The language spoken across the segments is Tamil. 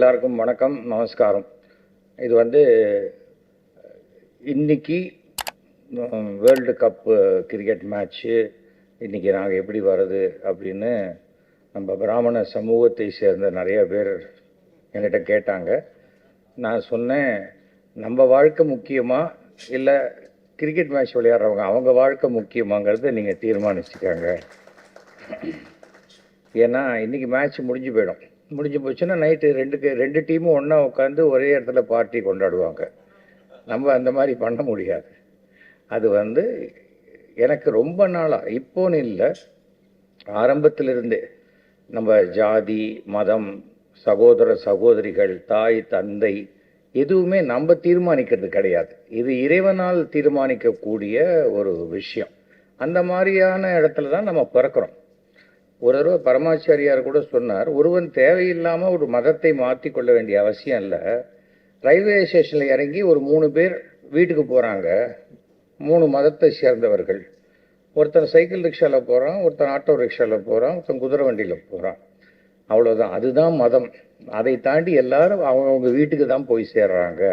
எல்லாருக்கும் வணக்கம், நமஸ்காரம். இது வந்து இன்னைக்கு வேர்ல்டு கப் கிரிக்கெட் மேட்ச்சு இன்னைக்கு நாங்கள் எப்படி வர்றது அப்படின்னு நம்ம பிராமண சமூகத்தை சேர்ந்த நிறைய பேர் என்கிட்ட கேட்டாங்க. நான் சொன்னேன், நம்ம வாழ்க்கை முக்கியமா இல்லை கிரிக்கெட் மேட்ச் விளையாடுறவங்க அவங்க வாழ்க்கை முக்கியமாங்கிறத நீங்கள் தீர்மானிச்சுக்காங்க. ஏன்னா இன்றைக்கி மேட்ச் முடிஞ்சு போச்சுன்னா நைட்டு ரெண்டு டீமும் ஒன்றா உட்காந்து ஒரே இடத்துல பார்ட்டி கொண்டாடுவாங்க. நம்ம அந்த மாதிரி பண்ண முடியாது. அது வந்து எனக்கு ரொம்ப நாளாக இப்போன்னு இல்லை, ஆரம்பத்திலிருந்தே நம்ம ஜாதி மதம் சகோதர சகோதரிகள் தாய் தந்தை எதுவுமே நம்ம தீர்மானிக்கிறது கிடையாது. இது இறைவனால் தீர்மானிக்கக்கூடிய ஒரு விஷயம். அந்த மாதிரியான இடத்துல தான் நம்ம பிறக்கிறோம். ஒரு தடவை பரமாச்சாரியார் கூட சொன்னார், ஒருவன் தேவையில்லாமல் ஒரு மதத்தை மாற்றி கொள்ள வேண்டிய அவசியம் இல்லை. ரயில்வே ஸ்டேஷனில் இறங்கி ஒரு 3 பேர் வீட்டுக்கு போகிறாங்க, 3 மதத்தை சேர்ந்தவர்கள். ஒருத்தன் சைக்கிள் ரிக்ஷாவில் போகிறான், ஒருத்தன் ஆட்டோ ரிக்ஷாவில் போகிறான், ஒருத்தன் குதிரை வண்டியில் போகிறான். அவ்வளோதான், அதுதான் மதம். அதை தாண்டி எல்லாரும் அவங்கவுங்க வீட்டுக்கு தான் போய் சேர்றாங்க.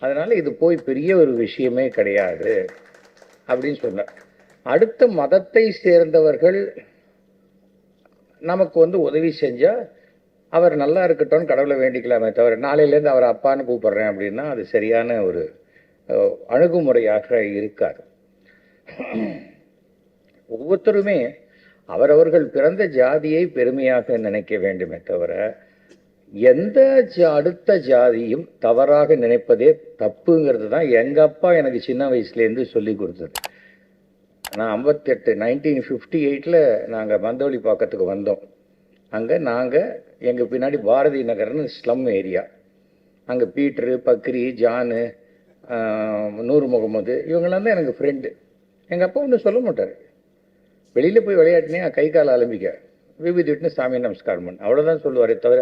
அதனால் இது போய் பெரிய ஒரு விஷயமே கிடையாது அப்படின்னு சொன்னார். அடுத்த மதத்தை சேர்ந்தவர்கள் நமக்கு வந்து உதவி செஞ்சால் அவர் நல்லா இருக்கட்டும்னு கடவுளை வேண்டிக்கலாமே தவிர, நாளையிலேருந்து அவர் அப்பான்னு கூப்பிட்றேன் அப்படின்னா அது சரியான ஒரு அணுகுமுறையாக இருக்காது. ஒவ்வொருத்தருமே அவரவர்கள் பிறந்த ஜாதியை பெருமையாக நினைக்க வேண்டுமே தவிர எந்த அடுத்த ஜாதியும் தவறாக நினைப்பதே தப்புங்கிறது தான் எங்கள் அப்பா எனக்கு சின்ன வயசுலேருந்து சொல்லி கொடுத்தது. நான் 1958 நாங்கள் மந்தவழி பாக்கத்துக்கு வந்தோம். அங்கே நாங்கள் எங்கள் பின்னாடி பாரதி நகர்னு ஸ்லம் ஏரியா. அங்கே பீட்ரு, பக்ரி, ஜானு, நூர் முகமது இவங்கெல்லாம் தான் எனக்கு ஃப்ரெண்டு. எங்கள் அப்பா ஒன்றும் சொல்ல மாட்டார். வெளியில் போய் விளையாட்டினே கை கால் ஆரம்பிக்க விபூதி விட்டுன்னு சாமி நமஸ்காரம் பண்ணு அவ்வளோதான் சொல்லுவாரே தவிர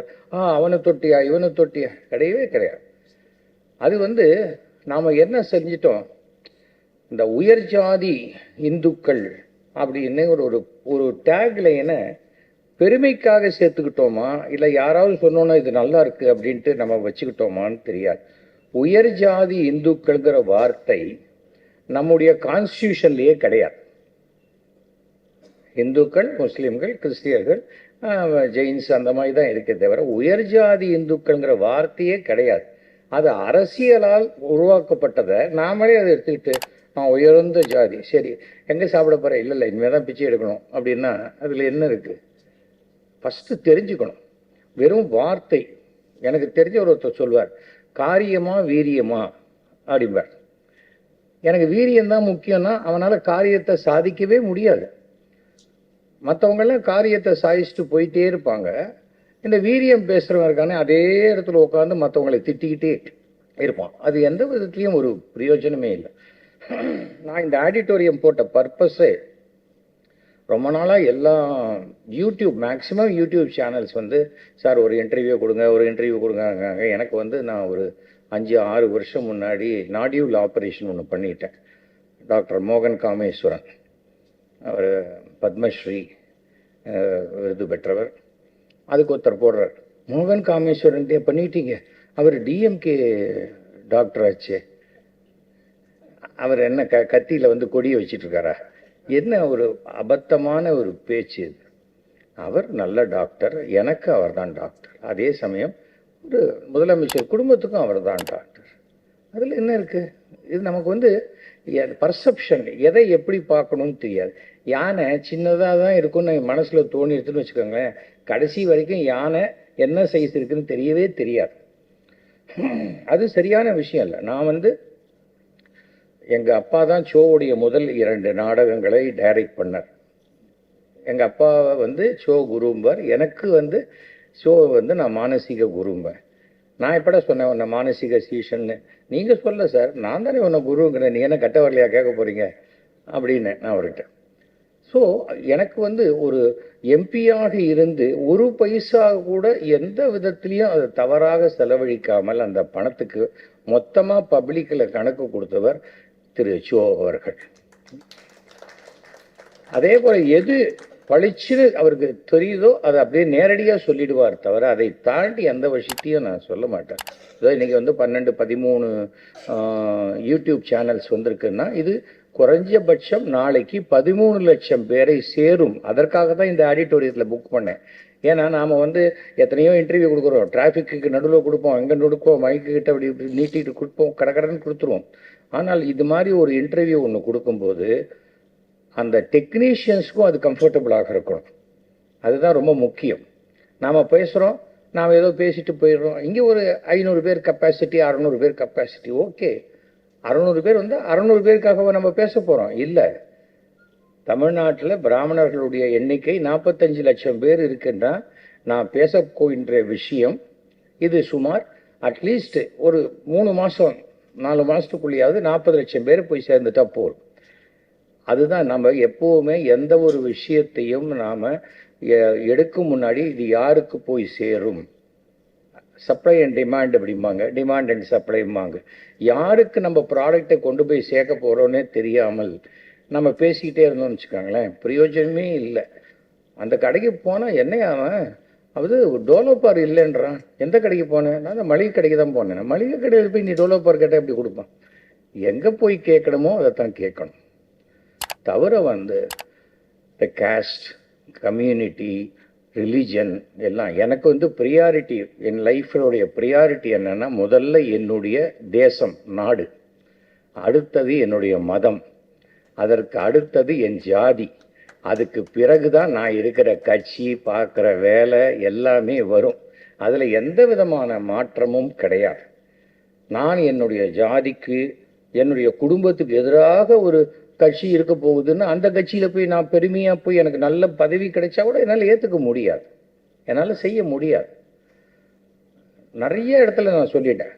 அவனை தொட்டியா இவனை தொட்டியா கிடையவே கிடையாது. அது வந்து நாம் என்ன செஞ்சிட்டோம், இந்த உயர் ஜாதி இந்துக்கள் அப்படின்னு ஒரு டேக்லைனை பெருமைக்காக சேர்த்துக்கிட்டோமா இல்லை யாராவது சொன்னோன்னா இது நல்லா இருக்குது அப்படின்ட்டு நம்ம வச்சுக்கிட்டோமான்னு தெரியாது. உயர் ஜாதி இந்துக்கள்ங்கிற வார்த்தை நம்முடைய கான்ஸ்டியூஷன்லேயே கிடையாது. இந்துக்கள், முஸ்லீம்கள், கிறிஸ்டியர்கள், ஜெயின்ஸ் அந்த மாதிரி தான் இருக்கே தவிர உயர் ஜாதி இந்துக்கள்ங்கிற வார்த்தையே கிடையாது. அது அரசியலால் உருவாக்கப்பட்டதை நாமளே அதை எடுத்துக்கிட்டு உயர்ந்த ஜாதி சரி எங்கே சாப்பிட போகிற இல்லை இனிமேல் தான் பிச்சை எடுக்கணும் அப்படின்னா அதில் என்ன இருக்குது? ஃபஸ்ட்டு தெரிஞ்சுக்கணும். வெறும் வார்த்தை. எனக்கு தெரிஞ்ச ஒருத்தர் சொல்வார், காரியமா வீரியமா அப்படிம்பார். எனக்கு வீரியம்தான் முக்கியம்னா அவனால் காரியத்தை சாதிக்கவே முடியாது. மற்றவங்கெல்லாம் காரியத்தை சாதிச்சுட்டு போயிட்டே இருப்பாங்க. இந்த வீரியம் பேசுகிறவங்க இருக்கானே அதே இடத்துல உட்காந்து மற்றவங்களை திட்டிக்கிட்டே இருப்பான். அது எந்த விதத்துலேயும் ஒரு பிரயோஜனமே இல்லை. நான் இந்த ஆடிட்டோரியம் போட்ட பர்பஸே ரொம்ப நாளாக எல்லா மேக்ஸிமம் யூடியூப் சேனல்ஸ் வந்து சார் ஒரு இன்டர்வியூ கொடுங்க. எனக்கு வந்து நான் ஒரு 5-6 வருஷம் முன்னாடி நாடியூல் ஆப்ரேஷன் ஒன்று பண்ணிட்டேன். டாக்டர் மோகன் காமேஸ்வரன், அவர் பத்மஸ்ரீ விருது பெற்றவர். அதுக்கு ஒருத்தர் போடுறார், மோகன் காமேஸ்வரன் பண்ணிட்டீங்க, அவர் டிஎம்கே டாக்டர் ஆச்சு, அவர் என்ன கத்தியில் வந்து கொடியை வச்சிட்டு இருக்காரா? என்ன ஒரு அபத்தமான ஒரு பேச்சு இது. அவர் நல்ல டாக்டர், எனக்கு அவர் தான் டாக்டர். அதே சமயம் ஒரு முதலமைச்சர் குடும்பத்துக்கும் அவர் தான் டாக்டர். அதில் என்ன இருக்குது? இது நமக்கு வந்து பர்செப்ஷன், எதை எப்படி பார்க்கணும்னு தெரியாது. யானை சின்னதாக தான் இருக்குன்னு மனசில் தோணிடுதுன்னு வச்சுக்கோங்களேன், கடைசி வரைக்கும் யானை என்ன சைஸ் இருக்குன்னு தெரியவே தெரியாது. அது சரியான விஷயம் இல்லை. நான் வந்து எங்கள் அப்பா தான் ஷோவுடைய முதல் 2 நாடகங்களை டைரக்ட் பண்ணார். எங்கள் அப்பா வந்து ஷோ குரும்பார், எனக்கு வந்து ஷோ வந்து நான் மானசீக குரும்பேன். நான் எப்படா சொன்னேன் உன்னை மானசீக சீஷன்னு? நீங்கள் சொல்ல சார், நான் தானே உன்னை குருங்கிறேன், நீ என்ன கட்ட வரலையா கேட்க போகிறீங்க அப்படின்னு நான் அவர்கிட்ட. ஸோ எனக்கு வந்து ஒரு எம்பியாக இருந்து ஒரு பைசா கூட எந்த விதத்துலேயும் அதை தவறாக செலவழிக்காமல் அந்த பணத்துக்கு மொத்தமாக பப்ளிக்கில் கணக்கு கொடுத்தவர் திரு ஷோ அவர்கள். அதே போல் எது பளிச்சுன்னு அவருக்கு தெரியுதோ அதை அப்படியே நேரடியாக சொல்லிடுவார் தவிர அதை தாண்டி எந்த விஷயத்தையும் நான் சொல்ல மாட்டேன். இதோ இன்றைக்கி வந்து 12 13 யூடியூப் சேனல்ஸ் வந்திருக்குன்னா இது குறைஞ்சபட்சம் நாளைக்கு 13 லட்சம் பேரை சேரும். அதற்காக தான் இந்த ஆடிட்டோரியத்தில் புக் பண்ணேன். ஏன்னா நாம் வந்து எத்தனையோ இன்டர்வியூ கொடுக்குறோம், டிராஃபிக்கு நடுவில் கொடுப்போம், எங்கே நடுப்போம், மைக்கு கிட்ட அப்படி இப்படி நீட்டிட்டு கொடுப்போம், கடற்கடன்னு கொடுத்துருவோம். ஆனால் இது மாதிரி ஒரு இன்டர்வியூ ஒன்று கொடுக்கும்போது அந்த டெக்னீஷியன்ஸ்க்கும் அது கம்ஃபர்டபுளாக இருக்கணும். அதுதான் ரொம்ப முக்கியம். நாம் பேசுகிறோம், நாம் ஏதோ பேசிட்டு போயிடுறோம். இங்கே ஒரு 500 பேர் கெப்பாசிட்டி, 600 பேர் கெப்பாசிட்டி, ஓகே. 600 பேர் வந்து 600 பேருக்காக நம்ம பேச போகிறோம் இல்லை. தமிழ்நாட்டில் பிராமணர்களுடைய எண்ணிக்கை 45 லட்சம் பேர் இருக்குன்னா நான் பேசப்போகின்ற விஷயம் இது சுமார் அட்லீஸ்ட் ஒரு 3 மாதம் 4 மாதத்துக்குள்ளேயாவது 40 லட்சம் பேர் போய் சேர்ந்துட்டா போதும். அதுதான் நம்ம எப்போவுமே எந்த ஒரு விஷயத்தையும் நாம் எடுக்கும் முன்னாடி இது யாருக்கு போய் சேரும், சப்ளை அண்ட் டிமாண்ட் அப்படிம்பாங்க, டிமாண்ட் அண்ட் சப்ளைம்பாங்க. யாருக்கு நம்ம ப்ராடக்டை கொண்டு போய் சேர்க்க போகிறோன்னே தெரியாமல் நம்ம பேசிக்கிட்டே இருந்தோம்னு வச்சுக்கோங்களேன், பிரயோஜனமே இல்லை. அந்த கடைக்கு போனால் என்ன அவன் அது டெவலப்பர் இல்லைன்றான். எந்த கடைக்கு போனேன்? நான் அந்த மளிகை கடைக்கு தான் போனேன். மளிகை கடையில் போய் நீ டெவலப்பர் கேட்டால் எப்படி கொடுப்பான்? எங்கே போய் கேட்கணுமோ அதை தான் கேட்கணும். தவிர வந்து இந்த காஸ்ட், கம்யூனிட்டி, ரிலிஜன் எல்லாம் எனக்கு வந்து ப்ரியாரிட்டி. என் லைஃபோடைய ப்ரியாரிட்டி என்னென்னா, முதல்ல என்னுடைய தேசம், நாடு, அடுத்தது என்னுடைய மதம், அதற்கு அடுத்தது என் ஜாதி, அதுக்கு பிறகு தான் நான் இருக்கிற கட்சி, பார்க்குற வேலை எல்லாமே வரும். அதில் எந்த விதமான மாற்றமும் கிடையாது. நான் என்னுடைய ஜாதிக்கு, என்னுடைய குடும்பத்துக்கு எதிராக ஒரு கட்சி இருக்க போகுதுன்னு அந்த கட்சியில் போய் நான் பெருமையாக போய் எனக்கு நல்ல பதவி கிடைச்சா கூட என்னால் ஏற்றுக்க முடியாது, என்னால் செய்ய முடியாது. நிறைய இடத்துல நான் சொல்லிட்டேன்,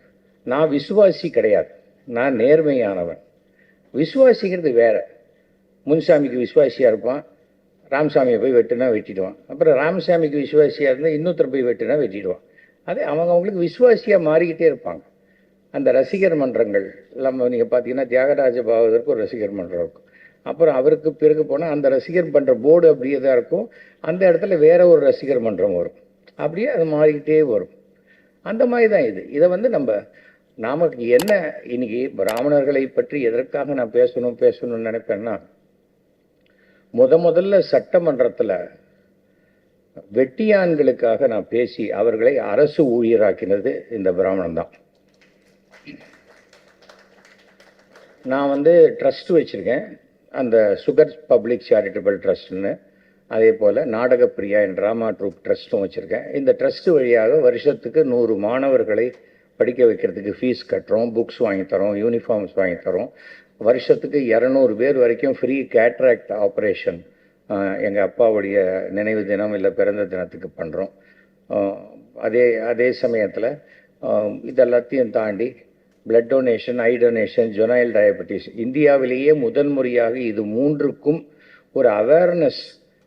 நான் விசுவாசி கிடையாது, நான் நேர்மையானவன். விசுவாசிங்கிறது வேற. முன்சாமிக்கு விசுவாசியாக இருப்பான், ராமசாமியை போய் வெட்டுனா வெட்டிடுவான். அப்புறம் ராமசாமிக்கு விசுவாசியாக இருந்தால் இன்னொருத்தர் போய் வெட்டுனா வெட்டிடுவான். அதே அவங்களுக்கு விசுவாசியாக மாறிக்கிட்டே இருப்பாங்க. அந்த ரசிகர் மன்றங்கள் நம்ம நீங்கள் பார்த்தீங்கன்னா தியாகராஜ பாகவதற்கு ஒரு ரசிகர் மன்றம் இருக்கும். அப்புறம் அவருக்கு பிறகு போனால் அந்த ரசிகர் மன்ற போர்டு அப்படியே தான் இருக்கும். அந்த இடத்துல வேற ஒரு ரசிகர் மன்றம் வரும். அப்படியே அது மாறிக்கிட்டே வரும். அந்த மாதிரி தான் இது. இதை வந்து நமக்கு என்ன இன்னைக்கு பிராமணர்களை பற்றி எதற்காக நான் பேசணும்னு நினைப்பேன்னா, முதல்ல சட்டமன்றத்தில் வெட்டியான்களுக்காக நான் பேசி அவர்களை அரசு ஊழியராக்கினது இந்த பிராமணன் தான். நான் வந்து ட்ரஸ்ட் வச்சுருக்கேன், அந்த சுகர் பப்ளிக் சேரிட்டபிள் ட்ரஸ்ட்னு. அதே போல் நாடகப்பிரியா என் ட்ராமா ட்ரூப் ட்ரஸ்ட்டும் வச்சுருக்கேன். இந்த ட்ரஸ்ட் வழியாக வருஷத்துக்கு 100 மாணவர்களை படிக்க வைக்கிறதுக்கு ஃபீஸ் கட்டுறோம், புக்ஸ் வாங்கித்தரோம், யூனிஃபார்ம்ஸ் வாங்கித்தரோம். வருஷத்துக்கு 200 பேர் வரைக்கும் ஃப்ரீ கேட்ராக்ட் ஆப்ரேஷன் எங்கள் அப்பாவுடைய நினைவு தினம் இல்லை பிறந்த தினத்துக்கு பண்ணுறோம். அதே சமயத்தில் இதெல்லாத்தையும் தாண்டி blood donation, eye donation, juvenile diabetes, இந்தியாவிலேயே முதல் முறையாக இது 3க்கும் ஒரு அவேர்னஸ்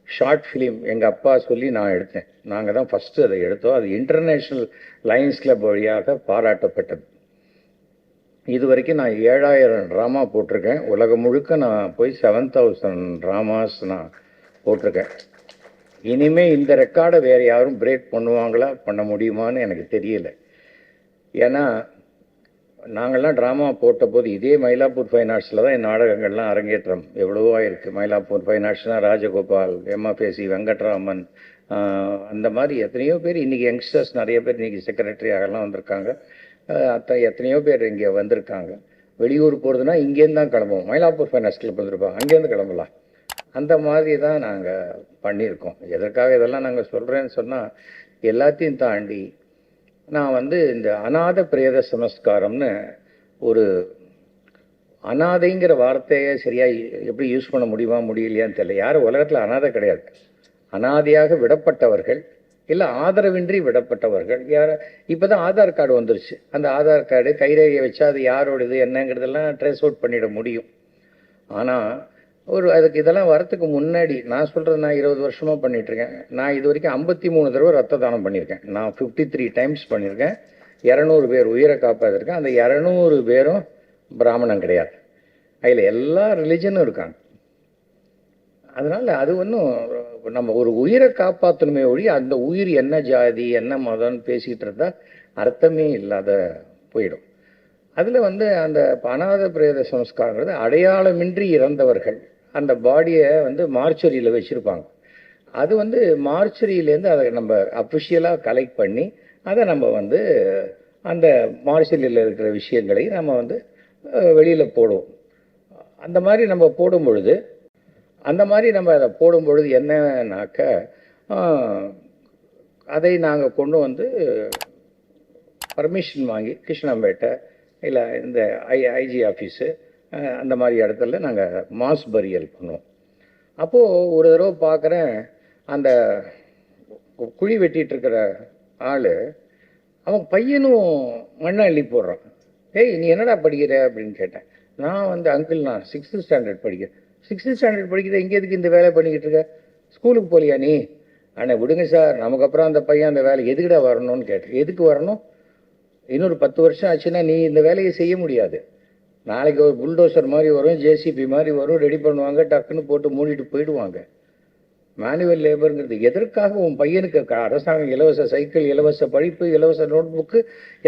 ஷார்ட் ஃபிலிம் எங்கள் அப்பா சொல்லி நான் எடுத்தேன். நாங்கள் தான் ஃபஸ்ட்டு அதை எடுத்தோம். அது இன்டர்நேஷ்னல் லயன்ஸ் கிளப் வழியாக பாராட்டப்பட்டது. இது வரைக்கும் நான் 7000 ட்ராமா போட்டிருக்கேன். உலகம் முழுக்க நான் போய் 7000 ட்ராமாஸ் நான் போட்டிருக்கேன். இனிமேல் இந்த ரெக்கார்டை வேறு யாரும் பிரேக் பண்ணுவாங்களா, பண்ண முடியுமான்னு எனக்கு தெரியல. ஏன்னா நாங்கள்லாம் ட்ராமா போட்ட போது இதே மயிலாப்பூர் ஃபைன் ஆர்ட்ஸில் தான் என் நாடகங்கள்லாம் அரங்கேற்றம் எவ்வளவோ இருக்குது. மயிலாப்பூர் ஃபைன் ஆர்ட்ஸ்னால் ராஜகோபால், எம்எஃப்ஏசி, வெங்கட்ராமன், அந்த மாதிரி எத்தனையோ பேர் இன்றைக்கி யங்ஸ்டர்ஸ் நிறைய பேர் இன்றைக்கி செக்ரட்டரி ஆகலாம் வந்திருக்காங்க. எத்தனையோ பேர் இங்கே வந்திருக்காங்க. வெளியூர் போகிறதுனா இங்கேருந்து தான் கிளம்புவோம். மயிலாப்பூர் ஃபைன் ஆர்ட்ஸ் கிளப் வந்திருப்போம், அங்கேருந்து கிளம்பலாம். அந்த மாதிரி தான் நாங்கள் பண்ணியிருக்கோம். எதற்காக இதெல்லாம் நாங்கள் சொல்கிறேன்னு சொன்னால், எல்லாத்தையும் தாண்டி நான் வந்து இந்த அநாத பிரேத சமஸ்காரம்னு ஒரு அநாதைங்கிற வார்த்தையை சரியாக எப்படி யூஸ் பண்ண முடியலையான்னு தெரியல. யாரும் உலகத்தில் அநாதை கிடையாது. அநாதையாக விடப்பட்டவர்கள் இல்லை ஆதரவின்றி விடப்பட்டவர்கள் யார். இப்போ தான் ஆதார் கார்டு வந்துருச்சு. அந்த ஆதார் கார்டு கைரேகையை வச்சா அது யாரோடது என்னங்கிறதெல்லாம் ட்ரேஸ் அவுட் பண்ணிட முடியும். ஆனால் அதுக்கு இதெல்லாம் வரத்துக்கு முன்னாடி நான் சொல்கிறது, நான் 20 வருஷமாக பண்ணிகிட்ருக்கேன். நான் இது வரைக்கும் 53 தடவை ரத்த தானம் பண்ணியிருக்கேன். நான் 53 டைம்ஸ் பண்ணியிருக்கேன். 200 பேர் உயிரை காப்பாற்றிருக்கேன். அந்த 200 பேரும் பிராமணன் கிடையாது. அதில் எல்லா ரிலிஜனும் இருக்காங்க. அதனால அது ஒன்றும் நம்ம ஒரு உயிரை காப்பாற்றணுமே ஒழி அந்த உயிர் என்ன ஜாதி என்ன மதம்னு பேசிக்கிட்டு இருந்தா அர்த்தமே இல்லாத போயிடும். அதில் வந்து அந்த அநாத பிரேத சம்ஸ்காரங்கிறது அடையாளமின்றி இறந்தவர்கள் அந்த பாடியை வந்து மார்ச்சரியில் வச்சுருப்பாங்க. அது வந்து மார்ச்சரியிலேருந்து அதை நம்ம அஃபிஷியலாக கலெக்ட் பண்ணி அதை நம்ம வந்து அந்த மார்ச்சரியில் இருக்கிற விஷயங்களை நம்ம வந்து வெளியில் போடுவோம். அந்த மாதிரி நம்ம போடும் பொழுது அதை போடும் பொழுது என்னன்னாக்க அதை நாங்கள் கொண்டு வந்து பர்மிஷன் வாங்கி கிருஷ்ணாம்பேட்டை இல்லை இந்த ஐஜி ஆஃபீஸு அந்த மாதிரி இடத்துல நாங்கள் மாஸ் பரியல் பண்ணுவோம். அப்போது ஒரு தடவை பார்க்குறேன், அந்த குழி வெட்டிகிட்டு இருக்கிற ஆள் அவன் பையனும் மண்ணை அள்ளி போடுறான். ஏய் நீ என்னடா படிக்கிற அப்படின்னு கேட்டேன். நான் வந்து அங்கிள் நான் 6th ஸ்டாண்டர்ட் படிக்கிறேன். 6th ஸ்டாண்டர்ட் படிக்கிற இங்கே எதுக்கு இந்த வேலை பண்ணிக்கிட்டு இருக்க? ஸ்கூலுக்கு போலியா நீ? ஆனால் விடுங்க சார், நமக்கு அப்புறம் அந்த பையன் அந்த வேலை எதுக்குடா வரணும்னு கேட்டேன். எதுக்கு வரணும்? இன்னொரு 10 வருஷம் ஆச்சுன்னா நீ இந்த வேலையை செய்ய முடியாது. நாளைக்கு ஒரு புல்டோசர் மாதிரி வரும், ஜேசிபி மாதிரி வரும், ரெடி பண்ணுவாங்க, டக்குன்னு போட்டு மூடிட்டு போயிடுவாங்க. மேனுவல் லேபருங்கிறது எதற்காக? உன் பையனுக்கு அரசாங்கம் இலவச சைக்கிள், இலவச படிப்பு, இலவச நோட் புக்கு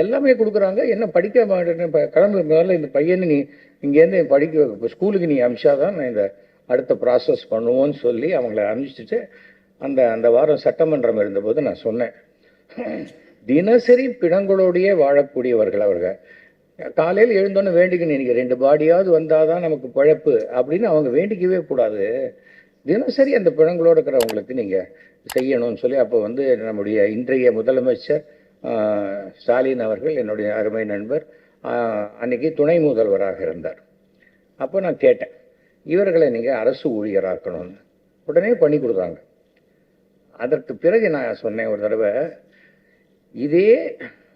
எல்லாமே கொடுக்குறாங்க. என்ன படிக்க மாட்டேன்னு கிளம்பு, முதல்ல இந்த பையனை நீ இங்கேருந்து படிக்க இப்போ ஸ்கூலுக்கு நீ அனுப்பிச்சாதான் நான் இந்த அடுத்த ப்ராசஸ் பண்ணுவோன்னு சொல்லி அவங்கள அனுப்பிச்சிட்டு அந்த வாரம் சட்டமன்றம் இருந்தபோது நான் சொன்னேன், தினசரி பிணங்களோடையே வாழக்கூடியவர்கள் அவர்கள். காலையில் எழுந்தோன்னு வேண்டிக்கணும், நீங்கள் 2 பாடியாவது வந்தால் தான் நமக்கு பழப்பு அப்படின்னு அவங்க வேண்டிக்கவே கூடாது. தினசரி அந்த பிணங்களோடு இருக்கிறவங்களுக்கு நீங்கள் செய்யணும்னு சொல்லி அப்போ வந்து நம்முடைய இன்றைய முதலமைச்சர் ஸ்டாலின் அவர்கள், என்னுடைய அருமை நண்பர், அன்னைக்கு துணை முதல்வராக இருந்தார். அப்போ நான் கேட்டேன், இவர்களை நீங்கள் அரசு ஊழியராக்கணும்னு. உடனே பண்ணி கொடுத்தாங்க. அதற்கு பிறகு நான் சொன்னேன் ஒரு தடவை, இதே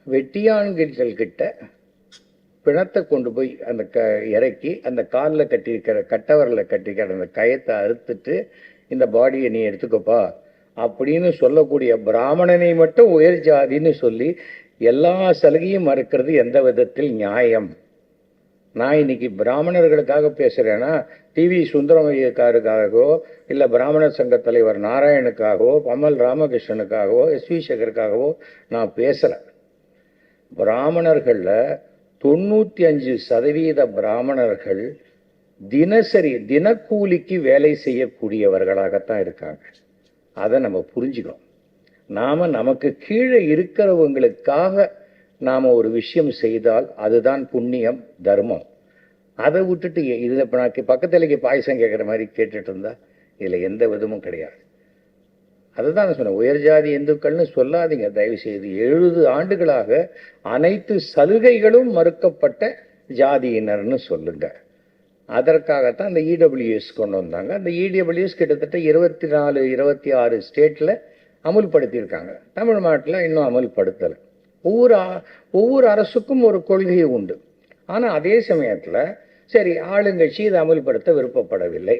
வெட்டியான்கள் கிட்ட பிணத்தை கொண்டு போய் அந்த இறக்கி அந்த காலில் கட்டியிருக்கிற கட்டவரில் கட்டியிருக்கிற அந்த கயத்தை அறுத்துட்டு இந்த பாடியை நீ எடுத்துக்கப்பா அப்படின்னு சொல்லக்கூடிய பிராமணனை மட்டும் உயர் ஜாதின்னு சொல்லி எல்லா சலுகையும் மறுக்கிறது எந்த விதத்தில் நியாயம்? நான் இன்னைக்கு பிராமணர்களுக்காக பேசுகிறேன்னா டிவி சுந்தரமையக்காருக்காகவோ இல்லை பிராமணர் சங்க தலைவர் நாராயணுக்காகவோ பம்மல் ராமகிருஷ்ணனுக்காகவோ எஸ்வி சேகருக்காகவோ நான் பேசலை. பிராமணர்களில் 95% பிராமணர்கள் தினசரி தினக்கூலிக்கு வேலை செய்யக்கூடியவர்களாகத்தான் இருக்காங்க. அதை நம்ம புரிஞ்சுக்கணும். நமக்கு கீழே இருக்கிறவங்களுக்காக நாம் ஒரு விஷயம் செய்தால் அதுதான் புண்ணியம், தர்மம். அதை விட்டுட்டு இதில் இப்போ நான் பக்கத்துலேக்கு பாயசம் கேட்குற மாதிரி கேட்டுட்டு இருந்தா இதில் எந்த விதமும் கிடையாது. அதுதான் நான் சொன்னேன், உயர் ஜாதி இந்துக்கள்னு சொல்லாதீங்க தயவு செய்து. 70 ஆண்டுகளாக அனைத்து சலுகைகளும் மறுக்கப்பட்ட ஜாதியினர்னு சொல்லுங்க. அதற்காகத்தான் இந்த இடபிள்யூஎஸ் கொண்டு வந்தாங்க. அந்த இடபிள்யூஎஸ் கிட்டத்தட்ட 24, 26 ஸ்டேட்டில் அமுல்படுத்தியிருக்காங்க. தமிழ்நாட்டில் இன்னும் அமுல்படுத்தலை. ஒவ்வொரு அரசுக்கும் ஒரு கொள்கை உண்டு. ஆனால் அதே சமயத்தில் சரி, ஆளுங்கட்சி இதை அமுல்படுத்த விருப்பப்படவில்லை.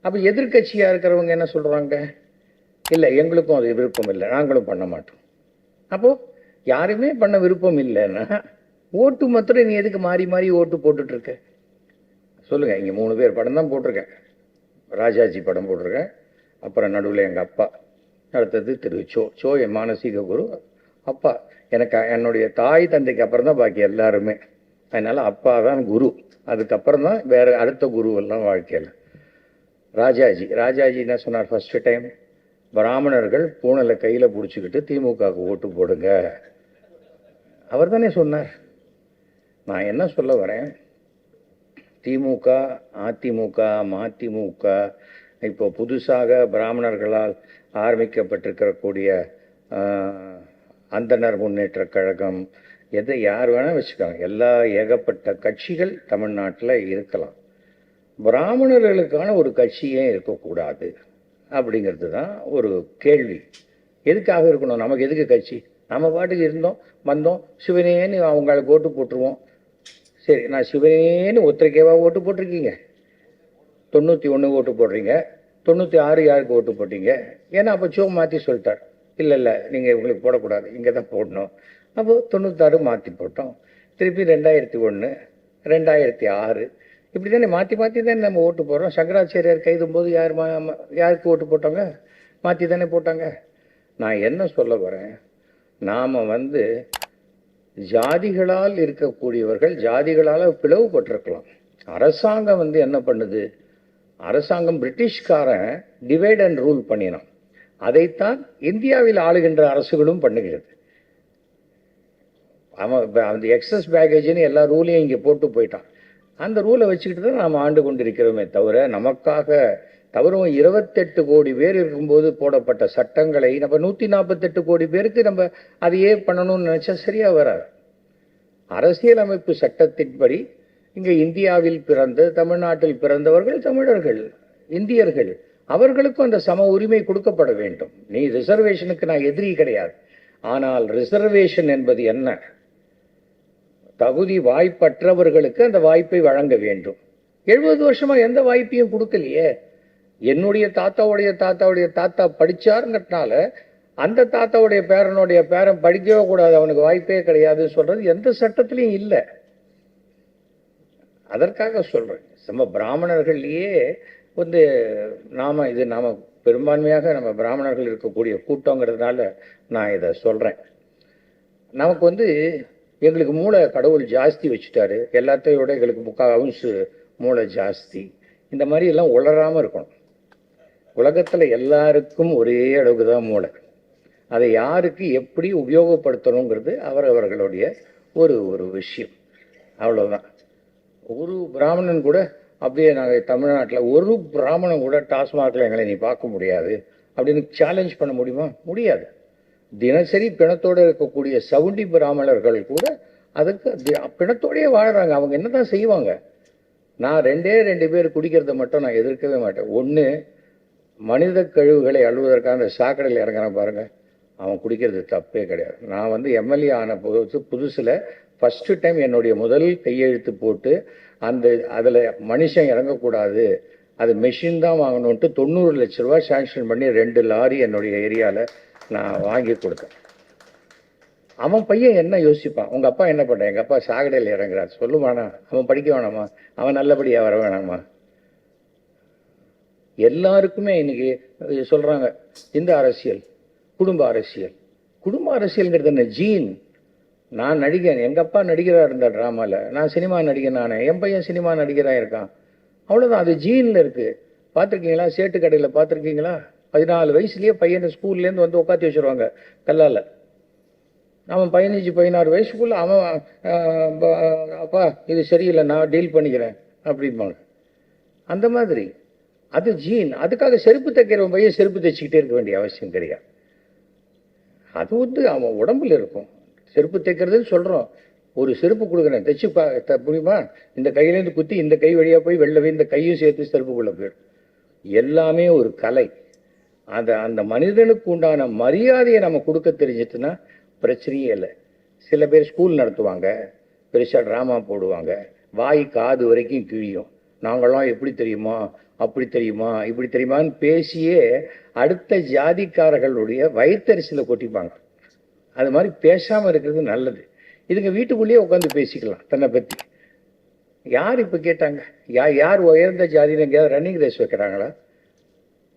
அப்போ எதிர்கட்சியாக இருக்கிறவங்க என்ன சொல்கிறாங்க? இல்லை, எங்களுக்கும் அது விருப்பம் இல்லை, நாங்களும் பண்ண மாட்டோம். அப்போது யாருமே பண்ண விருப்பம் இல்லைன்னா ஓட்டு மாத்திரம் நீ எதுக்கு மாறி மாறி ஓட்டு போட்டுட்ருக்க? சொல்லுங்கள். இங்கே 3 பேர் படம் தான் போட்டிருக்கேன். ராஜாஜி படம் போட்டிருக்கேன், அப்புறம் நடுவில் எங்கள் அப்பா, அடுத்தது திரு சோ என் மானசீக குரு. அப்பா எனக்கு என்னுடைய தாய் தந்தைக்கு அப்புறம் தான் பாக்கி எல்லாருமே. அதனால் அப்பா தான் குரு, அதுக்கப்புறம் தான் வேறு அடுத்த குருவெல்லாம் வாழ்க்கையில். ராஜாஜி என்ன சொன்னார்? ஃபஸ்ட்டு டைம் பிராமணர்கள் பூனலை கையில் பிடிச்சிக்கிட்டு திமுகவுக்கு ஓட்டு போடுங்க, அவர் தானே சொன்னார். நான் என்ன சொல்ல வரேன், திமுக, அதிமுக, மதிமுக, இப்போ புதுசாக பிராமணர்களால் ஆரம்பிக்கப்பட்டிருக்கக்கூடிய அந்தனர் முன்னேற்ற கழகம், எதை யார் வேணால் வச்சுக்காங்க, எல்லா ஏகப்பட்ட கட்சிகள் தமிழ்நாட்டில் இருக்கலாம். பிராமணர்களுக்கான ஒரு கட்சியே இருக்கக்கூடாது அப்படிங்கிறது தான் ஒரு கேள்வி. எதுக்காக இருக்கணும்? நமக்கு எதுக்கு கட்சி? நம்ம பாட்டுக்கு இருந்தோம் வந்தோம், சிவனேன்னு அவங்களுக்கு ஓட்டு போட்டுருவோம். சரி, நான் சிவனேன்னு ஒத்திரைக்கேவா ஓட்டு போட்டிருக்கீங்க? 91 ஓட்டு போடுறீங்க, 96 யாருக்கு ஓட்டு போட்டீங்க? ஏன்னா அப்போ சோ மாற்றி சொல்லிட்டார், இல்லை நீங்கள் உங்களுக்கு போடக்கூடாது, இங்கே தான் போடணும். அப்போது 96 மாற்றி போட்டோம். திருப்பி 2001, 2006 இப்படி தானே மாற்றி மாற்றி தானே நம்ம ஓட்டு போடுறோம். சங்கராச்சாரியார் கைதும் போது யாருக்கு ஓட்டு போட்டாங்க? மாற்றி தானே போட்டாங்க. நான் என்ன சொல்ல வரேன், நாம் ஜாதிகளால் இருக்கக்கூடியவர்கள் ஜாதிகளால் பிளவுபட்டிருக்கலாம். அரசாங்கம் என்ன பண்ணுது, அரசாங்கம் பிரிட்டிஷ்காரன் டிவைட் அண்ட் ரூல் பண்ணினான். அதைத்தான் இந்தியாவில் ஆளுகின்ற அரசுகளும் பண்ணுகிறது. அவன் அந்த எக்ஸஸ் பேகேஜ்னு எல்லா ரூலையும் இங்கே போட்டு போயிட்டான். அந்த ரூலை வச்சுக்கிட்டு தான் நாம் ஆண்டு கொண்டிருக்கிறோமே தவிர, நமக்காக தவறும் 28 கோடி பேர் இருக்கும்போது போடப்பட்ட சட்டங்களை நம்ம 148 கோடி பேருக்கு நம்ம அதையே பண்ணணும்னு நினச்சா சரியாக வராது. அரசியலமைப்பு சட்டத்தின்படி இங்கே இந்தியாவில் பிறந்த தமிழ்நாட்டில் பிறந்தவர்கள் தமிழர்கள், இந்தியர்கள், அவர்களுக்கும் அந்த சம உரிமை கொடுக்கப்பட வேண்டும். நீ ரிசர்வேஷனுக்கு நான் எதிரி கிடையாது. ஆனால் ரிசர்வேஷன் என்பது என்ன? தகுதி வாய்ப்பற்றவர்களுக்கு அந்த வாய்ப்பை வழங்க வேண்டும். 70 வருஷமா எந்த வாய்ப்பையும் கொடுக்கலையே. என்னுடைய தாத்தாவுடைய தாத்தாவுடைய தாத்தா படிச்சாருங்கிறதுனால அந்த தாத்தாவுடைய பேரனுடைய பேரன் படிக்கவே கூடாது, அவனுக்கு வாய்ப்பே கிடையாதுன்னு சொல்றது எந்த சட்டத்திலையும் இல்லை. அதற்காக சொல்றேன், நம்ம பிராமணர்கள்லயே நாம பெரும்பான்மையாக நம்ம பிராமணர்கள் இருக்கக்கூடிய கூட்டங்கிறதுனால நான் இதை சொல்றேன். நமக்கு எங்களுக்கு மூளை கடவுள் ஜாஸ்தி வச்சுட்டாரு, எல்லாத்தையோட எங்களுக்கு 3/4 அவுன்ஸ் மூளை ஜாஸ்தி. இந்த மாதிரி எல்லாம் உளராமல் இருக்கணும். உலகத்தில் எல்லாருக்கும் ஒரே அளவுக்கு தான் மூளை. அதை யாருக்கு எப்படி உபயோகப்படுத்தணுங்கிறது அவர்களுடைய ஒரு விஷயம், அவ்வளோதான். ஒரு பிராமணன் கூட அப்படியே நாங்கள் தமிழ்நாட்டில் ஒரு பிராமணன் கூட டாஸ்மாகில் எங்களை நீ பார்க்க முடியாது அப்படின்னு சேலஞ்ச் பண்ண முடியுமா? முடியாது. தினசரி பிணத்தோடு இருக்கக்கூடிய 70 பிராமணர்கள் கூட அதுக்கு பிணத்தோடையே வாழ்கிறாங்க. அவங்க என்ன தான் செய்வாங்க? நான் 2 பேர் குடிக்கிறத மட்டும் நான் எதிர்க்கவே மாட்டேன். ஒன்று, மனித கழிவுகளை அழுவதற்காக அந்த சாக்கடையில் இறங்குறான் பாருங்கள், அவன் குடிக்கிறது தப்பே கிடையாது. நான் எம்எல்ஏ ஆன புதுசில் ஃபஸ்ட்டு டைம் என்னுடைய முதல் கையெழுத்து போட்டு அதில் மனுஷன் இறங்கக்கூடாது, அது மெஷின் தான் வாங்கணுன்ட்டு 90 லட்ச ரூபா சாங்ஷன் பண்ணி 2 லாரி என்னுடைய ஏரியாவில் நான் வாங்கி கொடுத்தேன். அவன் பையன் என்ன யோசிப்பான்? உங்கள் அப்பா என்ன பண்ணுறான்? எங்கள் அப்பா சாக்கடையில் இறங்குறார் சொல்லுவானா? அவன் படிக்க வேணாமா? அவன் நல்லபடியாக வர வேணாமா? எல்லாருக்குமே இன்னைக்கு சொல்கிறாங்க இந்த அரசியல், குடும்ப அரசியல். குடும்ப அரசியல்ங்கிறது என்ன? ஜீன். நான் நடிகன், எங்கள் அப்பா நடிகராக இருந்தார் ட்ராமாவில், நான் சினிமா நடிகன், என் பையன் சினிமா நடிகராக இருக்கான், அவ்வளோதான். அது ஜீனில் இருக்குது. பார்த்துருக்கீங்களா? சேட்டு கடையில் பார்த்துருக்கீங்களா? 14 வயசுலேயே பையனை ஸ்கூல்லேருந்து உட்காத்தி வச்சுருவாங்க கல்லால். அவன் 15-16 வயசுக்குள்ளே அவன் அப்பா இது சரியில்லை, நான் டீல் பண்ணிக்கிறேன் அப்படிம்பாங்க. அந்த மாதிரி அது ஜீன். அதுக்காக செருப்பு தைக்கிறவன் பையன் செருப்பு தைச்சிக்கிட்டே இருக்க வேண்டிய அவசியம் கிடையாது. அது அவன் உடம்புல இருக்கும். செருப்பு தைக்கிறதுன்னு சொல்கிறோம். ஒரு செருப்பு கொடுக்குறேன், தைச்சு முடியுமா? இந்த கையிலேருந்து குத்தி இந்த கை வழியாக போய் வெளில இந்த கையும் சேர்த்து செருப்புக்குள்ளே போயிடும். எல்லாமே ஒரு கலை. அந்த மனிதனுக்கு உண்டான மரியாதையை நம்ம கொடுக்க தெரிஞ்சிட்டுன்னா பிரச்சனையே இல்லை. சில பேர் ஸ்கூல் நடத்துவாங்க, பெருசாக ட்ராமா போடுவாங்க, வாய் காது வரைக்கும் கிழியும். நாங்களாம் எப்படி தெரியுமா, அப்படி தெரியுமா, இப்படி தெரியுமான்னு பேசியே அடுத்த ஜாதிக்காரர்களுடைய வயிற்றரிசியில் கொட்டிப்பாங்க. அது மாதிரி பேசாமல் இருக்கிறது நல்லது. இதுங்க வீட்டுக்குள்ளேயே உட்காந்து பேசிக்கலாம் தன்னை பற்றி. யார் இப்போ கேட்டாங்க? யார் உயர்ந்த ஜாதின்னு எங்கேயாவது ரன்னிங் ரேஸ் வைக்கிறாங்களா?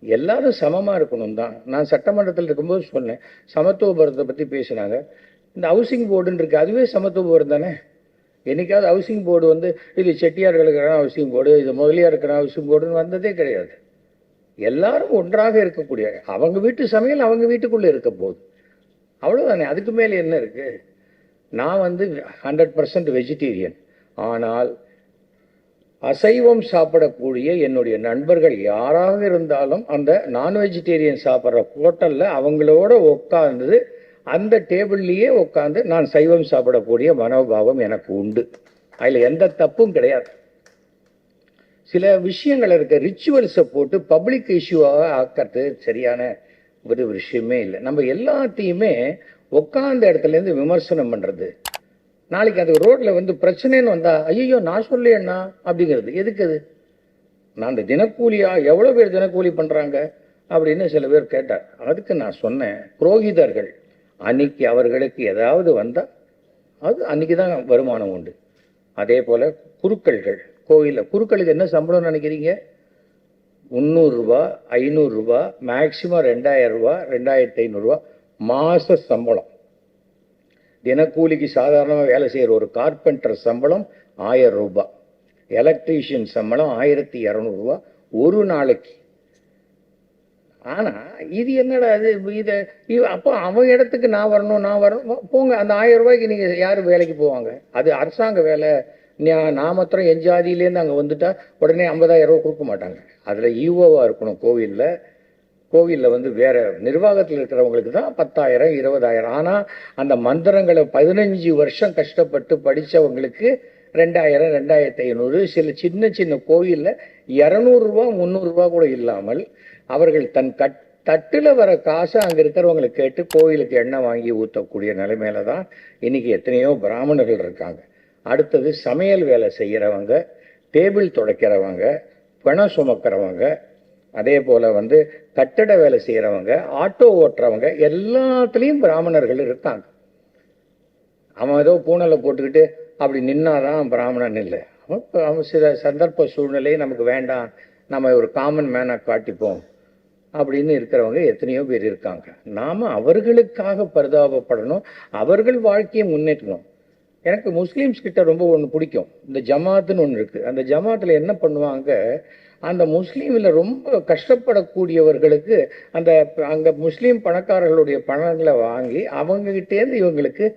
எல்லாரும் சமமாக இருக்கணும் தான். நான் சட்டமன்றத்தில் இருக்கும்போது சொன்னேன், சமத்துவபுரத்தை பற்றி பேசினாங்க. இந்த ஹவுசிங் போர்டுன்னு இருக்குது, அதுவே சமத்துவபுரம் தானே. என்னைக்காவது ஹவுசிங் போர்டு இது செட்டியார்களுக்கான ஹவுசிங் போர்டு, இது முதலியாருக்கான ஹவுசிங் போர்டுன்னு வந்ததே கிடையாது. எல்லாரும் ஒன்றாக இருக்கக்கூடிய, அவங்க வீட்டு சமையல் அவங்க வீட்டுக்குள்ளே இருக்க போகுது, அவ்வளோதானே. அதுக்கு மேலே என்ன இருக்குது? நான் 100% வெஜிடேரியன். ஆனால் அசைவம் சாப்பிடக்கூடிய என்னுடைய நண்பர்கள் யாராக இருந்தாலும் அந்த நான் வெஜிடேரியன் சாப்பிட்ற ஹோட்டலில் அவங்களோட உட்காந்து அந்த டேபிள்லேயே உட்காந்து நான் சைவம் சாப்பிடக்கூடிய மனோபாவம் எனக்கு உண்டு. அதில் எந்த தப்பும் கிடையாது. சில விஷயங்கள் இருக்க ரிச்சுவல்ஸை போட்டு பப்ளிக் இஷ்யூவாக ஆக்கிறது சரியான ஒரு விஷயமே இல்லை. நம்ம எல்லாத்தையுமே உட்காந்த இடத்துலேருந்து விமர்சனம் பண்ணுறது. நாளைக்கு அது ரோட்டில் பிரச்சனைன்னு வந்தால் ஐயோ நான் சொல்லேண்ணா அப்படிங்கிறது எதுக்கு? அது நான் அந்த தினக்கூலியா, எவ்வளோ பேர் தினக்கூலி பண்ணுறாங்க அப்படின்னு சில பேர் கேட்டார். அதுக்கு நான் சொன்னேன், புரோகிதர்கள் அன்னைக்கு அவர்களுக்கு ஏதாவது வந்தால் அது அன்றைக்கி தான் வருமானம் உண்டு. அதே போல் கோவிலில். குருக்களுக்கு என்ன சம்பளம் நினைக்கிறீங்க? 300 ரூபா, 500 ரூபா, மேக்சிமம் 2000 ரூபா, 2500 ரூபா மாத சம்பளம். தினக்கூலிக்கு சாதாரணமாக வேலை செய்கிற ஒரு கார்பெண்டர் சம்பளம் 1000 ரூபா, எலக்ட்ரீஷியன் சம்பளம் 1200 ரூபா ஒரு நாளைக்கு. ஆனால் இது என்னடா இது, இதை அப்போ அவன் இடத்துக்கு நான் வரணும் போங்க. அந்த 1000 ரூபாய்க்கு நீங்கள் யார் வேலைக்கு போவாங்க? அது அரசாங்க வேலை. நான் மாத்திரம் என் ஜாதியிலேருந்து அங்கே வந்துட்டா உடனே 50,000 ரூபா கொடுக்க மாட்டாங்க. அதில் ஈவோவாக இருக்கணும் கோவிலில். கோவிலில் வந்து வேற நிர்வாகத்தில் இருக்கிறவங்களுக்கு தான் 10,000 20,000. ஆனால் அந்த மந்திரங்களை 15 வருஷம் கஷ்டப்பட்டு படித்தவங்களுக்கு 2000 2500. சில சின்ன சின்ன கோவிலில் 200 ரூபா 300 ரூபா கூட இல்லாமல் அவர்கள் தன் தட்டில் வர காசை அங்கே இருக்கிறவங்களை கேட்டு கோவிலுக்கு எண்ணெய் வாங்கி ஊற்றக்கூடிய நிலைமையில தான் இன்னைக்கு எத்தனையோ பிராமணர்கள் இருக்காங்க. அடுத்தது சமையல் வேலை செய்கிறவங்க, டேபிள் துடைக்கிறவங்க, பணம் சுமக்கிறவங்க, அதே போல் வந்து கட்டட வேலை செய்கிறவங்க, ஆட்டோ ஓட்டுறவங்க, எல்லாத்துலேயும் பிராமணர்கள் இருக்காங்க. அவன் ஏதோ பூனலை போட்டுக்கிட்டு அப்படி நின்னாதான் பிராமணன் இல்லை. அவன் சில சந்தர்ப்ப சூழ்நிலை நமக்கு வேண்டாம், நம்ம ஒரு காமன் மேனாக காட்டிப்போம் அப்படின்னு இருக்கிறவங்க எத்தனையோ பேர் இருக்காங்க. நாம் அவர்களுக்காக பரிதாபப்படணும், அவர்கள் வாழ்க்கையை முன்னேற்றணும். எனக்கு முஸ்லீம்ஸ் கிட்ட ரொம்ப ஒன்று பிடிக்கும். இந்த ஜமாத்துன்னு ஒன்று இருக்குது. அந்த ஜமாத்தில் என்ன பண்ணுவாங்க, அந்த முஸ்லீமில் ரொம்ப கஷ்டப்படக்கூடியவர்களுக்கு அந்த அங்கே முஸ்லீம் பணக்காரர்களுடைய பணங்களை வாங்கி அவங்ககிட்டேருந்து இவங்களுக்கு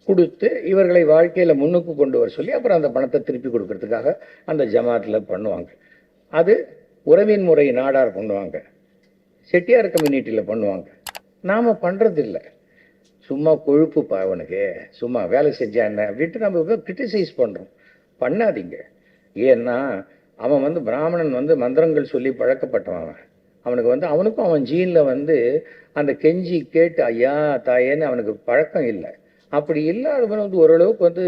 கொடுத்து இவர்களை வாழ்க்கையில் முன்னுக்கு கொண்டு வர சொல்லி அப்புறம் அந்த பணத்தை திருப்பி கொடுக்கறதுக்காக அந்த ஜமாத்தில் பண்ணுவாங்க. அது உறவின் முறை நாடார் பண்ணுவாங்க, செட்டியார் கம்யூனிட்டியில் பண்ணுவாங்க. நாம் பண்ணுறதில்ல. சும்மா கொழுப்பு அவனுக்கு சும்மா வேலை செஞ்சா என்ன அப்படின்ட்டு நம்ம கிரிட்டிசைஸ் பண்ணுறோம். பண்ணாதீங்க. ஏன்னா அவன் வந்து பிராமணன் வந்து மந்திரங்கள் சொல்லி பழக்கப்பட்டவன். அவனுக்கு வந்து அவனுக்கும் அவன் ஜீனில் வந்து அந்த கெஞ்சி கேட்டு ஐயா தாயேன்னு அவனுக்கு பழக்கம் இல்லை. அப்படி இல்லாதவன் வந்து ஓரளவுக்கு வந்து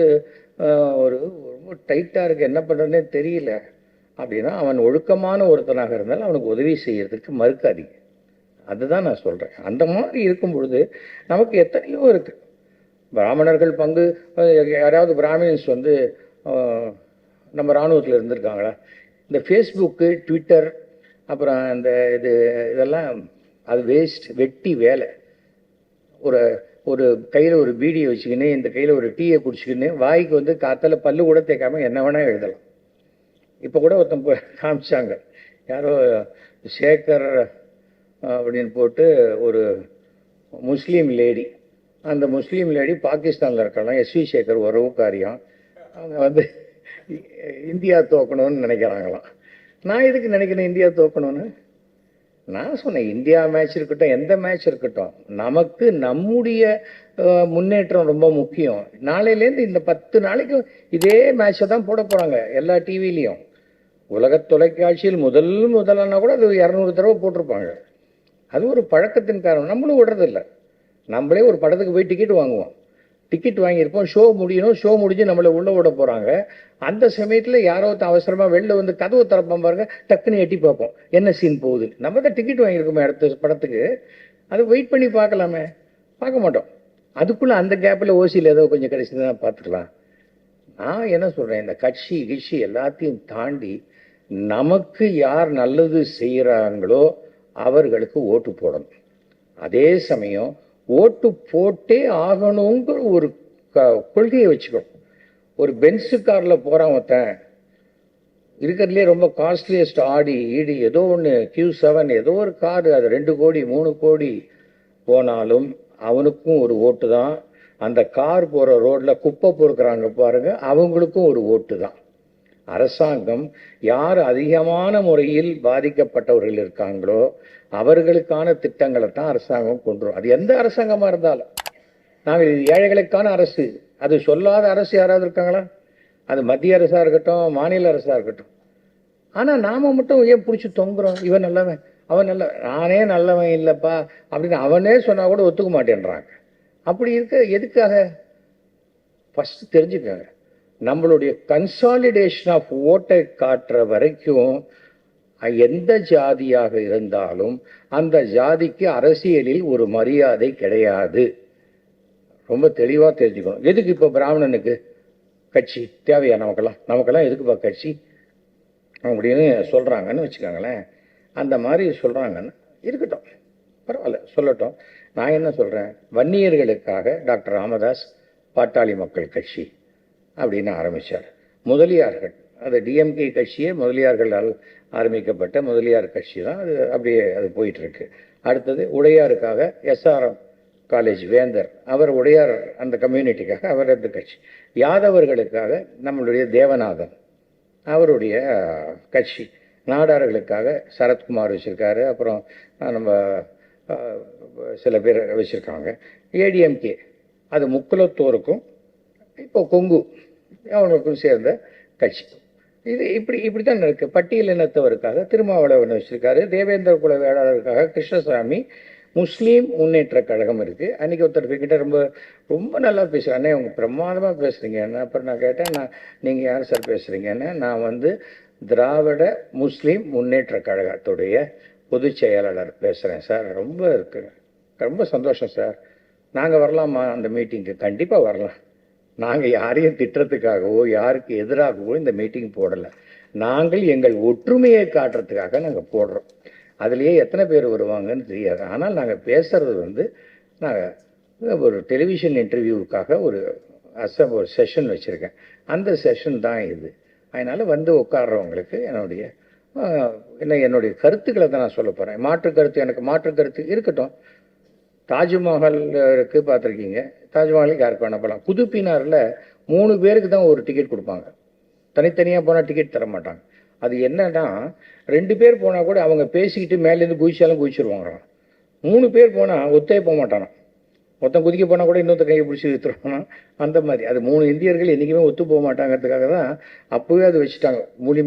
ஒரு ரொம்ப டைட்டாக இருக்குது, என்ன பண்ணுறதுனே தெரியல அப்படின்னா அவன் ஒழுக்கமான ஒருத்தனாக இருந்தாலும் அவனுக்கு உதவி செய்யறதுக்கு மறுக்காதீங்க. அதுதான் நான் சொல்கிறேன். அந்த மாதிரி இருக்கும் பொழுது நமக்கு எத்தனையோ இருக்குது. பிராமணர்கள் பங்கு, யாராவது பிராமின்ஸ் வந்து நம்ம இராணுவத்தில் இருந்திருக்காங்களா? இந்த ஃபேஸ்புக்கு, ட்விட்டர், அப்புறம் இந்த இதெல்லாம் அது வேஸ்ட், வெட்டி வேலை. ஒரு கையில் ஒரு பீடியை வச்சுக்கின்னு, இந்த கையில் ஒரு டீயை குடிச்சிக்கின்னு, வாய்க்கு வந்து காத்தால பல்லு கூட தேய்க்காம என்ன வேணால் எழுதலாம். இப்போ கூட ஒருத்தன் காமிச்சாங்க, யாரோ சேகர் அப்படின்னு போட்டு ஒரு முஸ்லீம் லேடி. அந்த முஸ்லீம் லேடி பாகிஸ்தானில் இருக்கலாம், எஸ்வி சேகர் உறவுக்காரியம். அவங்க வந்து இந்தியா தோக்கணும்னு நினைக்கிறாங்களாம். நான் எதுக்கு நினைக்கிறேன் இந்தியா தோக்கணும்னு? நான் சொன்னேன், இந்தியா மேட்ச் இருக்கட்டும், எந்த மேட்ச் இருக்கட்டும், நமக்கு நம்முடைய முன்னேற்றம் ரொம்ப முக்கியம். நாளையிலேருந்து இந்த 10 நாளைக்கு இதே மேட்சை தான் போட போகிறாங்க எல்லா டிவிலையும். உலக தொலைக்காட்சியில் முதலானா கூட அது 200 தடவை போட்டிருப்பாங்க. அது ஒரு பழக்கத்தின் காரணம். நம்மளும் விடுறதில்ல. நம்மளே ஒரு படத்துக்கு போய் டிக்கெட் வாங்குவோம், டிக்கெட் வாங்கியிருப்போம், ஷோ முடியணும், ஷோ முடிஞ்சு நம்மளை உள்ளே விட போகிறாங்க. அந்த சமயத்தில் யாரோ அவசரமாக வெளில வந்து கதவு திறப்போம் பாருங்க, டக்குன்னு எட்டி பார்ப்போம் என்ன சீன் போகுது. நம்ம தான் டிக்கெட் வாங்கியிருக்கோமே அடுத்த படத்துக்கு, அதை வெயிட் பண்ணி பார்க்கலாமே, பார்க்க மாட்டோம். அதுக்குள்ளே அந்த கேப்பில் ஓசியில் ஏதோ கொஞ்சம் கிடைச்சதுன்னா பார்த்துக்கலாம். நான் என்ன சொல்கிறேன், இந்த கட்சி எல்லாத்தையும் தாண்டி நமக்கு யார் நல்லது செய்கிறாங்களோ அவர்களுக்கு ஓட்டு போடணும். அதே சமயம் ஓட்டு போட்டே ஆகணுங்கிற ஒரு கொள்கையை வச்சுக்கணும். ஒரு பென்ஸு காரில் போகிறான் ஒருத்தன், இருக்கிறதுலே ரொம்ப காஸ்ட்லியஸ்ட் ஆடி ஈடி ஏதோ ஒன்று Q7 ஏதோ ஒரு காரு, அது 2 கோடி 3 கோடி போனாலும் அவனுக்கும் ஒரு ஓட்டு தான். அந்த கார் போகிற ரோட்டில் குப்பை பொறுக்கிறாங்க பாருங்க, அவங்களுக்கும் ஒரு ஓட்டு தான். அரசாங்கம் யார் அதிகமான முறையில் பாதிக்கப்பட்டவர்கள் இருக்காங்களோ அவர்களுக்கான திட்டங்களை தான் அரசாங்கம் கொண்டு வரும். அது எந்த அரசாங்கமாக இருந்தாலும். நாங்கள் இது ஏழைகளுக்கான அரசு, அது சொல்லாத அரசு யாராவது இருக்காங்களா? அது மத்திய அரசாக இருக்கட்டும், மாநில அரசாக இருக்கட்டும். ஆனால் நாம் மட்டும் ஏன் பிடிச்சி தொங்குறோம், இவன் நல்லவன் அவன் நல்லவன், நானே நல்லவன் இல்லைப்பா அப்படின்னு அவனே சொன்னால் கூட ஒத்துக்க மாட்டேன்றாங்க. அப்படி இருக்க எதுக்காக? ஃபஸ்ட்டு தெரிஞ்சுக்கோங்க, நம்மளுடைய கன்சாலிடேஷன் ஆஃப் ஓட்டை காட்டுற வரைக்கும் எந்த ஜாதியாக இருந்தாலும் அந்த ஜாதிக்கு அரசியலில் ஒரு மரியாதை கிடையாது. ரொம்ப தெளிவாக தெரிஞ்சுக்கணும். எதுக்கு இப்போ பிராமணனுக்கு கட்சி தேவையா? நமக்கெல்லாம் எதுக்குப்பா கட்சி? அப்படின்னு சொல்கிறாங்கன்னு வச்சுக்கோங்களேன். அந்த மாதிரி சொல்கிறாங்கன்னு இருக்கட்டும், பரவாயில்ல சொல்லட்டும். நான் என்ன சொல்கிறேன், வன்னியர்களுக்காக டாக்டர் ராமதாஸ் பாட்டாளி மக்கள் கட்சி அப்படின்னு ஆரம்பித்தார். முதலியார்கள், அது டிஎம்கே கட்சியே முதலியார்களால் ஆரம்பிக்கப்பட்ட முதலியார் கட்சி தான் அது. அப்படியே அது போயிட்டுருக்கு. அடுத்தது உடையாருக்காக எஸ்ஆர்எம் காலேஜ் வேந்தர், அவர் உடையார் அந்த கம்யூனிட்டிக்காக அவரது கட்சி. யாதவர்களுக்காக நம்மளுடைய தேவநாதன் அவருடைய கட்சி. நாடார்களுக்காக சரத்குமார் வச்சுருக்காரு. அப்புறம் நம்ம சில பேர் வச்சுருக்காங்க. ஏடிஎம்கே அது முக்குலத்தோருக்கும் இப்போ கொங்கு அவங்களுக்கும் சேர்ந்த கட்சி. இது இப்படி தான் இருக்குது. பட்டியல் இனத்தவருக்காக திருமாவளவன் வச்சுருக்காரு. தேவேந்திர குல வேளாளருக்காக கிருஷ்ணசாமி. முஸ்லீம் முன்னேற்ற கழகம் இருக்குது. அன்றைக்கி ஒருத்தர் கிட்ட ரொம்ப நல்லா பேசுகிறேன், அண்ணே அவங்க பிரமாதமாக பேசுகிறீங்க என்ன. அப்புறம் நான் கேட்டேன், நீங்கள் யார் சார் பேசுகிறீங்கன்னு. நான் திராவிட முஸ்லீம் முன்னேற்ற கழகத்துடைய பொதுச் செயலாளர் பேசுகிறேன் சார். ரொம்ப சந்தோஷம் சார். நாங்கள் வரலாமா அந்த மீட்டிங்க்கு? கண்டிப்பாக வரலாம். நாங்கள் யாரையும் திட்டுறதுக்காகவோ யாருக்கு எதிராகவோ இந்த மீட்டிங் போடலை. நாங்கள் எங்கள் ஒற்றுமையை காட்டுறதுக்காக நாங்கள் போடுறோம். அதுலேயே எத்தனை பேர் வருவாங்கன்னு தெரியாது. ஆனால் நாங்கள் பேசுகிறது நாங்கள் ஒரு டெலிவிஷன் இன்டர்வியூவுக்காக ஒரு செஷன் வச்சுருக்கேன். அந்த செஷன் தான் இது. அதனால் உட்கார்றவங்களுக்கு என்னுடைய கருத்துக்களை தான் நான் சொல்ல போகிறேன். எனக்கு மாற்று கருத்து இருக்கட்டும். தாஜ்மஹால் இருக்குது, பார்த்துருக்கீங்க. தாஜ்மஹாலுக்கு யாருக்கு வேணா போகலாம். குதுப்பினாரில் 3 பேருக்கு தான் ஒரு டிக்கெட் கொடுப்பாங்க. தனித்தனியாக போனால் டிக்கெட் தர மாட்டாங்க. அது என்னன்னா, 2 பேர் போனால் கூட அவங்க பேசிக்கிட்டு மேலேருந்து குதிச்சாலும் குதிச்சிருவாங்க. 3 பேர் போனால் ஒத்தே போக மாட்டானா. மொத்தம் குதிக்க போனால் கூட இன்னொருத்த கையை பிடிச்சி வித்துருவானா. அந்த மாதிரி அது 3 இந்தியர்கள் என்றைக்குமே ஒத்து போக மாட்டாங்கிறதுக்காக தான் அப்போவே அது வச்சுட்டாங்க.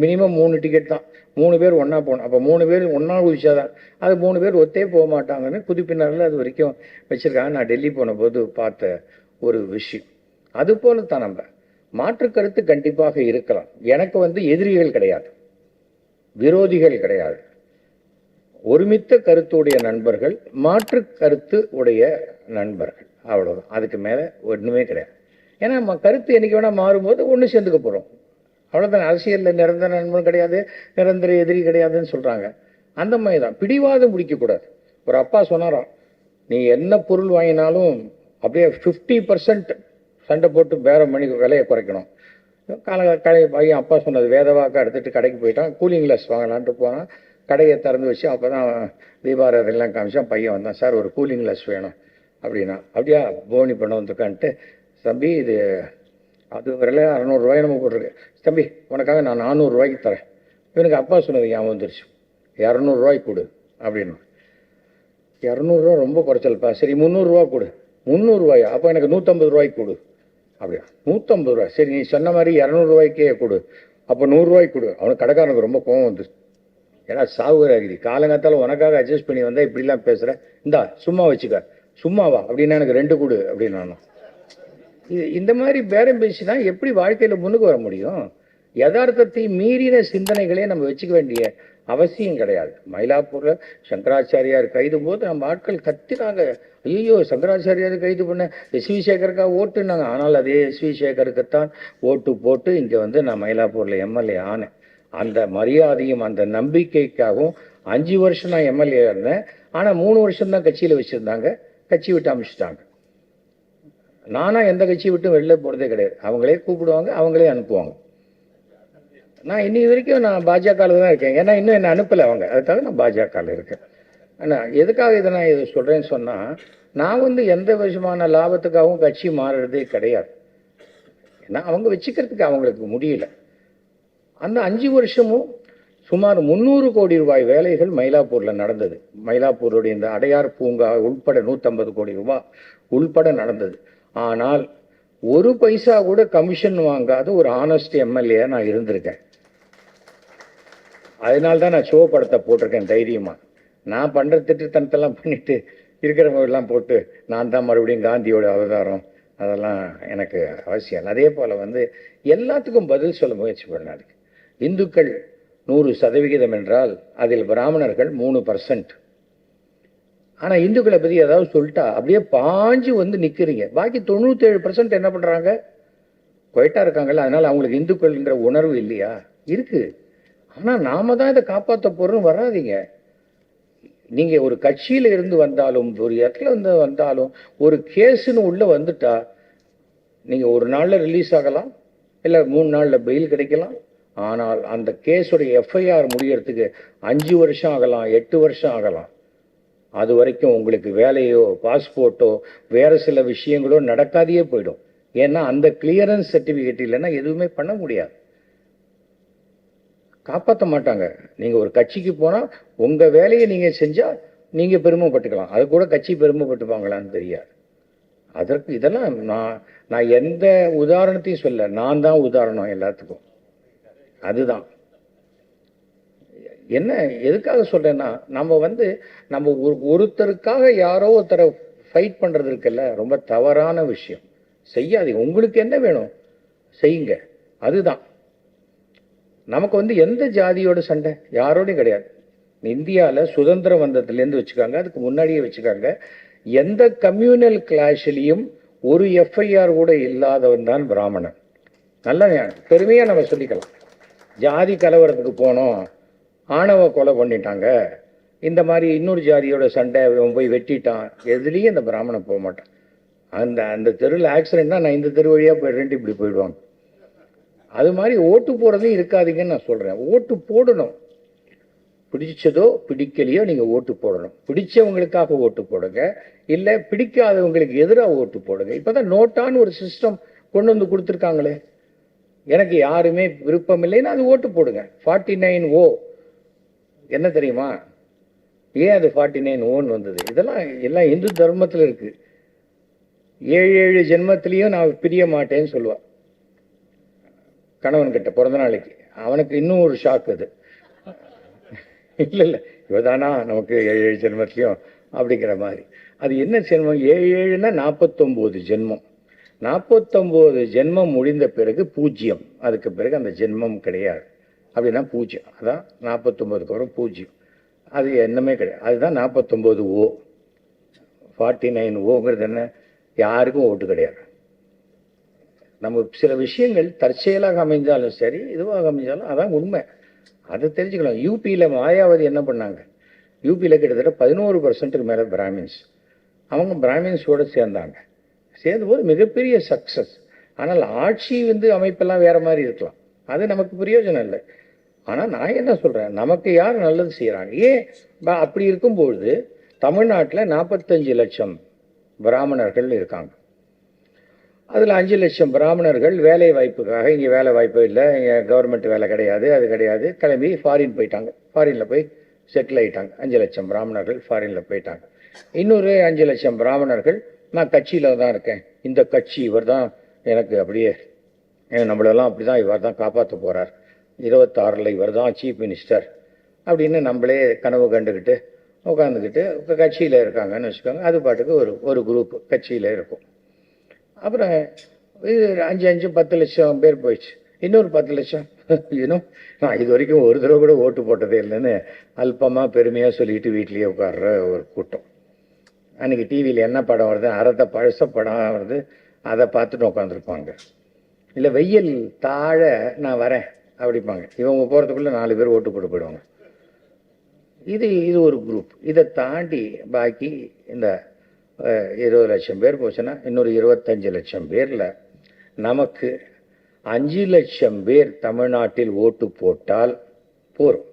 மினிமம் 3 டிக்கெட் தான். 3 பேர் ஒன்றா போகணும். அப்போ 3 பேர் ஒன்றா குதிச்சாதான். அது 3 பேர் ஒத்தே போக மாட்டாங்கன்னு குதிப்பினரில் அது வரைக்கும் வச்சுருக்காங்க. நான் டெல்லி போன போது பார்த்த ஒரு விஷயம். அதுபோல தான் நம்ம மாற்று கருத்து கண்டிப்பாக இருக்கலாம். எனக்கு எதிரிகள் கிடையாது, விரோதிகள் கிடையாது. ஒருமித்த கருத்துடைய நண்பர்கள், மாற்று கருத்து உடைய நண்பர்கள், அவ்வளோதான். அதுக்கு மேலே ஒன்றுமே கிடையாது. ஏன்னா கருத்து என்றைக்கு வேணால் மாறும்போது ஒன்று சேர்ந்துக்க போகிறோம், அவ்வளோதான். அரசியலில் நிரந்தர நண்பன் கிடையாது, நிரந்தர எதிரி கிடையாதுன்னு சொல்கிறாங்க. அந்த மாதிரி தான். பிடிவாதம் பிடிக்கக்கூடாது. ஒரு அப்பா சொன்னாராம், நீ என்ன பொருள் வாங்கினாலும் அப்படியே 50% சண்டை போட்டு பேரம் பண்ணி விலையை குறைக்கணும். பையன் அப்பா சொன்னது வேதவாக்க எடுத்துகிட்டு கடைக்கு போயிட்டான். கூலிங் கிளாஸ் வாங்கலான்ட்டு போனான். கடையை திறந்து வச்சு அப்போ தான் தீபாராதெல்லாம் காமிச்சான். பையன் வந்தான், சார் ஒரு கூலிங் கிளாஸ் வேணும் அப்படின்னா. அப்படியா போனி பண்ண வந்துருக்கான்ட்டு, தம்பி இது அது விலை 600 ரூபாய் நம்ம போட்டிருக்கு. தம்பி உனக்காக நான் 400 ரூபாய்க்கு தரேன். இவனுக்கு அப்பா சொன்னது ஞாபகம் வந்துருச்சு. 200 ரூபாய்க்கு கொடு அப்படின்னு. 200 ரூபா ரொம்ப குறைச்சல்ப்பா. சரி 300 ரூபா கொடு. 300 ரூபாயா? அப்போ எனக்கு 150 ரூபாய்க்கு கொடு. அப்படியா? 150 ரூபா. சரி நீ சொன்ன மாதிரி 200 ரூபாய்க்கே கொடு. அப்போ 100 ரூபாய்க்கு கொடு. அவனுக்கு கடைக்காரனுக்கு ரொம்ப கோவம் வந்துச்சு. ஏன்னா சாகுறாகிரி காலங்காத்தாலும் உனக்காக அட்ஜஸ்ட் பண்ணி வந்தால் இப்படிலாம் பேசுகிறேன். இந்தா சும்மா வச்சுக்க. சும்மாவா அப்படின்னா எனக்கு 2 கொடு அப்படின்னு. நான் இந்த மாதிரி பேரம் பேசி தான் எப்படி வாழ்க்கையில் முன்னுக்கு வர முடியும்? யதார்த்தத்தை மீறின சிந்தனைகளே நம்ம வச்சுக்க வேண்டிய அவசியம் கிடையாது. மயிலாப்பூரில் சங்கராச்சாரியார் கைது போது நம்ம ஆட்கள் கத்தினாங்க, ஐயோ சங்கராச்சாரியார் கைது பண்ண எஸ்வி சேகருக்காக ஓட்டுனாங்க. ஆனால் அதே எஸ்வி சேகருக்குத்தான் ஓட்டு போட்டு இங்கே நான் மயிலாப்பூரில் எம்எல்ஏ ஆனேன். அந்த மரியாதையும் அந்த நம்பிக்கைக்காகவும் 5 வருஷம் நான் எம்எல்ஏ இருந்தேன். ஆனால் 3 வருஷம் தான் கட்சியில் வச்சுருந்தாங்க. கட்சி விட்டு அமைச்சிட்டாங்க. நானாக எந்த கட்சியை விட்டு வெளில போகிறதே கிடையாது. அவங்களே கூப்பிடுவாங்க, அவங்களே அனுப்புவாங்க. நான் இன்னி வரைக்கும் நான் பாஜகவில் தான் இருக்கேன். ஏன்னா இன்னும் என்னை அனுப்பலை அவங்க. அதுக்காக நான் பாஜகவில் இருக்கேன். ஆனால் எதுக்காக இதை நான் இதை சொல்கிறேன்னு சொன்னால், நான் எந்த விதமான லாபத்துக்காகவும் கட்சி மாறுறதே கிடையாது. ஏன்னா அவங்க வச்சுக்கிறதுக்கு அவங்களுக்கு முடியல. அந்த 5 வருஷமும் சுமார் 300 கோடி ரூபாய் வேலைகள் மயிலாப்பூரில் நடந்தது. மயிலாப்பூருடைய இந்த அடையார் பூங்கா உள்பட 150 கோடி ரூபாய் உள்பட நடந்தது. ஆனால் ஒரு பைசா கூட கமிஷன் வாங்காத ஒரு ஆனஸ்ட் எம்எல்ஏ நான் இருந்திருக்கேன். அதனால்தான் நான் ஷோ படத்தை போட்டிருக்கேன் தைரியமாக. நான் பண்ணுற திட்டத்தனத்தெல்லாம் பண்ணிட்டு இருக்கிறவங்கெல்லாம் போட்டு நான் தான் மறுபடியும் காந்தியோட அவதாரம், அதெல்லாம் எனக்கு அவசியம். அதே போல் எல்லாத்துக்கும் பதில் சொல்ல முயற்சி பண்ணாரு. இந்துக்கள் 100% என்றால் அதில் பிராமணர்கள் 3%. ஆனால் இந்துக்களை பற்றி ஏதாவது சொல்லிட்டா அப்படியே பாஞ்சு நிற்கிறீங்க. பாக்கி 97% என்ன பண்ணுறாங்க? குவைட்டாக இருக்காங்கல்ல, அதனால் அவங்களுக்கு இந்துக்கள்ன்ற உணர்வு இல்லையா? இருக்குது. ஆனால் நாம தான் இதை காப்பாற்ற போகிறோன்னு வராதிங்க. நீங்கள் ஒரு கட்சியில் இருந்து வந்தாலும் ஒரு இடத்துல வந்து வந்தாலும் ஒரு கேஸுன்னு உள்ளே வந்துட்டா நீங்கள் ஒரு நாளில் ரிலீஸ் ஆகலாம், இல்லை 3 நாளில் பெயில் கிடைக்கலாம். ஆனால் அந்த கேஸோடைய எஃப்ஐஆர் முடியறதுக்கு 5 வருஷம் ஆகலாம், 8 வருஷம் ஆகலாம். அது வரைக்கும் உங்களுக்கு வேலையோ பாஸ்போர்ட்டோ வேறு சில விஷயங்களோ நடக்காதையே போயிடும். ஏன்னா அந்த கிளியரன்ஸ் சர்டிஃபிகேட் இல்லைன்னா எதுவுமே பண்ண முடியாது, காப்பாற்ற மாட்டாங்க. நீங்கள் ஒரு கட்சிக்கு போனால் உங்கள் வேலையை நீங்கள் செஞ்சால் நீங்கள் பெருமைப்பட்டுக்கலாம், அது கூட கட்சி பெருமைப்பட்டுப்பாங்களான்னு தெரியாது. அதற்கு இதெல்லாம் நான் எந்த உதாரணத்தையும் சொல்ல, நான் தான் உதாரணம் எல்லாத்துக்கும். அதுதான் என்ன எதுக்காக சொல்றேன்னா, நம்ம ஒருத்தருக்காக யாரோ ஒருத்தரை ஃபைட் பண்றது இருக்குல்ல, ரொம்ப தவறான விஷயம். செய்யாதீங்க. உங்களுக்கு என்ன வேணும் செய்யுங்க. அதுதான் நமக்கு எந்த ஜாதியோட சண்டை யாரோடையும் கிடையாது. இந்தியாவில் சுதந்திரம் வந்ததுலேருந்து வச்சுக்காங்க, அதுக்கு முன்னாடியே வச்சுக்காங்க, எந்த கம்யூனல் கிளாஷ்லையும் ஒரு எஃப்ஐஆர் கூட இல்லாதவன் தான் பிராமணன். நல்ல பெருமையாக நம்ம சொல்லிக்கலாம். ஜாதி கலவரத்துக்கு போனோம், ஆணவ கொலை பண்ணிட்டாங்க, இந்த மாதிரி இன்னொரு ஜாதியோட சண்டை போய் வெட்டிட்டான், எதுலேயும் இந்த பிராமணன் போக மாட்டான். அந்த தெருவில் ஆக்சிடென்ட்னா நான் இந்த தெரு வழியாக போயிடுறேன்ட்டு இப்படி போயிடுவாங்க. அது மாதிரி ஓட்டு போடுறதையும் இருக்காதீங்கன்னு நான் சொல்கிறேன். ஓட்டு போடணும், பிடிச்சதோ பிடிக்கலையோ நீங்கள் ஓட்டு போடணும். பிடிச்சவங்களுக்காக ஓட்டு போடுங்க, இல்லை பிடிக்காதவங்களுக்கு எதிராக ஓட்டு போடுங்க. இப்போ தான் நோட்டான்னு ஒரு சிஸ்டம் கொண்டு வந்து கொடுத்துருக்காங்களே, எனக்கு யாருமே விருப்பம் இல்லைன்னா அது ஓட்டு போடுங்க. 49O என்ன தெரியுமா? ஏன் அது 49Oன்னு வந்தது? இதெல்லாம் எல்லாம் இந்து தர்மத்தில் இருக்குது. 7 ஜென்மத்திலையும் நான் பிரிய மாட்டேன்னு சொல்லுவாள் கணவன்கிட்ட பிறந்த நாளைக்கு. அவனுக்கு இன்னும் ஒரு ஷாக் அது. இல்லை இவதானா நமக்கு 7 ஜென்மத்திலையும் அப்படிங்கிற மாதிரி. அது என்ன ஜென்மம்? 7னா 49 ஜென்மம். 49 ஜென்மம் முடிந்த பிறகு பூஜ்யம், அதுக்கு பிறகு அந்த ஜென்மம் கிடையாது. அப்படின்னா பூஜ்யம், அதான் 49க்கு வரும் பூஜ்யம். அது என்னமே கிடையாது. அதுதான் 49O. 49Oங்கிறது என்ன? யாருக்கும் ஓட்டு கிடையாது. நம்ம சில விஷயங்கள் தற்செயலாக அமைஞ்சாலும் சரி, இதுவாக அமைஞ்சாலும் அதான் உண்மை. அதை தெரிஞ்சுக்கலாம். யூபியில் மாயாவதி என்ன பண்ணாங்க? யூபியில் கிட்டத்தட்ட 11% மேலே பிராமின்ஸ். அவங்க பிராமின்ஸோடு சேர்ந்தாங்க. சேர்ந்தபோது மிகப்பெரிய சக்ஸஸ். ஆனால் ஆட்சி அமைப்பெல்லாம் வேறு மாதிரி இருக்கலாம், அது நமக்கு பிரயோஜனம் இல்லை. ஆனால் நான் என்ன சொல்கிறேன், நமக்கு யார் நல்லது செய்கிறாங்க? ஏன் அப்படி இருக்கும்பொழுது தமிழ்நாட்டில் 45 லட்சம் பிராமணர்கள் இருக்காங்க. அதில் 5 லட்சம் பிராமணர்கள் வேலை வாய்ப்புக்காக, இங்கே வேலை வாய்ப்பு இல்லை, இங்கே கவர்மெண்ட் வேலை கிடையாது, அது கிடையாது, கிளம்பி ஃபாரின் போயிட்டாங்க. ஃபாரினில் போய் செட்டில் ஆகிட்டாங்க. 5 லட்சம் பிராமணர்கள் ஃபாரினில் போயிட்டாங்க. இன்னொரு 5 லட்சம் பிராமணர்கள் நான் கட்சியில் தான் இருக்கேன், இந்த கட்சி இவர் தான் எனக்கு அப்படியே நம்மளெல்லாம் அப்படி தான் இவர் தான் காப்பாற்ற போகிறார், 26ல் இவர் தான் சீஃப் மினிஸ்டர் அப்படின்னு நம்மளே கனவு கண்டுக்கிட்டு உட்காந்துக்கிட்டு கட்சியில் இருக்காங்கன்னு வச்சுக்கோங்க. அது பாட்டுக்கு ஒரு குரூப் கட்சியில் இருக்கும். அப்புறம் இது 5-10 லட்சம் பேர் போயிடுச்சு. இன்னொரு 10 லட்சம் இன்னும் நான் இது வரைக்கும் ஒரு தடவை கூட ஓட்டு போட்டதே இல்லைன்னு அல்பமாக பெருமையாக சொல்லிட்டு வீட்லேயே உட்கார்ற ஒரு கூட்டம். அன்றைக்கி டிவியில் என்ன படம் வருது, அறத்தை பழச படம் வருது, அதை பார்த்துட்டு உட்காந்துருப்பாங்க. இல்லை வெயில் தாழ நான் வரேன் அப்படிப்பாங்க. இவங்க போகிறதுக்குள்ளே 4 பேர் ஓட்டு போட்டு போயிடுவாங்க. இது ஒரு குரூப். இதை தாண்டி பாக்கி இந்த 20 லட்சம் பேர் போச்சுன்னா இன்னொரு 25 லட்சம் பேரில் நமக்கு 5 லட்சம் பேர் தமிழ்நாட்டில் ஓட்டு போட்டால் போரும்.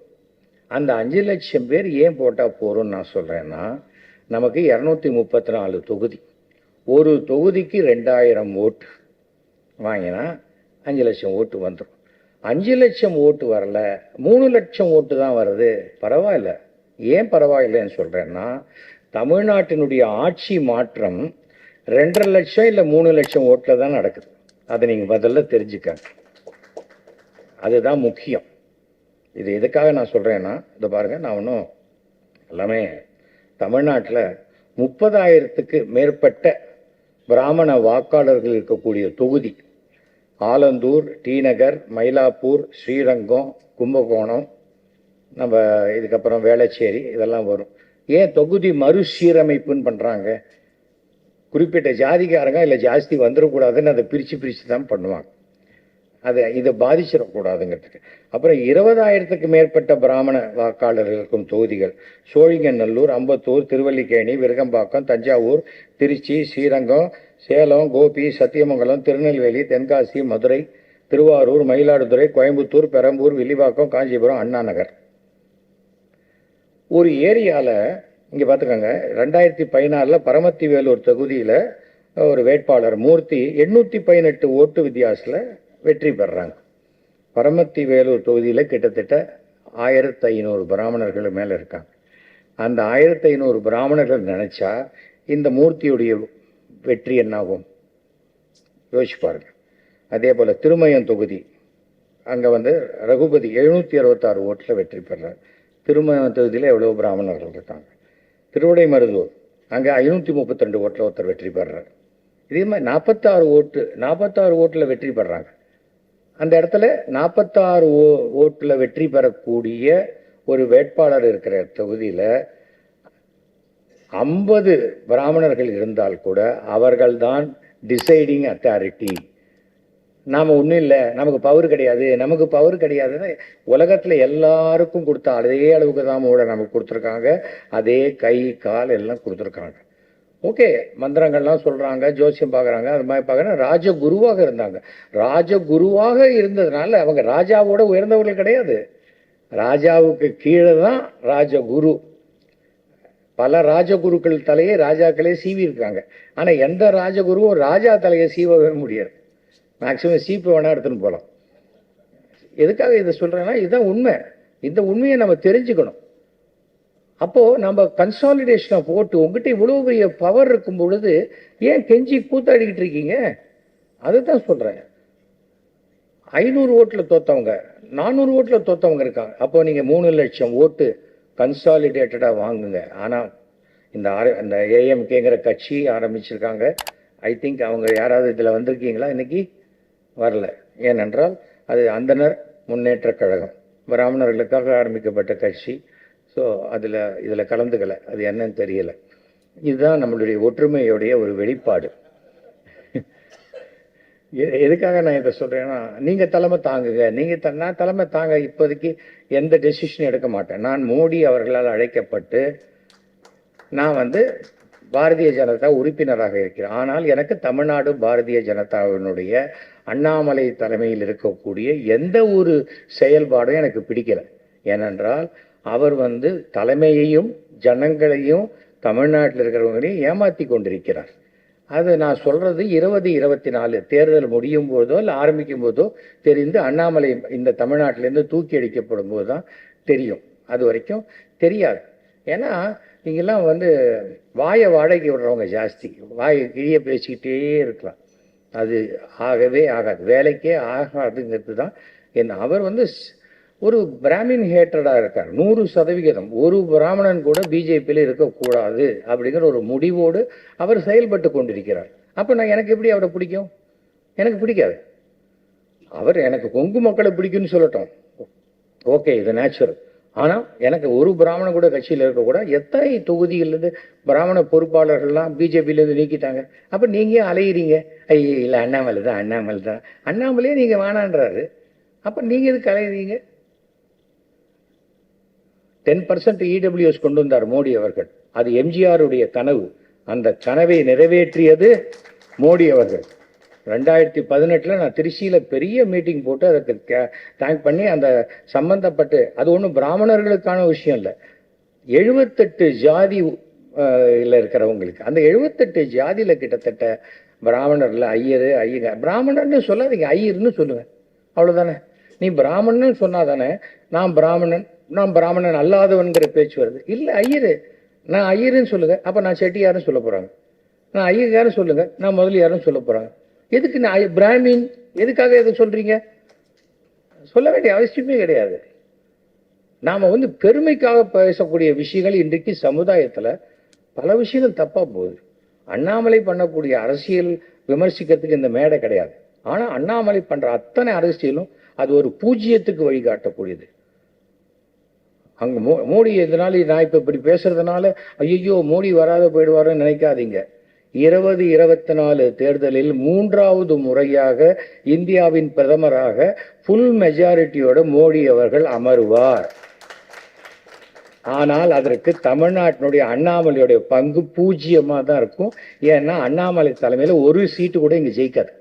அந்த 5 லட்சம் பேர் ஏன் போட்டால் போரும்னு நான் சொல்கிறேன்னா, நமக்கு 234 தொகுதி, ஒரு தொகுதிக்கு 2000 ஓட்டு வாங்கினா 5 லட்சம் ஓட்டு வந்துடும். 5 லட்சம் ஓட்டு வரல, 3 லட்சம் ஓட்டு தான் வருது. பரவாயில்ல. ஏன் பரவாயில்லைன்னு சொல்கிறேன்னா, தமிழ்நாட்டினுடைய ஆட்சி மாற்றம் 2.5 லட்சம் இல்லை 3 லட்சம் ஓட்டில் தான் நடக்குது. அதை நீங்கள் முதல்ல தெரிஞ்சுக்க, அதுதான் முக்கியம். இது எதுக்காக நான் சொல்கிறேன்னா, இதை பாருங்கள், நான் ஒன்றும் எல்லாமே தமிழ்நாட்டில் 30,000க்கு மேற்பட்ட பிராமண வாக்காளர்கள் இருக்கக்கூடிய தொகுதி ஆலந்தூர், டிநகர், மயிலாப்பூர், ஸ்ரீரங்கம், கும்பகோணம், நம்ம இதுக்கப்புறம் வேளச்சேரி, இதெல்லாம் வரும். ஏன் தொகுதி மறுசீரமைப்புன்னு பண்ணுறாங்க? குறிப்பிட்ட ஜாதிக்காரங்க இல்லை ஜாஸ்தி வந்துடக்கூடாதுன்னு அதை பிரித்து தான் பண்ணுவாங்க. இதை பாதிச்சிடக்கூடாதுங்கிறதுக்கு. அப்புறம் 20,000க்கு மேற்பட்ட பிராமண வாக்காளர்கள் இருக்கும் தொகுதிகள் சோழிங்கநல்லூர், அம்பத்தூர், திருவல்லிக்கேணி, விருகம்பாக்கம், தஞ்சாவூர், திருச்சி, ஸ்ரீரங்கம், சேலம், கோபி, சத்தியமங்கலம், திருநெல்வேலி, தென்காசி, மதுரை, திருவாரூர், மயிலாடுதுறை, கோயம்புத்தூர், பெரம்பூர், வில்லிவாக்கம், காஞ்சிபுரம், அண்ணா நகர். ஒரு ஏரியாவில் இங்கே பார்த்துக்கோங்க, 2014 பரமத்தி வேலூர் தொகுதியில் ஒரு வேட்பாளர் மூர்த்தி 818 ஓட்டு வித்தியாசத்தில் வெற்றி பெறாங்க. பரமத்தி வேலூர் தொகுதியில் கிட்டத்தட்ட 1500 பிராமணர்கள் மேலே இருக்காங்க. அந்த 1500 பிராமணர்கள் நினச்சா இந்த மூர்த்தியுடைய வெற்றி என்னாகும் யோசிச்சு பாருங்க. அதே போல் திருமயம் தொகுதி, அங்கே ரகுபதி 766 ஓட்டில் வெற்றி பெறார். திருமயம் தொகுதியில் எவ்வளோ பிராமணர்கள் இருக்காங்க. திருவிடைமருதூர் அங்கே 532 ஓட்டில் ஒருத்தர் வெற்றி பெறார். இதே மாதிரி 46 ஓட்டில் வெற்றி பெறாங்க. அந்த இடத்துல 46 ஓட்டில் வெற்றி பெறக்கூடிய ஒரு வேட்பாளர் இருக்கிற தொகுதியில் 50 பிராமணர்கள் இருந்தால் கூட அவர்கள்தான் டிசைடிங் அத்தாரிட்டி. நாம் ஒன்றும் இல்லை, நமக்கு பவர் கிடையாதுன்னு உலகத்தில் எல்லாருக்கும் கொடுத்தா அதே அளவுக்கு தான் நமக்கு கொடுத்துருக்காங்க. அதே கை கால் எல்லாம் கொடுத்துருக்காங்க. ஓகே, மந்திரங்கள்லாம் சொல்கிறாங்க, ஜோசியம் பார்க்குறாங்க, அது மாதிரி பார்க்குறாங்க. ராஜகுருவாக இருந்தாங்க. ராஜகுருவாக இருந்ததுனால அவங்க ராஜாவோட உயர்ந்தவர்கள் கிடையாது. ராஜாவுக்கு கீழே தான் ராஜகுரு. பல ராஜகுருக்கள் தலையை ராஜாக்களே சீவி இருக்காங்க. ஆனால் எந்த ராஜகுருவும் ராஜா தலையை சீவவே முடியாது. மேக்சிமம் சீப்பு வேணா எடுத்துன்னு போகலாம். எதுக்காக இதை சொல்கிறேன்னா, இதுதான் உண்மை. இந்த உண்மையை நம்ம தெரிஞ்சுக்கணும். அப்போது நம்ம கன்சாலிடேஷன் ஆஃப் ஓட்டு, உங்ககிட்ட இவ்வளோ பெரிய பவர் இருக்கும் பொழுது ஏன் கெஞ்சி கூத்தாடிக்கிட்டு இருக்கீங்க? அதுதான் சொல்கிறேன். 500 ஓட்டில் தோற்றவங்க, 400 ஓட்டில் தோற்றவங்க இருக்காங்க. அப்போ நீங்கள் 3 லட்சம் ஓட்டு கன்சாலிடேட்டடாக வாங்குங்க. ஆனால் இந்த ஏஎம்கேங்கிற கட்சி ஆரம்பிச்சிருக்காங்க. ஐ திங்க் அவங்க யாராவது இதில் வந்திருக்கீங்களா? இன்னைக்கு வரல. ஏனென்றால் அது அந்தனர் முன்னேற்ற கழகம், பிராமணர்களுக்காக ஆரம்பிக்கப்பட்ட கட்சி. ஸோ இதில் கலந்துக்கலை. அது என்னன்னு தெரியலை. இதுதான் நம்மளுடைய ஒற்றுமையுடைய ஒரு வெளிப்பாடு. எதுக்காக நான் இதை சொல்கிறேன்னா, நீங்கள் தலைமை தாங்குங்க. நான் தலைமை தாங்க இப்போதைக்கு எந்த டெசிஷனும் எடுக்க மாட்டேன். நான் மோடி அவர்களால் அழைக்கப்பட்டு நான் பாரதிய ஜனதா உறுப்பினராக இருக்கிறேன். ஆனால் எனக்கு தமிழ்நாடு பாரதிய ஜனதாவினுடைய அண்ணாமலை தலைமையில் இருக்கக்கூடிய எந்த ஒரு செயல்பாடும் எனக்கு பிடிக்கல. ஏனென்றால் அவர் தலைமையையும் ஜனங்களையும் தமிழ்நாட்டில் இருக்கிறவங்களையும் ஏமாற்றி கொண்டிருக்கிறார். அது நான் சொல்கிறது 2024 தேர்தல் முடியும் போதோ இல்லை ஆரம்பிக்கும் போதோ தெரிந்து அண்ணாமலை இந்த தமிழ்நாட்டிலேருந்து தூக்கி அடிக்கப்படும் போது தான் தெரியும். அது வரைக்கும் தெரியாது. ஏன்னா நீங்கள்லாம் வாயை வாடகைக்கு விடுறவங்க ஜாஸ்தி. வாயை கிழிய பேசிக்கிட்டே இருக்கலாம். அது ஆகவே ஆகாது, வேலைக்கே ஆகாதுங்கிறது தான் அவர் ஒரு பிராமின் ஹேட்டடாக இருக்கார். 100% ஒரு பிராமணன் கூட பிஜேபியில் இருக்கக்கூடாது அப்படிங்கிற ஒரு முடிவோடு அவர் செயல்பட்டு கொண்டிருக்கிறார். அப்போ எனக்கு எப்படி அவரை பிடிக்கும்? எனக்கு பிடிக்காது. அவர் எனக்கு கொங்கு மக்களை பிடிக்கும்னு சொல்லட்டும், ஓகே, இது நேச்சுரல். ஆனால் எனக்கு ஒரு பிராமணன் கூட கட்சியில் இருக்கக்கூடாது. எத்தனை தொகுதியிலேருந்து பிராமண பொறுப்பாளர்கள்லாம் பிஜேபியிலேருந்து நீக்கிட்டாங்க. அப்போ நீங்கள் அலையிறீங்க, ஐயே இல்லை அண்ணாமலை தான். அண்ணாமலையே நீங்கள் வேணான்றாரு. அப்போ நீங்கள் எதுக்கு அலையிறீங்க? 10% இடபிள்யூஎஸ் கொண்டு வந்தார் மோடி அவர்கள். அது எம்ஜிஆருடைய கனவு. அந்த கனவை நிறைவேற்றியது மோடி அவர்கள். 2018 நான் திருச்சியில் பெரிய மீட்டிங் போட்டு அதுக்கு தேங்க் பண்ணி அந்த சம்பந்தப்பட்டு, அது ஒன்றும் பிராமணர்களுக்கான விஷயம் இல்லை, 78 ஜாதி இருக்கிறவங்களுக்கு. அந்த 78 ஜாதியில் கிட்டத்தட்ட பிராமணர்ல ஐயங்க, பிராமணர்னு சொல்லாதீங்க, ஐயர்னு சொல்லுங்க, அவ்வளோதானே. நீ பிராமணன்னு சொன்னாதானே நான் பிராமணன் அல்லாதவன்கிற பேச்சு வருது. இல்லை, ஐயரு, நான் ஐயருன்னு சொல்லுங்க. அப்போ நான் செட்டியாருன்னு சொல்ல போகிறாங்க. நான் ஐயக்காரன்னு சொல்லுங்க, நான் முதலியாருன்னு சொல்ல போகிறாங்க. எதுக்கு நான் பிராமின், எதுக்காக எதை சொல்றீங்க? சொல்ல வேண்டிய அவசியமே கிடையாது. நாம பெருமைக்காக பேசக்கூடிய விஷயங்கள் இன்றைக்கு சமுதாயத்தில் பல விஷயங்கள் தப்பா போகுது. அண்ணாமலை பண்ணக்கூடிய அரசியல் விமர்சிக்கிறதுக்கு இந்த மேடை கிடையாது. ஆனால் அண்ணாமலை பண்ற அத்தனை அரசியலும் அது ஒரு பூஜ்ஜியத்துக்கு வழிகாட்டக்கூடியது. அங்கே மோடி எதனால நான் இப்போ இப்படி பேசுறதுனால ஐயோ மோடி வராத போயிடுவாருன்னு நினைக்காதீங்க. 2024 தேர்தலில் 3வது முறையாக இந்தியாவின் பிரதமராக ஃபுல் மெஜாரிட்டியோட மோடி அவர்கள் அமருவார். ஆனால் அதற்கு தமிழ்நாட்டினுடைய அண்ணாமலையுடைய பங்கு பூஜ்ஜியமாக தான் இருக்கும். ஏன்னா அண்ணாமலை தலைமையில் ஒரு சீட்டு கூட இங்கே ஜெயிக்காது.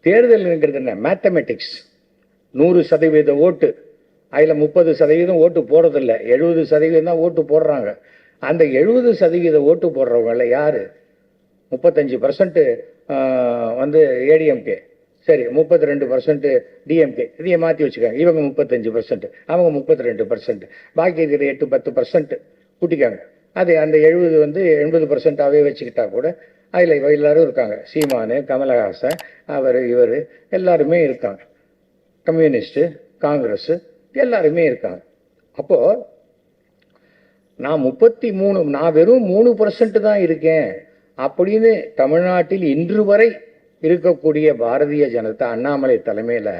தேர்தல்ங்கிறது என்ன? மேத்தமெட்டிக்ஸ். 100% ஓட்டு, அதில் 30% ஓட்டு போடுறதில்ல, 70% தான் ஓட்டு போடுறாங்க. அந்த 70% ஓட்டு போடுறவங்கள யார்? 35% வந்து ஏடிஎம்கே, சரி 32% டிஎம்கே, இதையை மாற்றி வச்சுக்காங்க. இவங்க 35%, அவங்க 32%, பாக்கி இருக்கிற 8-10% கூட்டிக்காங்க. அது அந்த 70 வந்து 80%ஆகவே வச்சுக்கிட்டா கூட அதில் எல்லாரும் இருக்காங்க. சீமானு, கமலஹாசன், அவர் இவர் எல்லாருமே இருக்காங்க. கம்யூனிஸ்ட்டு, காங்கிரஸ் எல்லாருமே இருக்காங்க. அப்போது நான் 33, நான் வெறும் 3% தான் இருக்கேன் அப்படின்னு தமிழ்நாட்டில் இன்று வரை இருக்கக்கூடிய பாரதிய ஜனதா அண்ணாமலை தலைமையில்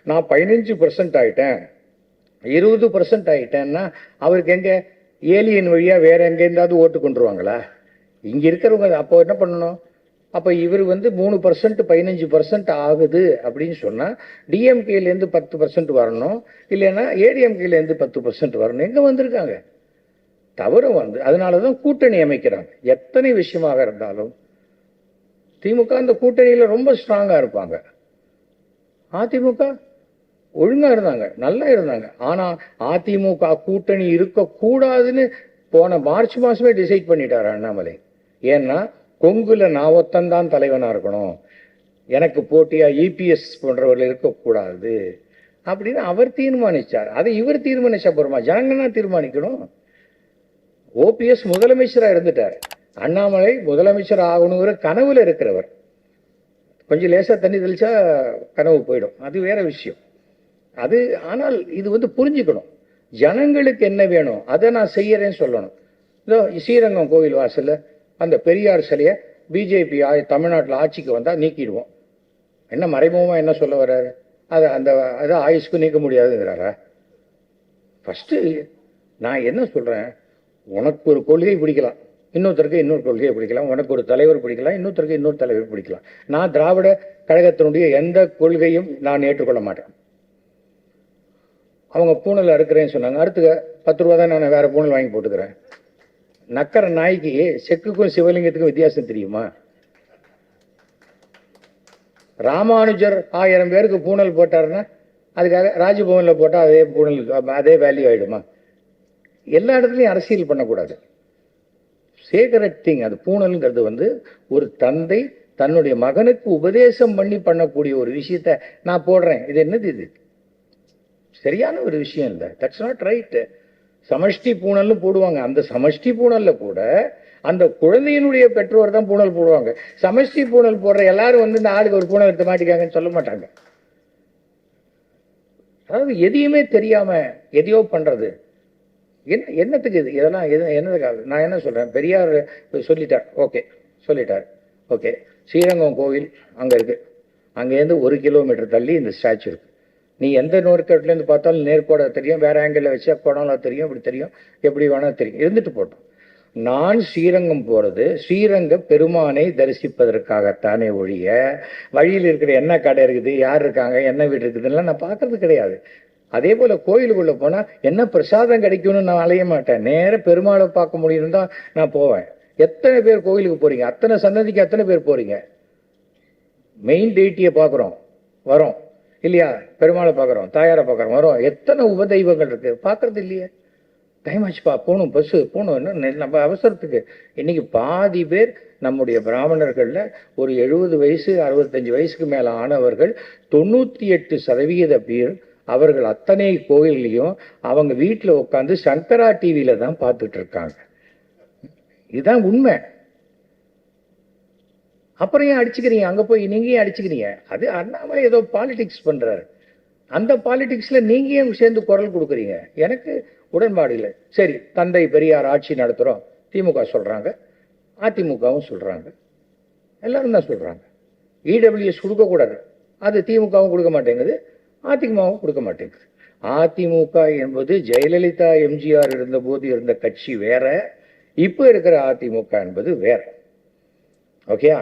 நான் 15% ஆகிட்டேன், 20% ஆகிட்டேன்னா அவருக்கு எங்கே ஏலியன் வழியாக வேற எங்கேருந்தாவது ஓட்டு கொண்டுருவாங்களா? இங்கே இருக்கிறவங்க அப்போ என்ன பண்ணணும்? அப்போ இவர் வந்து 3% 15% ஆகுது அப்படின்னு சொன்னால் டிஎம்கேலேருந்து 10% வரணும், இல்லைன்னா ஏடிஎம்கேலேருந்து 10% வரணும். எங்கே வந்திருக்காங்க? தவறு வந்து அதனால தான் கூட்டணி அமைக்கிறாங்க. எத்தனை விஷயமாக இருந்தாலும் திமுக அந்த கூட்டணியில் ரொம்ப ஸ்ட்ராங்காக இருப்பாங்க. அதிமுக ஒழுங்காக இருந்தாங்க, நல்லா இருந்தாங்க. ஆனால் அதிமுக கூட்டணி இருக்கக்கூடாதுன்னு போன மார்ச் மாதமே டிசைட் பண்ணிட்டார் அண்ணாமலை. ஏன்னா கொங்குல நான் ஒத்தந்தான் தலைவனாக இருக்கணும், எனக்கு போட்டியாக இபிஎஸ் போன்றவர்கள் இருக்கக்கூடாது அப்படின்னு அவர் தீர்மானித்தார். அதை இவர் தீர்மானிச்ச போகிறோமா? ஜனங்கன்னா தீர்மானிக்கணும். ஓபிஎஸ் முதலமைச்சராக இருந்துட்டார், அண்ணாமலை முதலமைச்சர் ஆகணுங்கிற கனவுல இருக்கிறவர். கொஞ்சம் லேசாக தண்ணி தெளிச்சா கனவு போயிடும், அது வேற விஷயம். அது ஆனால் இது வந்து புரிஞ்சுக்கணும், ஜனங்களுக்கு என்ன வேணும் அதை நான் செய்யறேன்னு சொல்லணும். இதோ ஸ்ரீரங்கம் கோவில் வாசல்ல அந்த பெரியார் சிலையை பிஜேபி தமிழ்நாட்டில் ஆட்சிக்கு வந்தால் நீக்கிடுவோம். என்ன மறைமுகமாக என்ன சொல்ல வர்றாரு? அதை ஆயுஷ்க்கு நீக்க முடியாதுங்கிறாரா? ஃபஸ்ட்டு நான் என்ன சொல்கிறேன், உனக்கு ஒரு கொள்கை பிடிக்கலாம், இன்னொருத்தருக்கு இன்னொரு கொள்கையை பிடிக்கலாம். உனக்கு ஒரு தலைவர் பிடிக்கலாம், இன்னொருத்தருக்கு இன்னொரு தலைவர் பிடிக்கலாம். நான் திராவிட கழகத்தினுடைய எந்த கொள்கையும் நான் ஏற்றுக்கொள்ள மாட்டேன். அவங்க பூனல் அறுக்கிறேன்னு சொன்னாங்க, அடுத்து 10 ரூபா தான் நான் வேற பூனல் வாங்கி போட்டுக்கிறேன். நக்கர நாய்க்கு செக்குக்கும் சிவலிங்கத்துக்கும் வித்தியாசம் தெரியுமா? ராமானுஜர் 1000 பேருக்கு பூனல் போட்டாருன்னா அதுக்காக ராஜ்பவனில் போட்டால் அதே பூனல் அதே வேல்யூ ஆகிடுமா? எல்லா இடத்துலையும் அரசியல் பண்ணக்கூடாது. சேகரட் திங். அது பூனல்ங்கிறது வந்து ஒரு தந்தை தன்னுடைய மகனுக்கு உபதேசம் பண்ணி பண்ணக்கூடிய ஒரு விஷயத்த நான் போடுறேன், இது என்னது? இது சரியான ஒரு விஷயம் இல்லை. That's not right. சமஷ்டி பூனல்னு போடுவாங்க, அந்த சமஷ்டி பூனல்ல கூட அந்த குழந்தையினுடைய பெற்றோர் தான் பூனல் போடுவாங்க. சமஷ்டி பூனல் போடுற எல்லாரும் வந்து இந்த ஆளுக்கு ஒரு பூனல் எடுத்து மாட்டிக்காங்கன்னு சொல்ல மாட்டாங்க. அதாவது எதையுமே தெரியாம எதையோ பண்றது என்னத்துக்கு இது? இதெல்லாம் என்னதுக்காக? நான் என்ன சொல்றேன், பெரியார் சொல்லிட்டார், ஓகே சொல்லிட்டார், ஓகே. ஸ்ரீரங்கம் கோவில் அங்கே இருக்கு, அங்கேருந்து 1 கிலோமீட்டர் தள்ளி இந்த ஸ்டாச்சு இருக்கு. நீ எந்த நோர்க்கட்லேருந்து பார்த்தாலும் நேர்கோட தெரியும், வேற ஆங்கிளில் வச்சா கோணம்லாம் தெரியும், இப்படி தெரியும், எப்படி வேணால் தெரியும். இருந்துட்டு போட்டோம். நான் ஸ்ரீரங்கம் போகிறது ஸ்ரீரங்க பெருமானை தரிசிப்பதற்காகத்தானே ஒழிய வழியில் இருக்கிற என்ன கடை இருக்குது, யார் இருக்காங்க, என்ன வீடு இருக்குதுன்னா நான் பார்க்கறது கிடையாது. அதே போல் கோயிலுக்குள்ளே போனால் என்ன பிரசாதம் கிடைக்கும்னு நான் அலைய மாட்டேன், நேராக பெருமாளை பார்க்க முடியும் தான் நான் போவேன். எத்தனை பேர் கோயிலுக்கு போகிறீங்க? அத்தனை சன்னதிக்கு எத்தனை பேர் போகிறீங்க? மெயின் டெய்ட்டியை பார்க்குறோம் வரோம் இல்லையா, பெருமாளை பார்க்குறோம், தாயாரை பார்க்குறோம் வரோம். எத்தனை உபதெய்வங்கள் இருக்குது, பார்க்குறது இல்லையே. டைம் ஆச்சுப்பா, போகணும், பஸ்ஸு போகணும், என்ன நம்ம அவசரத்துக்கு. இன்றைக்கி பாதி பேர் நம்முடைய பிராமணர்களில் ஒரு 70 வயசு 65 வயசுக்கு மேலே ஆனவர்கள் 98% பேர் அவர்கள் அத்தனை கோயில்லையும் அவங்க வீட்டில் உட்காந்து சங்கரா டிவியில் தான் பார்த்துட்டு இருக்காங்க. இதுதான் உண்மை. அப்புறம் ஏன் அடிச்சுக்கிறீங்க? அங்கே போய் நீங்கள் ஏன் அடிச்சுக்கிறீங்க? அது அண்ணாமலை ஏதோ பாலிடிக்ஸ் பண்ணுறாரு, அந்த பாலிடிக்ஸில் நீங்கள் ஏன் சேர்ந்து குரல் கொடுக்குறீங்க? எனக்கு உடன்பாடு இல்லை. சரி, தந்தை பெரியார் ஆட்சி நடத்துகிறோம் திமுக சொல்கிறாங்க, அதிமுகவும் சொல்கிறாங்க, எல்லாரும் தான் சொல்கிறாங்க. இடபிள்யூஎஸ் கொடுக்கக்கூடாது, அது திமுகவும் கொடுக்க மாட்டேங்குது, அதிமுகவும் கொடுக்க மாட்டேங்குது. அதிமுக என்பது ஜெயலலிதா எம்ஜிஆர் இருந்தபோது இருந்த கட்சி வேற, இப்போ இருக்கிற அதிமுக என்பது வேற. ஓகேயா?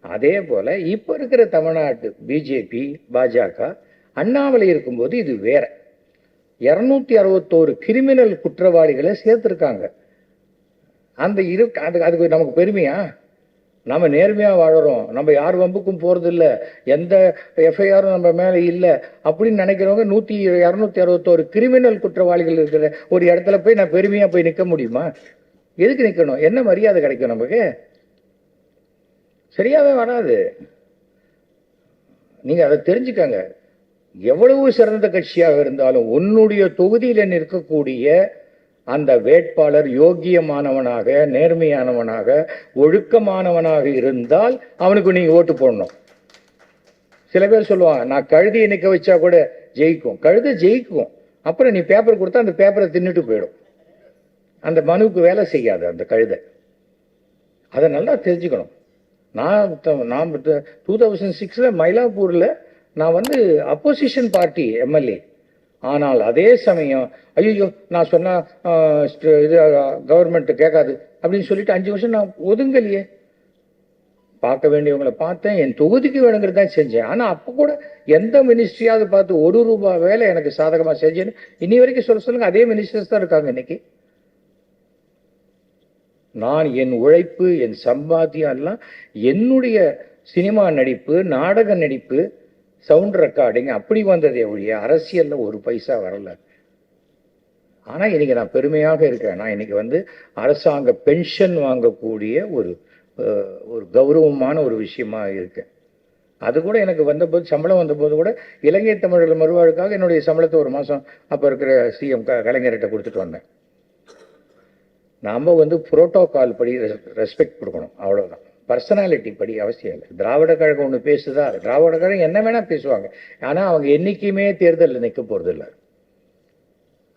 அதே போல இப்போ இருக்கிற தமிழ்நாட்டு பிஜேபி, பாஜக, அண்ணாமலை இருக்கும்போது இது வேற. 261 கிரிமினல் குற்றவாளிகளை சேர்த்திருக்காங்க. அந்த அதுக்கு நமக்கு பெருமையா? நம்ம நேர்மையாக வாழறோம், நம்ம யார் வம்புக்கும் போகிறதில்ல, எந்த எஃப்ஐஆரும் நம்ம மேலே இல்லை அப்படின்னு நினைக்கிறவங்க 261 கிரிமினல் குற்றவாளிகள் இருக்கிற ஒரு இடத்துல போய் நான் பெருமையாக போய் நிற்க முடியுமா? எதுக்கு நிற்கணும்? என்ன மரியாதை கிடைக்கும் நமக்கு? சரியாவே வராது. நீங்கள் அதை தெரிஞ்சுக்கங்க. எவ்வளவு சிறந்த கட்சியாக இருந்தாலும் உன்னுடைய தொகுதியில் நிற்கக்கூடிய அந்த வேட்பாளர் யோக்கியமானவனாக, நேர்மையானவனாக, ஒழுக்கமானவனாக இருந்தால் அவனுக்கு நீங்க ஓட்டு போடணும். சில பேர் சொல்லுவாங்க, நான் கழுதியை நிற்க வச்சா கூட ஜெயிக்கும். கழுதை ஜெயிக்கும், அப்புறம் நீ பேப்பர் கொடுத்தா அந்த பேப்பரை தின்னுட்டு போயிடும். அந்த மனுவுக்கு வேலை செய்யாது அந்த கழுதை. அதை நல்லா தெரிஞ்சுக்கணும். நான் 2006 மயிலாப்பூரில் நான் வந்து அப்போசிஷன் பார்ட்டி எம்எல்ஏ. ஆனால் அதே சமயம் ஐயோ நான் சொன்னால் இது கவர்மெண்ட் கேட்காது அப்படின்னு சொல்லிட்டு 5 வருஷம் நான் ஒதுங்கலையே. பார்க்க வேண்டியவங்களை பார்த்தேன், என் தொகுதிக்கு வேணுங்கிறது தான் செஞ்சேன். ஆனால் அப்போ கூட எந்த மினிஸ்ட்ரியாவது பார்த்து ₹1 வேலை எனக்கு சாதகமாக செஞ்சேன்னு இன்னி வரைக்கும் சொல்லுங்க. அதே மினிஸ்டர்ஸ் தான் இருக்காங்க இன்னைக்கு. நான் என் உழைப்பு, என் சம்பாத்தியம் எல்லாம் என்னுடைய சினிமா நடிப்பு, நாடக நடிப்பு, சவுண்ட் ரெக்கார்டிங் அப்படி வந்ததே ஒழிய அரசியல்ல ஒரு பைசா வரல. ஆனா இன்னைக்கு நான் பெருமையாக இருக்கேன். நான் இன்னைக்கு வந்து அரசாங்க பென்ஷன் வாங்கக்கூடிய ஒரு கௌரவமான ஒரு விஷயமா இருக்கேன். அது கூட எனக்கு வந்தபோது, சம்பளம் வந்தபோது கூட இலங்கை தமிழர்கள் மறுவாழ்வுக்காக என்னுடைய சம்பளத்தை ஒரு மாதம் அப்போ இருக்கிற சிஎம் கலைஞர்கிட்ட கொடுத்துட்டு வந்தேன். நாம் வந்து புரோட்டோகால் படி ரெஸ்பெக்ட் கொடுக்கணும், அவ்வளோதான். பர்சனாலிட்டி படி அவசியம் இல்லை. திராவிட கழகம் ஒன்று பேசுதா, திராவிட கழகம் என்ன வேணால் பேசுவாங்க. ஆனால் அவங்க என்றைக்குமே தேர்தலில் நிற்க போகிறதில்ல.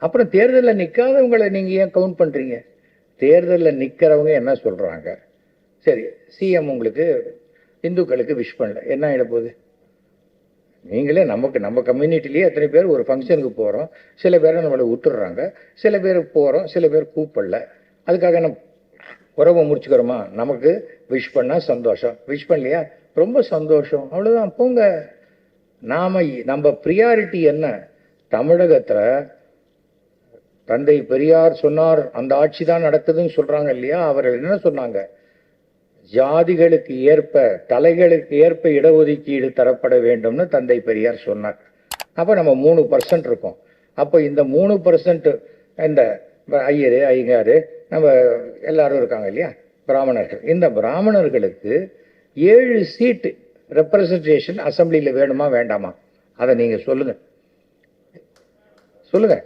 அப்புறம் தேர்தலில் நிற்காதவங்களை நீங்கள் ஏன் கவுண்ட் பண்ணுறீங்க? தேர்தலில் நிற்கிறவங்க என்ன சொல்கிறாங்க? சரி, சிஎம் உங்களுக்கு இந்துக்களுக்கு விஷ் பண்ணல, என்ன ஆகிட போகுது? நீங்களே நம்ம கம்யூனிட்டிலேயே எத்தனை பேர் ஒரு ஃபங்க்ஷனுக்கு போகிறோம், சில பேரை நம்மளை விட்டுடுறாங்க, சில பேர் போகிறோம், சில பேர் கூப்பிடல. அதுக்காக நம்ம உறவை முடிச்சுக்கிறோமா? நமக்கு விஷ் பண்ணால் சந்தோஷம், விஷ் பண்ணலையா ரொம்ப சந்தோஷம், அவ்வளோதான், போங்க. நம்ம ப்ரியாரிட்டி என்ன? தமிழகத்தில் தந்தை பெரியார் சொன்னார், அந்த ஆட்சி தான் நடக்குதுன்னு சொல்கிறாங்க இல்லையா? அவர்கள் என்ன சொன்னாங்க? ஜாதிகளுக்கு ஏற்ப, தலைகளுக்கு ஏற்ப இடஒதுக்கீடு தரப்பட வேண்டும்னு தந்தை பெரியார் சொன்னார். அப்போ நம்ம 3% இருக்கோம். அப்போ இந்த 3% இந்த ஐயரு, ஐயங்காரு, நம்ம எல்லாரும் இருக்காங்க இல்லையா, பிராமணர்கள். இந்த பிராமணர்களுக்கு 7 சீட்டு ரெப்ரசன்டேஷன் அசம்பிளியில் வேணுமா வேண்டாமா? அதை நீங்கள் சொல்லுங்க, சொல்லுங்க.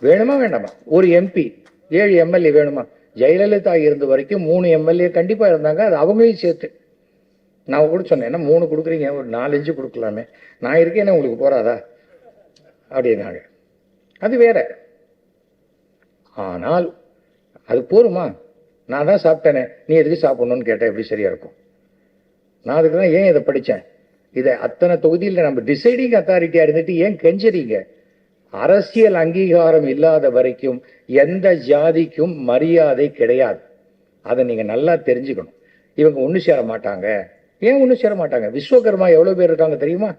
வேணுமா வேண்டாமா? ஒரு எம்பி, 7 எம்எல்ஏ வேணுமா? ஜெயலலிதா இருந்த வரைக்கும் 3 எம்எல்ஏ கண்டிப்பாக இருந்தாங்க, அது அவங்களையும் சேர்த்து. நான் கூட சொன்னேன், என்ன 3 கொடுக்குறீங்க, ஒரு 4-5 கொடுக்கலாமே, நான் இருக்கேன்னு உங்களுக்கு போறாதா அப்படின்னாங்க. அது வேற. ஆனால் அது போருமா? நான் தான் சாப்பிட்டேனே, நீ எதுக்கு சாப்பிடணும்னு கேட்டேன், எப்படி சரியா இருக்கும்? நான் அதுக்கு தான் ஏன் இதை படித்தேன். இதை அத்தனை தொகுதியில் நம்ம டிசைடிங் அத்தாரிட்டியாக இருந்துட்டு ஏன் கெஞ்சறீங்க? அரசியல் அங்கீகாரம் இல்லாத வரைக்கும் எந்த ஜாதிக்கும் மரியாதை கிடையாது. அதை நீங்க நல்லா தெரிஞ்சுக்கணும். இவங்க ஒன்று சேர மாட்டாங்க. ஏன் ஒன்று சேர மாட்டாங்க? விஸ்வகர்மா எவ்வளோ பேர் இருக்காங்க தெரியுமா?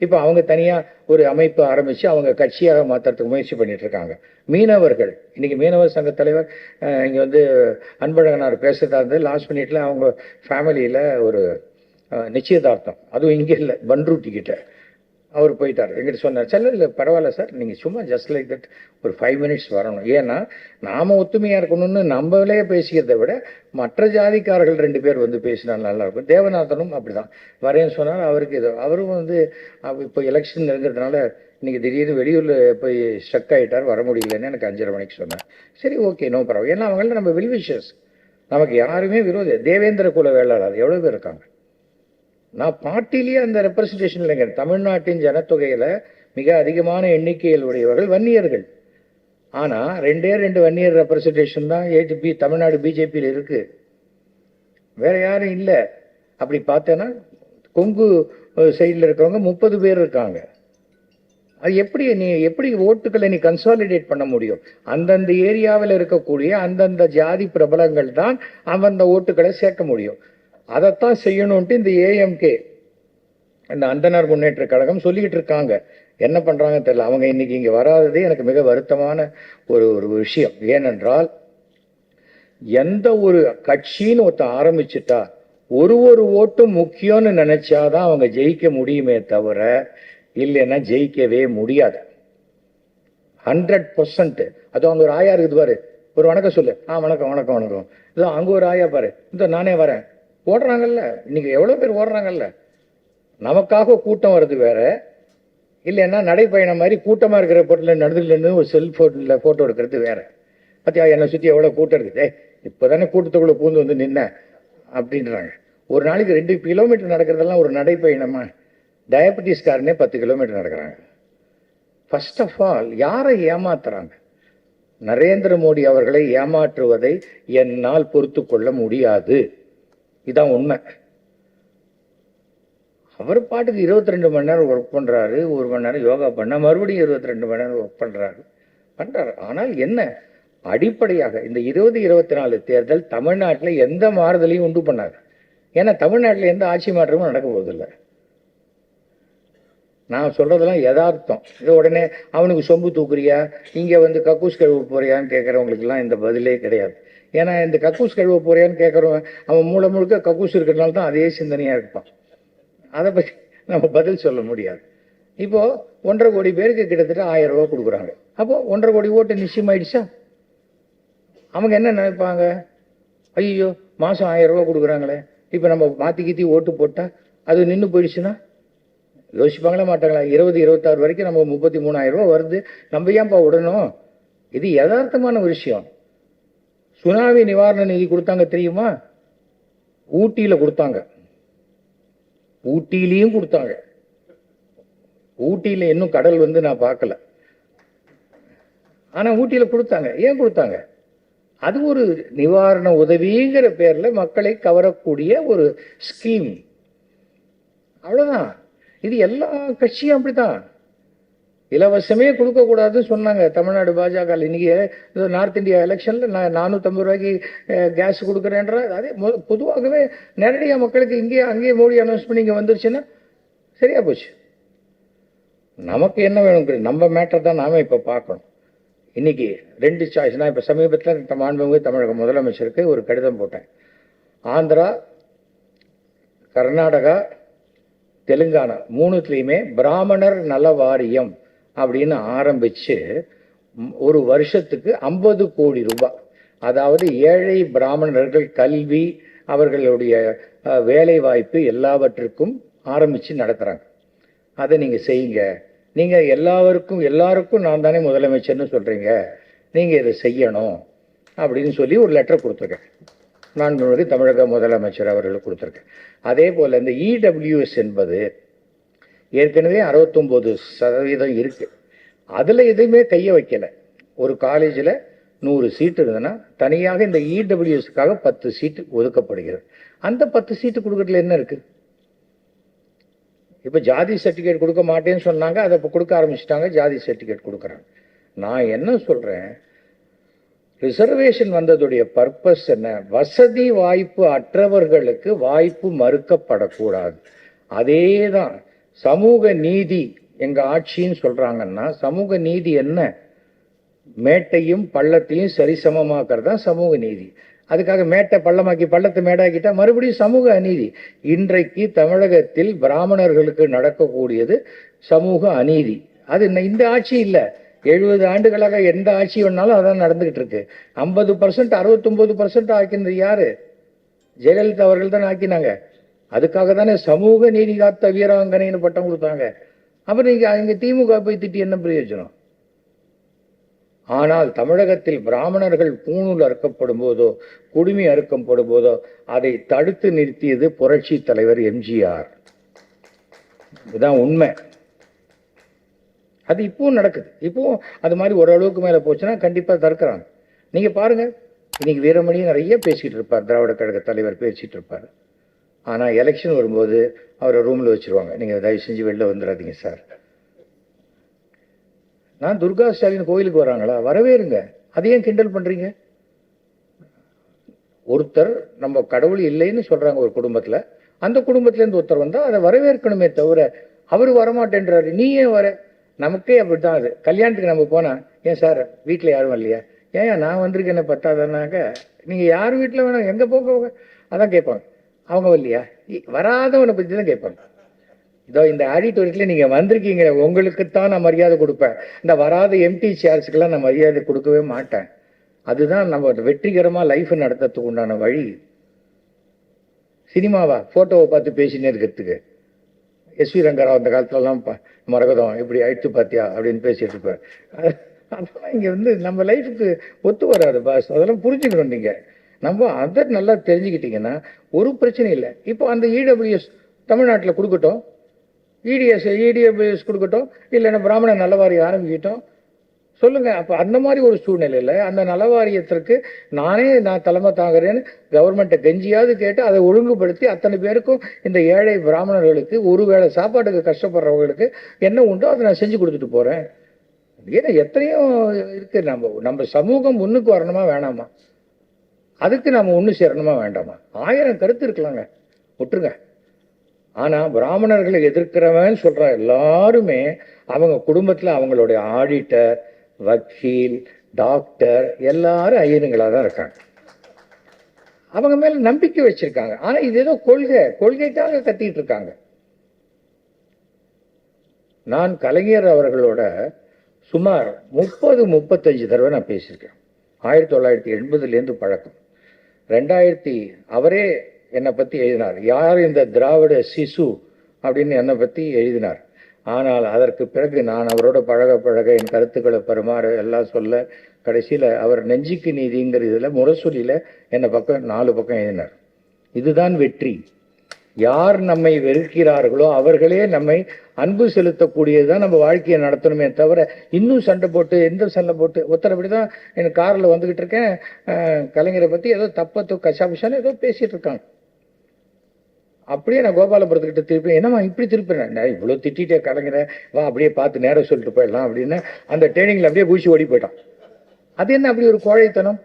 இப்போ அவங்க தனியாக ஒரு அமைப்பு ஆரம்பித்து அவங்க கட்சியாக மாற்றுறதுக்கு முயற்சி பண்ணிட்டு இருக்காங்க. மீனவர்கள், இன்னைக்கு மீனவர் சங்க தலைவர் இங்கே வந்து அன்பழகனார் பேசுறதா இருந்து லாஸ்ட் மினிட்ல அவங்க ஃபேமிலியில் ஒரு நிச்சயதார்த்தம், அதுவும் இங்கே இல்லை, பன்ருட்டிக்கிட்ட அவர் போயிட்டார். எங்கிட்ட சொன்னார், சார் இல்லை பரவாயில்ல சார், நீங்கள் சும்மா ஜஸ்ட் லைக் தட் ஒரு 5 மினிட்ஸ் வரணும். ஏன்னா நாம் ஒத்துமையாக இருக்கணும்னு நம்மளே பேசிக்கிறத விட மற்ற ஜாதிக்காரர்கள் 2 பேர் வந்து பேசினா நல்லாயிருக்கும். தேவநாதனும் அப்படி தான் வரேன்னு சொன்னார். அவருக்கு இது, அவரும் வந்து இப்போ எலெக்ஷன் இருக்கிறதுனால இன்றைக்கி திடீர்னு வெளியூரில் போய் ஸ்ட்ரக் ஆகிட்டார், வர முடியலன்னு எனக்கு 5:30 மணிக்கு சொன்னார். சரி, ஓகே, நோ பரவாயில்ல. ஏன்னா அவங்கள்ட்ட நம்ம வெல்விஷர்ஸ், நமக்கு யாருமே விரோதி. தேவேந்திர குல வேளாளர் எவ்வளோ பேர் இருக்காங்க. நான் பார்ட்டிலேயே அந்த ரெப்ரசன்டேஷன் இல்லைங்க. தமிழ்நாட்டின் ஜனத்தொகையில் மிக அதிகமான எண்ணிக்கையில் உடையவர்கள் வன்னியர்கள். ஆனால் 2 வன்னியர் ரெப்ரசன்டேஷன் தான் தமிழ்நாடு பிஜேபியில் இருக்கு, வேற யாரும் இல்லை. அப்படி பார்த்தேன்னா கொங்கு சைடில் இருக்கிறவங்க 30 பேர் இருக்காங்க. அது எப்படி ஓட்டுகளை நீ கன்சாலிடேட் பண்ண முடியும்? அந்தந்த ஏரியாவில் இருக்கக்கூடிய அந்தந்த ஜாதி பிரபலங்கள் தான் அந்த ஓட்டுகளை சேர்க்க முடியும். அதைத்தான் செய்யணும்ட்டு இந்த ஏஎம்கே, இந்த அந்தனர் முன்னேற்ற கழகம் சொல்லிக்கிட்டு இருக்காங்க. என்ன பண்றாங்க தெரியல. அவங்க இன்னைக்கு இங்க வராததே எனக்கு மிக வருத்தமான ஒரு விஷயம். ஏனென்றால் எந்த ஒரு கட்சின்னு ஒருத்தன் ஆரம்பிச்சுட்டா ஒரு ஓட்டும் முக்கியம்னு நினைச்சாதான் அவங்க ஜெயிக்க முடியுமே தவிர இல்லைன்னா ஜெயிக்கவே முடியாது. 100%. அதுவும் அங்க ஒரு ஆயா இருக்குது பாரு, ஒரு வணக்கம் சொல்லு. வணக்கம் வணக்கம் வணக்கம். இதோ அங்க ஒரு ஆயா பாரு, இதோ நானே வரேன். ஓடுறாங்கல்ல, இன்னைக்கு எவ்வளவு பேர் ஓடுறாங்கல்ல. நமக்காக கூட்டம் வருது வேற, இல்லைன்னா நடைப்பயணம் மாதிரி கூட்டமா இருக்கிற போட்டில் நடந்துட்டு ஒரு செல்போன்ல போட்டோ எடுக்கிறது வேற. பத்தியா என்னை சுத்தி எவ்வளவு கூட்டம் இருக்குது, இப்பதானே கூட்டத்துக்குள்ள பூந்து வந்து நின்ன அப்படின்றாங்க. ஒரு நாளைக்கு 2 கிலோமீட்டர் நடக்கிறதெல்லாம் ஒரு நடைப்பயணமா? டயபெட்டிஸ்காரனே 10 கிலோமீட்டர் நடக்கிறாங்க. ஃபர்ஸ்ட் ஆஃப் ஆல் யாரை ஏமாத்துறாங்க? நரேந்திர மோடி அவர்களை ஏமாற்றுவதை என்னால் பொறுத்து கொள்ள முடியாது. இதான் உண்மை. அவர் பாட்டுக்கு 22 மணி நேரம் ஒர்க் பண்றாரு, 1 மணி நேரம் யோகா பண்ண, மறுபடியும் 22 மணி நேரம் ஒர்க் பண்றாரு. ஆனால் என்ன அடிப்படையாக இந்த 2024 தேர்தல் தமிழ்நாட்டில் எந்த மாறுதலையும் உண்டு பண்ணாது. ஏன்னா தமிழ்நாட்டில் எந்த ஆட்சி மாற்றமும் நடக்க போவதில்லை. நான் சொல்றதெல்லாம் யதார்த்தம். இது உடனே அவனுக்கு சொம்பு தூக்குறியா, இங்க வந்து கக்கூஸ் கழுவ போறியான்னு கேட்கறவங்களுக்குலாம் இந்த பதிலே கிடையாது. ஏன்னா இந்த கக்கூஸ் கழுவ போறியான்னு கேட்கறவன் அவன் மூளை முழுக்க கக்கூஸ் இருக்கிறதுனால தான் அதே சிந்தனையா இருப்பான். அதை பற்றி நம்ம பதில் சொல்ல முடியாது. இப்போ 1.5 கோடி பேருக்கு கிட்டத்தட்ட 1000 ரூபா கொடுக்குறாங்க. அப்போ 1.5 கோடி ஓட்டு நிச்சயமாயிடுச்சா? அவங்க என்ன நினைப்பாங்க, ஐயோ மாசம் 1000 ரூபா கொடுக்குறாங்களே, இப்போ நம்ம மாத்தி கீத்தி ஓட்டு போட்டா அது நின்று போயிடுச்சுன்னா யோசிப்பாங்களே மாட்டாங்களா? 2026 வரைக்கும் நம்ம 33,000 ரூபா வருது, நம்ம ஏன்பா விடணும்? இது யதார்த்தமான ஒரு விஷயம். சுனாமி நிவாரண நிதி கொடுத்தாங்க தெரியுமா? ஊட்டியில கொடுத்தாங்க, ஊட்டியிலையும் கொடுத்தாங்க. ஊட்டியில இன்னும் கடல் வந்து நான் பார்க்கல, ஆனா ஊட்டியில கொடுத்தாங்க. ஏன் கொடுத்தாங்க? அது ஒரு நிவாரண உதவிங்கிற பேர்ல மக்களை கவரக்கூடிய ஒரு ஸ்கீம், அவ்வளவுதான். இது எல்லா கட்சியும் அப்படித்தான். இலவசமே கொடுக்க கூடாதுன்னு சொன்னாங்க தமிழ்நாடு பாஜக. இன்னைக்கு நார்த் இந்தியா எலெக்ஷன்ல நான் 450 ரூபாய்க்கு கேஸ் கொடுக்குறேன்ற அதே பொதுவாகவே நேரடியாக மக்களுக்கு இங்கேயே அங்கேயே மோடி அனௌன்ஸ் பண்ணி இங்கே வந்துருச்சுன்னா சரியா போச்சு. நமக்கு என்ன வேணும், நம்ம மேட்டர் தான் நாம இப்போ பார்க்கணும். இன்னைக்கு 2 சாய்ஸ். நான் இப்போ சமீபத்தில் மாண்புமிகு தமிழக முதலமைச்சருக்கு ஒரு கடிதம் போட்டேன். ஆந்திரா, கர்நாடகா, தெலுங்கானா 3த்துலையுமே பிராமணர் நல வாரியம் அப்படின்னு ஆரம்பிச்சு ஒரு வருஷத்துக்கு 50 கோடி ரூபாய், அதாவது ஏழை பிராமணர்கள் கல்வி, அவர்களுடைய வேலை வாய்ப்பு எல்லாவற்றுக்கும் ஆரம்பிச்சு நடத்துறாங்க. அதை நீங்க செய்யுங்க. நீங்க எல்லாருக்கும் நான் தானே முதலமைச்சர்னு சொல்றீங்க, நீங்க இதை செய்யணும் அப்படின்னு சொல்லி ஒரு லெட்டர் கொடுத்துருக்கேன். நான் தமிழக முதலமைச்சர் அவர்களுக்கு கொடுத்துருக்கேன். அதே போல இந்த இடபிள்யூஎஸ் என்பது ஏற்கனவே 69% இருக்கு. அதுல எதுவுமே கைய வைக்கல. ஒரு காலேஜில் 100 சீட்டு இருந்ததுன்னா தனியாக இந்த இடபிள்யூஎஸ்க்காக 10 சீட்டு ஒதுக்கப்படுகிறது. அந்த 10 சீட்டு கொடுக்கறதுல என்ன இருக்கு? இப்ப ஜாதி சர்டிபிகேட் கொடுக்க மாட்டேன்னு சொன்னாங்க, அதை இப்போ கொடுக்க ஆரம்பிச்சிட்டாங்க, ஜாதி சர்டிபிகேட் கொடுக்குறாங்க. நான் என்ன சொல்றேன், ரிசர்வேஷன் வந்ததுடைய பர்பஸ் என்ன? வசதி வாய்ப்பு அற்றவர்களுக்கு வாய்ப்பு மறுக்கப்படக்கூடாது. அதேதான் சமூக நீதி எங்க ஆட்சின்னு சொல்றாங்கன்னா, சமூக நீதி என்ன? மேட்டையும் பள்ளத்தையும் சரிசமமாக்குறது தான் சமூக நீதி. அதுக்காக மேட்டை பள்ளமாக்கி பள்ளத்தை மேடாக்கிட்டா மறுபடியும் சமூக அநீதி. இன்றைக்கு தமிழகத்தில் பிராமணர்களுக்கு நடக்கக்கூடியது சமூக அநீதி. அது இந்த ஆட்சி இல்லை, 70 ஆண்டுகளாக எந்த ஆட்சி வேணாலும் அதான் நடந்துகிட்டு இருக்கு. 50% 69% ஆக்கினது யாரு? ஜெயலலிதா அவர்கள் தான் ஆக்கினாங்க. அதுக்காக தானே சமூக நீதி காத்த வீராங்கனைன்னு பட்டம் கொடுத்தாங்க. அப்புறம் இங்க திமுக போய் திட்டி என்ன பிரயோஜனம்? ஆனால் தமிழகத்தில் பிராமணர்கள் பூணூல் அறுக்கப்படும் போதோ குடுமி அறுக்கப்படும் போதோ அதை தடுத்து நிறுத்தியது புரட்சி தலைவர் எம்ஜிஆர். இதுதான் உண்மை. அது இப்பவும் நடக்குது. இப்பவும் அது மாதிரி ஓரளவுக்கு மேல போச்சுன்னா கண்டிப்பா தடுக்கிறாங்க. நீங்க பாருங்க, இன்னைக்கு வீரமணி நிறைய பேசிட்டு இருப்பார், திராவிட கழக தலைவர் பேசிட்டு இருப்பார். ஆனா எலெக்ஷன் வரும்போது அவரை ரூம்ல வச்சிருவாங்க. நீங்க தயவு செஞ்சு வெளில வந்துடாதீங்க சார். நான் துர்கா ஸ்டாலின் கோயிலுக்கு வராங்களா, வரவேறுங்க. அதையும் கிண்டல் பண்றீங்க. ஒருத்தர் நம்ம கடவுள் இல்லைன்னு சொல்றாங்க ஒரு குடும்பத்துல, அந்த குடும்பத்துல இருந்து ஒருத்தர் வந்தா அதை வரவேற்கணுமே தவிர அவரு வரமாட்டேன்றாரு, நீ ஏன் வர? நமக்கே அப்படித்தான். அது கல்யாணத்துக்கு நம்ம போனா, ஏன் சார் வீட்டுல யாரும் இல்லையா, ஏன் நான் வந்திருக்கேன்னு பத்தாதனாக்க நீங்க யார் வீட்டுல வேணும், எங்க போக அதான் கேட்பாங்க. அவங்க இல்லையா, வராதவனை பத்தி தான் கேட்பாங்க. இதோ இந்த ஆடிட்டோரியத்தில் நீங்க வந்திருக்கீங்க, உங்களுக்குத்தான் நான் மரியாதை கொடுப்பேன். இந்த வராத எம்டி சேர்ஸுக்கெல்லாம் நான் மரியாதை கொடுக்கவே மாட்டேன். அதுதான் நம்ம வெற்றிகரமா லைஃப் நடத்துறதுக்கு உண்டான வழி. சினிமாவா போட்டோவை பார்த்து பேசினே இருக்கிறதுக்கு, எஸ்வி ரங்கராவ் அந்த காலத்துலலாம் மரகதம் இப்படி ஆயிடுத்து பாத்தியா அப்படின்னு பேசிட்டு இருப்பார். அதெல்லாம் இங்க நம்ம லைஃபுக்கு ஒத்து வராது பாஸ். அதெல்லாம் புரிஞ்சுக்கணும் நீங்க. நம்ம அதை நல்லா தெரிஞ்சுக்கிட்டீங்கன்னா ஒரு பிரச்சனை இல்லை. இப்போ அந்த இடபிள்யூஎஸ் தமிழ்நாட்டில் கொடுக்கட்டும், இடபிள்யூஎஸ் கொடுக்கட்டும், இல்லைன்னா பிராமண நலவாரி ஆரம்பிக்கட்டும், சொல்லுங்க. அப்ப அந்த மாதிரி ஒரு சூழ்நிலையில அந்த நலவாரியத்திற்கு நான் தலைமை தாங்குறேன்னு கவர்மெண்ட்டை கெஞ்சியாவது கேட்டு அதை ஒழுங்குபடுத்தி அத்தனை பேருக்கும், இந்த ஏழை பிராமணர்களுக்கு ஒருவேளை சாப்பாட்டுக்கு கஷ்டப்படுறவங்களுக்கு என்ன உண்டோ அதை நான் செஞ்சு கொடுத்துட்டு போறேன். ஏன்னா எத்தனையோ இருக்கு. நம்ம சமூகம் முன்னுக்கு வரணுமா வேணாமா, அதுக்கு நம்ம ஒண்ணு சேரணுமா வேண்டாமா, 1000 கருத்து இருக்கலாங்க, விட்டுருங்க. ஆனா பிராமணர்களை எதிர்க்கிறவன் சொல்ற எல்லாருமே அவங்க குடும்பத்துல அவங்களுடைய ஆடிட்டர், வக்கீல், டாக்டர் எல்லாரும் ஐயருங்களா தான் இருக்காங்க. அவங்க மேல நம்பிக்கை வச்சிருக்காங்க. ஆனா இது ஏதோ கொள்கைக்காக கத்திட்டு இருக்காங்க. நான் கலைஞர் அவர்களோட சுமார் 30-35 தடவை நான் பேசியிருக்கேன். 1980 பழக்கம். 2000 அவரே என்னை பத்தி எழுதினார். யார் இந்த திராவிட சிசு அப்படின்னு என்னை பத்தி எழுதினார். ஆனால் அதற்கு பிறகு நான் அவரோட பழக என் கருத்துக்களை பரிமாற எல்லாம் சொல்ல, கடைசியில அவர் நெஞ்சுக்கு நீதிங்கிற இதுல முரசொலியில என்னை பக்கம் 4 பக்கம் எழுதினார். இதுதான் வெற்றி. யார் நம்மை வெறுக்கிறார்களோ அவர்களே நம்மை அன்பு செலுத்தக்கூடியதுதான் நம்ம வாழ்க்கையை நடத்தணுமே தவிர இன்னும் சண்டை போட்டு ஒருத்தர் அப்படிதான் என் காரில் வந்துகிட்டு இருக்கேன், கலைஞரை பத்தி ஏதோ தப்பத்தோ கஷாபிஷான்னு ஏதோ பேசிட்டு இருக்காங்க. அப்படியே நான் கோபாலபுரத்துக்கிட்ட திருப்பி, என்னம்மா இப்படி திருப்பினேன், நான் இவ்வளோ திட்டிட்டே கலைஞரை, வா அப்படியே பார்த்து நேரம் சொல்லிட்டு போயிடலாம் அப்படின்னு அந்த ட்ரெயினிங்ல அப்படியே குச்சி ஓடி போயிட்டான். அது என்ன அப்படி ஒரு கோழைத்தனம்?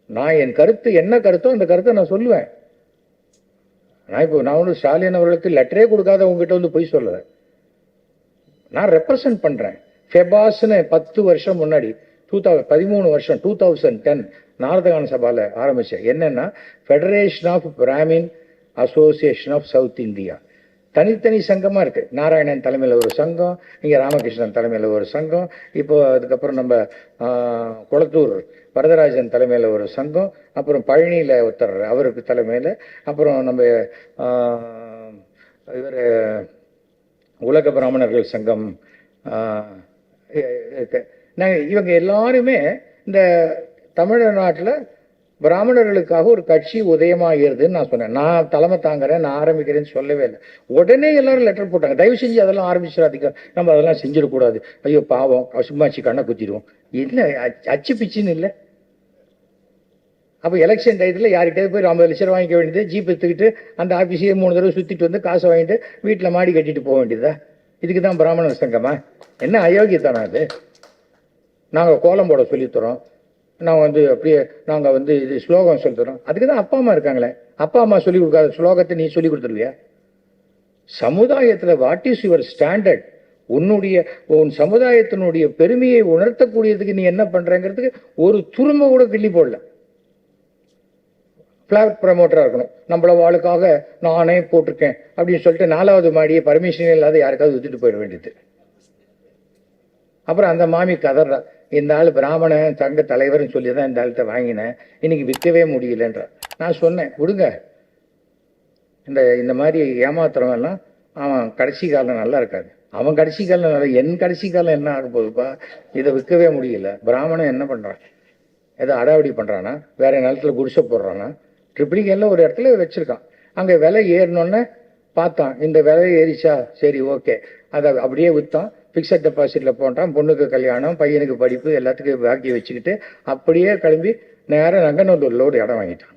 நான் என் கருத்து என்ன கருத்தோ அந்த கருத்தை நான் சொல்லுவேன். நான் ஒன்றும் ஸ்டாலின் அவர்களுக்கு லெட்டரே கொடுக்காத உங்ககிட்ட போய் சொல்லல. நான் ரெப்ரசன்ட் பண்றேன். ஃபெபாஸ்ன்னு 10 வருஷம் முன்னாடி 13 வருஷம் 2010 நாரதகான சபால ஆரம்பிச்சேன். என்னன்னா federation of Brahmin association of south India. தனித்தனி சங்கமா இருக்கு. நாராயணன் தலைமையில ஒரு சங்கம், இங்க ராமகிருஷ்ணன் தலைமையில ஒரு சங்கம், இப்போ அதுக்கப்புறம் நம்ம குளத்தூர் வரதராஜன் தலைமையில ஒரு சங்கம், அப்புறம் பழனியில ஒருத்தர் அவருக்கு தலைமையில, அப்புறம் நம்ம இவர் உலக பிராமணர்கள் சங்கம். இவங்க எல்லாருமே இந்த தமிழ்நாட்டில் பிராமணர்களுக்காக ஒரு கட்சி உதயமாகிறதுன்னு நான் சொன்னேன். நான் தலைமை தாங்குறேன், நான் ஆரம்பிக்கிறேன்னு சொல்லவே இல்லை. உடனே எல்லாரும் லெட்டர் போட்டாங்க, தயவு செஞ்சு அதெல்லாம் ஆரம்பிச்சிடாதீங்க, நம்ம அதெல்லாம் செஞ்சிடக்கூடாது, ஐயோ பாவம் சும்மாச்சு கண்ணை குத்திடுவோம். இல்லை அச்சு பிச்சுன்னு இல்லை. அப்போ எலெக்ஷன் டயத்தில் யார்கிட்டயாவது போய் 50 லட்சம் வாங்கிக்க வேண்டியது, ஜீப் எடுத்துக்கிட்டு அந்த ஆஃபீஸையே 3 தடவை சுற்றிட்டு வந்து காசை வாங்கிட்டு வீட்டில் மாடி கட்டிட்டு போக வேண்டியதா? இதுக்கு தான் பிராமணர் சங்கமா? என்ன அயோக்கியத்தானா அது? நாங்கள் கோலம் போட சொல்லித்தரோம், நான் அப்படியே நாங்கள் இது ஸ்லோகம் சொல்லித்தரோம். அதுக்கு தான் அப்பா அம்மா இருக்காங்களே, அப்பா அம்மா சொல்லிக் கொடுக்காத ஸ்லோகத்தை நீ சொல்லி கொடுத்துருவியா? சமுதாயத்தில் வாட் இஸ் யுவர் ஸ்டாண்டர்ட்? உன் சமுதாயத்தினுடைய பெருமையை உணர்த்தக்கூடியதுக்கு நீ என்ன பண்றங்கிறதுக்கு ஒரு துரும்ப கூட கிள்ளி போடல. பிளாட் ப்ரமோட்டரா இருக்கணும், நம்மள வாளுக்காக நானே போட்டிருக்கேன் அப்படின்னு சொல்லிட்டு 4வது மாடியை பர்மிஷன் இல்லாத யாருக்காவது வித்துட்டு போயிட வேண்டியது. அப்புறம் அந்த மாமி கதறா, இந்த ஆள் பிராமண சங்க தலைவர்னு சொல்லி தான் இந்த ஆள்கிட்ட வாங்கினேன், இன்னைக்கு விற்கவே முடியலன்ற. நான் சொன்னேன், விடுங்க, இந்த மாதிரி ஏமாத்துறவன் எல்லாம் அவன் கடைசி காலம் நல்லா இருக்காது. அவன் கடைசி காலம் நல்லா, என் கடைசி காலம் என்ன ஆக போகுதுப்பா? இதை விற்கவே முடியல. பிராமணன் என்ன பண்றான்? ஏதோ அடாவடி பண்றானா? வேற நிலத்துல குடிசை போடுறானா? ட்ரிப்ளிகேன்ல ஒரு இடத்துல வச்சிருக்கான். அங்க விலை ஏறினோன்னு பார்த்தான், இந்த விலை ஏறிச்சா, சரி ஓகே, அதை அப்படியே விற்றான். ஃபிக்ஸட் டெபாசிட்ல போட்டான். பொண்ணுக்கு கல்யாணம், பையனுக்கு படிப்பு, எல்லாத்துக்கும் பாக்கி வச்சுக்கிட்டு அப்படியே கிளம்பி நேரம் நங்கநல்லூர்ல ஒரு இடம் வாங்கிட்டான்.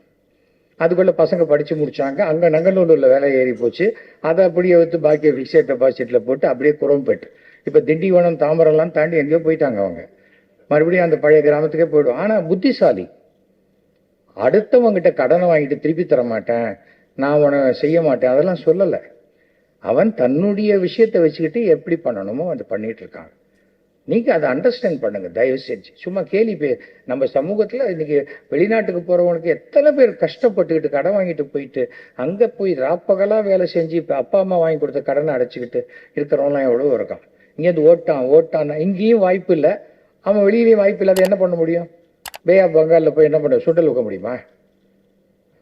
அதுக்குள்ள பசங்க படிச்சு முடிச்சாங்க. அங்க நங்கநல்லூர்ல வேலை ஏறி போச்சு. அதை அப்படியே விற்று பாக்கியை ஃபிக்ஸட் டெபாசிட்ல போட்டு அப்படியே குரோம்பேட்டு இப்போ திண்டிவனம் தாம்பரம்லாம் தாண்டி எங்கேயோ போயிட்டாங்க அவங்க, மறுபடியும் அந்த பழைய கிராமத்துக்கே போயிடும். ஆனால் புத்திசாலி, அடுத்தவங்கிட்ட கடனை வாங்கிட்டு திருப்பி தர மாட்டேன், நான் உன செய்ய மாட்டேன், அதெல்லாம் சொல்லலை. அவன் தன்னுடைய விஷயத்தை வச்சுக்கிட்டு எப்படி பண்ணணுமோ அதை பண்ணிட்டு இருக்காங்க. நீங்கள் அதை அண்டர்ஸ்டாண்ட் பண்ணுங்க தயவு செஞ்சு. சும்மா கேலி நம்ம சமூகத்தில் இன்னைக்கு வெளிநாட்டுக்கு போகிறவனுக்கு எத்தனை பேர் கஷ்டப்பட்டுக்கிட்டு கடன் வாங்கிட்டு போயிட்டு அங்கே போய் ராப்பகலாக வேலை செஞ்சு இப்போ அப்பா அம்மா வாங்கி கொடுத்த கடனை அடைச்சிக்கிட்டு இருக்கிறவங்களாம் எவ்வளோ இருக்கான். இங்கேருந்து ஓட்டான்னா இங்கேயும் வாய்ப்பு இல்லை, அவன் வெளியிலையும் வாய்ப்பு இல்லை. அதை என்ன பண்ண முடியும்? பே ஆஃப் பெங்காலில் போய் என்ன பண்ண, சுண்டல் வைக்க முடியுமா?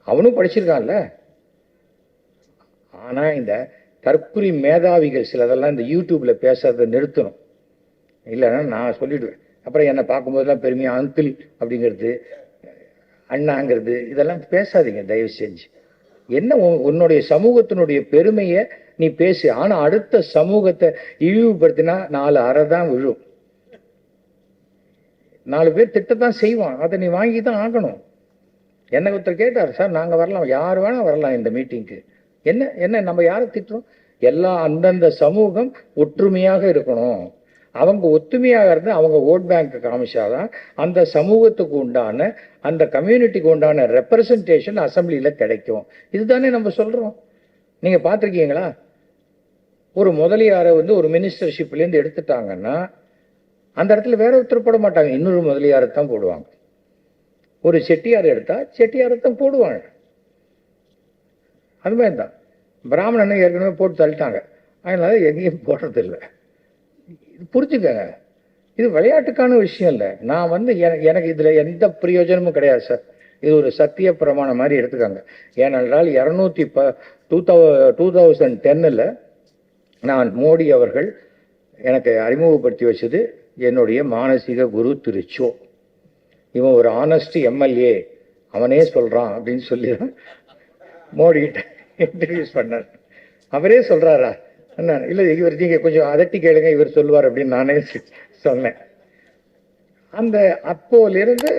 அவனும் படிச்சிருக்கான்ல. ஆனால் இந்த தற்குறி மேதாவிகள் சிலதெல்லாம் இந்த யூடியூப்பில் பேசுறதை நிறுத்தணும். இல்லைன்னா நான் சொல்லிவிடுவேன். அப்புறம் என்னை பார்க்கும்போதெல்லாம் பெருமையாக அங்கிள் அப்படிங்கிறது, அண்ணாங்கிறது, இதெல்லாம் பேசாதீங்க தயவு செஞ்சு. என்ன உன்னுடைய சமூகத்தினுடைய பெருமையை நீ பேசு. ஆனால் அடுத்த சமூகத்தை இழிவுபடுத்தினா 4 அறை தான் விழும், 4 பேர் திட்டத்தான் செய்வான். அதை நீ வாங்கி தான் ஆகணும். என்ன ஒருத்தர் கேட்டார், சார் நாங்கள் வரலாம், யார் வேணால் வரலாம் இந்த மீட்டிங்க்கு. என்ன நம்ம யாரை திட்டுறோம்? எல்லாம் அந்தந்த சமூகம் ஒற்றுமையாக இருக்கணும். அவங்க ஒத்துமையாக இருந்து அவங்க ஓட் பேங்க் காமிச்சாதான் அந்த சமூகத்துக்கு உண்டான, அந்த கம்யூனிட்டிக்கு உண்டான ரெப்ரசன்டேஷன் அசம்பிளியில் கிடைக்கும். இதுதானே நம்ம சொல்கிறோம். நீங்கள் பார்த்துருக்கீங்களா? ஒரு முதலியாரை ஒரு மினிஸ்டர்ஷிப்லேருந்து எடுத்துட்டாங்கன்னா அந்த இடத்துல வேற ஒருத்தர் போட மாட்டாங்க, இன்னொரு முதலியாரை தான் போடுவாங்க. ஒரு செட்டியார் எடுத்தால் செட்டியாரை தான் போடுவாங்க. அது மாதிரி தான் பிராமணனை ஏற்கனவே போட்டு தள்ளிட்டாங்க, அதனால எங்கேயும் போடுறதில்லை. இது புரிஞ்சுக்கங்க, இது விளையாட்டுக்கான விஷயம் இல்லை. நான் எனக்கு இதில் எந்த பிரயோஜனமும் கிடையாது சார். இது ஒரு சத்திய பிரமாணம் மாதிரி எடுத்துக்காங்க. ஏனென்றால் 2010 நான் மோடி அவர்கள் எனக்கு அறிமுகப்படுத்தி வச்சது என்னுடைய மானசீக குரு திரு சோ. இவன் ஒரு ஆனஸ்ட் எம்எல்ஏ, அவனே சொல்கிறான் அப்படின்னு சொல்லி தான் மோடிகிட்ட இன்ட்ரடியூஸ் பண்ணார். அவரே சொல்கிறாரா என்ன? இல்லை, இவர் நீங்கள் கொஞ்சம் அதட்டி கேளுங்க, இவர் சொல்லுவார் அப்படின்னு நானே சொன்னேன். அந்த அப்போலேருந்து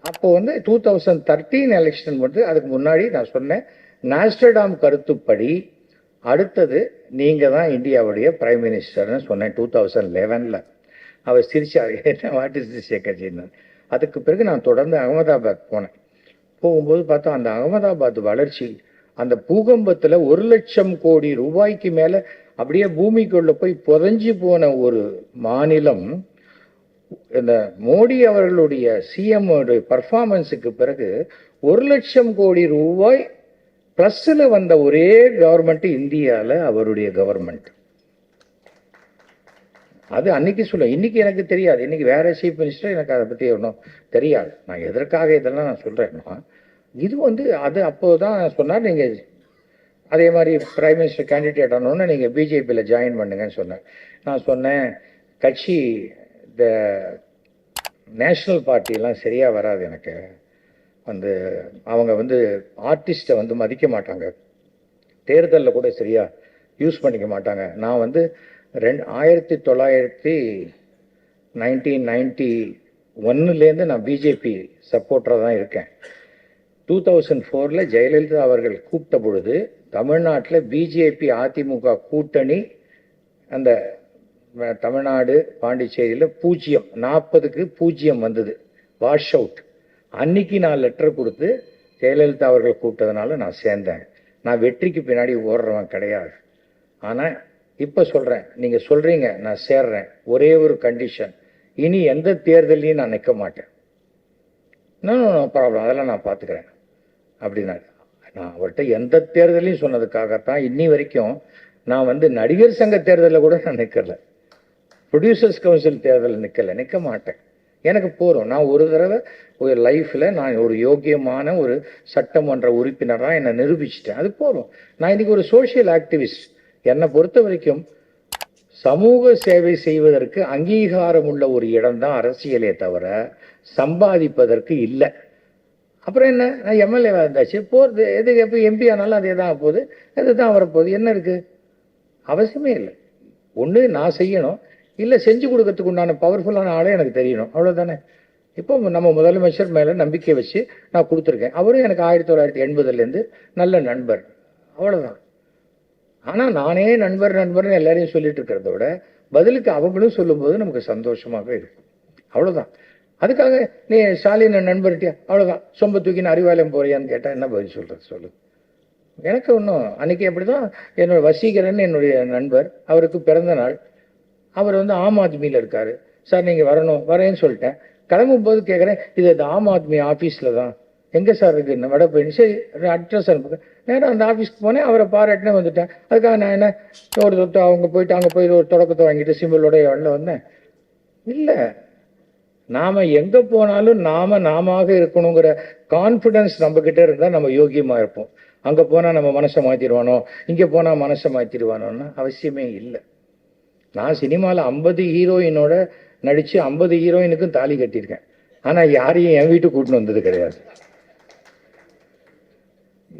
2013 எலெக்ஷன் அதுக்கு முன்னாடி நான் சொன்னேன், நாஸ்டர்டாம் கருத்துப்படி அடுத்தது நீங்கள் தான் இந்தியாவுடைய பிரைம் மினிஸ்டர்னு சொன்னேன் 2011. அவர் சிரிச்சார், என்ன வாட் இஸ் திஸ் சேகர்ஜின்னு. அதுக்கு பிறகு நான் தொடர்ந்து அகமதாபாத் போனேன். போகும்போது பார்த்தா அந்த அகமதாபாத் வளர்ச்சி, அந்த பூகம்பத்தில் 1 லட்சம் கோடி ரூபாய்க்கு மேலே அப்படியே பூமிக்குள்ள போய் புதைஞ்சு போன ஒரு மாநிலம், இந்த மோடி அவர்களுடைய சிஎம் பர்ஃபார்மன்ஸுக்கு பிறகு 1 லட்சம் கோடி ரூபாய் ப்ளஸ்ஸில் வந்த ஒரே கவர்மெண்ட் இந்தியாவில் அவருடைய கவர்மெண்ட். அது அன்னைக்கு சொல்ல, இன்னைக்கு எனக்கு தெரியாது. இன்னைக்கு வேற சீஃப் மினிஸ்டர், எனக்கு அதை பற்றி ஒன்றும் தெரியாது. நான் எதற்காக இதெல்லாம் நான் சொல்கிறேன்னா, இது அது அப்போதான் சொன்னார், நீங்கள் அதே மாதிரி பிரைம் மினிஸ்டர் கேண்டிடேட் ஆனோன்னு நீங்கள் பிஜேபியில் ஜாயின் பண்ணுங்கன்னு சொன்னேன். நான் சொன்னேன், கட்சி இந்த நேஷ்னல் பார்ட்டியெல்லாம் சரியாக வராது எனக்கு. அவங்க ஆர்டிஸ்ட்டை மதிக்க மாட்டாங்க, தேர்தலில் கூட சரியாக யூஸ் பண்ணிக்க மாட்டாங்க. நான் 1991 நான் பிஜேபி சப்போர்ட்டராக தான் இருக்கேன். 2004 ஜெயலலிதா அவர்கள் கூப்பிட்ட பொழுது தமிழ்நாட்டில் பிஜேபி அதிமுக கூட்டணி அந்த தமிழ்நாடு பாண்டிச்சேரியில் 40க்கு 0 வந்தது, வாஷ் அவுட். அன்னைக்கு நான் லெட்டர் கொடுத்து ஜெயலலிதா அவர்கள் கூப்பிட்டதுனால நான் சேர்ந்தேன். நான் வெற்றிக்கு பின்னாடி ஓடுறவன் கிடையாது. ஆனால் இப்போ சொல்கிறேன், நீங்கள் சொல்கிறீங்க, நான் சேர்றேன். ஒரே ஒரு கண்டிஷன், இனி எந்த தேர்தலையும் நான் நிற்க மாட்டேன். நோ ப்ராப்ளம், அதெல்லாம் நான் பார்த்துக்கிறேன் அப்படின்னா. நான் அவர்கிட்ட எந்த தேர்தலையும் சொன்னதுக்காகத்தான் இன்னி வரைக்கும் நான் நடிகர் சங்க தேர்தலில் கூட நான் நிற்கல, ப்ரொடியூசர்ஸ் கவுன்சில் தேர்தலில் நிற்க மாட்டேன். எனக்கு போகிறோம். நான் ஒரு தடவை ஒரு லைஃப்பில் நான் ஒரு யோக்கியமான ஒரு சட்டமன்ற உறுப்பினராக என்னை நிரூபிச்சிட்டேன், அது போகிறோம். நான் இன்றைக்கி ஒரு சோஷியல் ஆக்டிவிஸ்ட். என்னை பொறுத்த வரைக்கும் சமூக சேவை செய்வதற்கு அங்கீகாரம் உள்ள ஒரு இடம்தான் அரசியலே தவிர சம்பாதிப்பதற்கு இல்லை. அப்புறம் என்ன, நான் எம்எல்ஏவாக இருந்தாச்சு, போகிறது எதுக்கு? எப்போ எம்பி ஆனாலும் அதே தான் போகுது, அது தான் வரப்போகுது. என்ன இருக்குது? அவசியமே இல்லை. ஒன்று நான் செய்யணும், இல்லை செஞ்சு கொடுக்கறதுக்கு உண்டான பவர்ஃபுல்லான ஆளே எனக்கு தெரியணும், அவ்வளோதானே. இப்போ நம்ம முதலமைச்சர் மேலே நம்பிக்கை வச்சு நான் கொடுத்துருக்கேன். அவரும் எனக்கு 1980 நல்ல நண்பர், அவ்வளோதான். ஆனால் நானே நண்பர்னு எல்லாரையும் சொல்லிட்டு இருக்கிறத விட பதிலுக்கு அவங்களும் சொல்லும்போது நமக்கு சந்தோஷமாக இருக்கும். அவ்வளோதான். அதுக்காக நீ ஸ்டாலின் நண்பர்கிட்டயா அவ்வளோதான் சொம்ப தூக்கின்னு அறிவாலயம் போறியான்னு கேட்டால் என்ன பதில் சொல்கிறது சொல்லு. எனக்கு ஒன்றும் அன்றைக்கி அப்படி தான் என்னோட வசீகரன் என்னுடைய நண்பர், அவருக்கு பிறந்த நாள். அவர் வந்து ஆம் ஆத்மியில் இருக்கார். சார் நீங்கள் வரணும், வரேன்னு சொல்லிட்டேன். கிளம்பும்போது கேட்குறேன், இது ஆம் ஆத்மி ஆஃபீஸில் தான், எங்கே சார் இருக்குன்னு வடபழனி. சரி அட்ரஸ் அனுப்புங்க. நேரம் அந்த ஆஃபீஸ்க்கு போனேன், அவரை பாராட்டினே வந்துட்டேன். அதுக்காக நான் என்ன ஒரு தொட்டு அவங்க போயிட்டு அங்கே போய் ஒரு தொடக்கத்தை வாங்கிட்டு சிம்பிளோட வெளில வந்தேன். இல்லை, நாம் எங்கே போனாலும் நாம இருக்கணுங்கிற கான்ஃபிடன்ஸ் நம்மக்கிட்ட இருந்தால் நம்ம யோகியமாக இருப்போம். அங்கே போனால் நம்ம மனசை மாற்றிடுவானோ, இங்கே போனால் மனசை மாற்றிடுவானோன்னா அவசியமே இல்லை. நான் சினிமாவில் 50 ஹீரோயினோட நடித்து 50 ஹீரோயினுக்கும் தாலி கட்டியிருக்கேன். ஆனால் யாரையும் என் வீட்டுக்கு கூட்டின்னு வந்தது கிடையாது.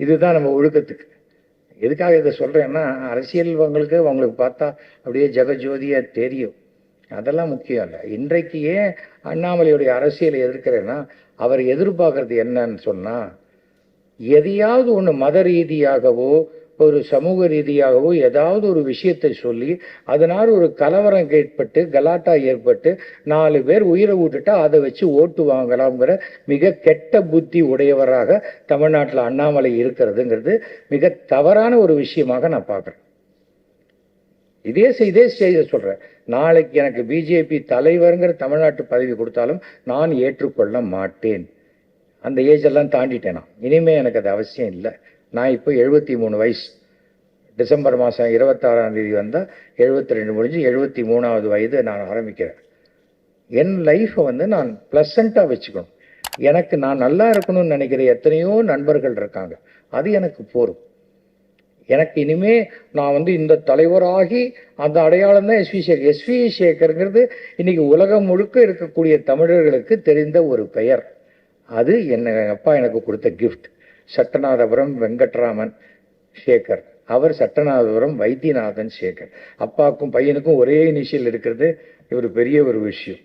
இதுதான் நம்ம ஒழுக்கத்துக்கு. எதுக்காக இதை சொல்கிறேன்னா, அவங்களுக்கு பார்த்தா அப்படியே ஜெகஜோதியாக தெரியும். அதெல்லாம் முக்கியம் இல்லை. இன்றைக்கு ஏன் அண்ணாமலையுடைய அரசியலை எதிர்க்கிறேன்னா, அவர் எதிர்பார்க்கறது என்னன்னு சொன்னால், எதையாவது ஒன்று மத ரீதியாகவோ ஒரு சமூக ரீதியாகவோ ஏதாவது ஒரு விஷயத்தை சொல்லி அதனால் ஒரு கலவரம் ஏற்பட்டு கலாட்டா ஏற்பட்டு 4 பேர் உயிரை விட்டுட்டா அதை வச்சு ஓட்டு வாங்கலாம்ங்கிற மிக கெட்ட புத்தி உடையவராக தமிழ்நாட்டில் அண்ணாமலை இருக்கிறதுங்கிறது மிக தவறான ஒரு விஷயமாக நான் பார்க்குறேன். இதே செய்தி சொல்கிறேன். நாளைக்கு எனக்கு பிஜேபி தலைவருங்கிற தமிழ்நாட்டு பதவி கொடுத்தாலும் நான் ஏற்றுக்கொள்ள மாட்டேன். அந்த ஏஜெல்லாம் தாண்டிட்டேன். நான் இனிமேல் எனக்கு அது அவசியம் இல்லை. நான் இப்போ 73 வயசு. டிசம்பர் மாதம் 26ஆம் தேதி வந்தால் 72 முடிஞ்சு 73வது வயது நான் ஆரம்பிக்கிறேன். என் லைஃப்பை வந்து நான் ப்ளசண்ட்டாக வச்சுக்கணும். எனக்கு நான் நல்லா இருக்கணும்னு நினைக்கிற எத்தனையோ நண்பர்கள் இருக்காங்க. அது எனக்கு போரும். எனக்கு இனிமே நான் வந்து இந்த தலைவராகி அந்த அடையாளம் தான் எஸ்வி சேகர். எஸ்வி சேகருங்கிறது இன்னைக்கு உலகம் முழுக்க இருக்கக்கூடிய தமிழர்களுக்கு தெரிந்த ஒரு பெயர். அது எங்கள் அப்பா எனக்கு கொடுத்த கிஃப்ட். சட்டநாதபுரம் வெங்கட்ராமன் சேகர், அவர் சட்டநாதபுரம் வைத்தியநாதன் சேகர். அப்பாவுக்கும் பையனுக்கும் ஒரே இனிஷியல் இருக்கிறது இவர் பெரிய ஒரு விஷயம்.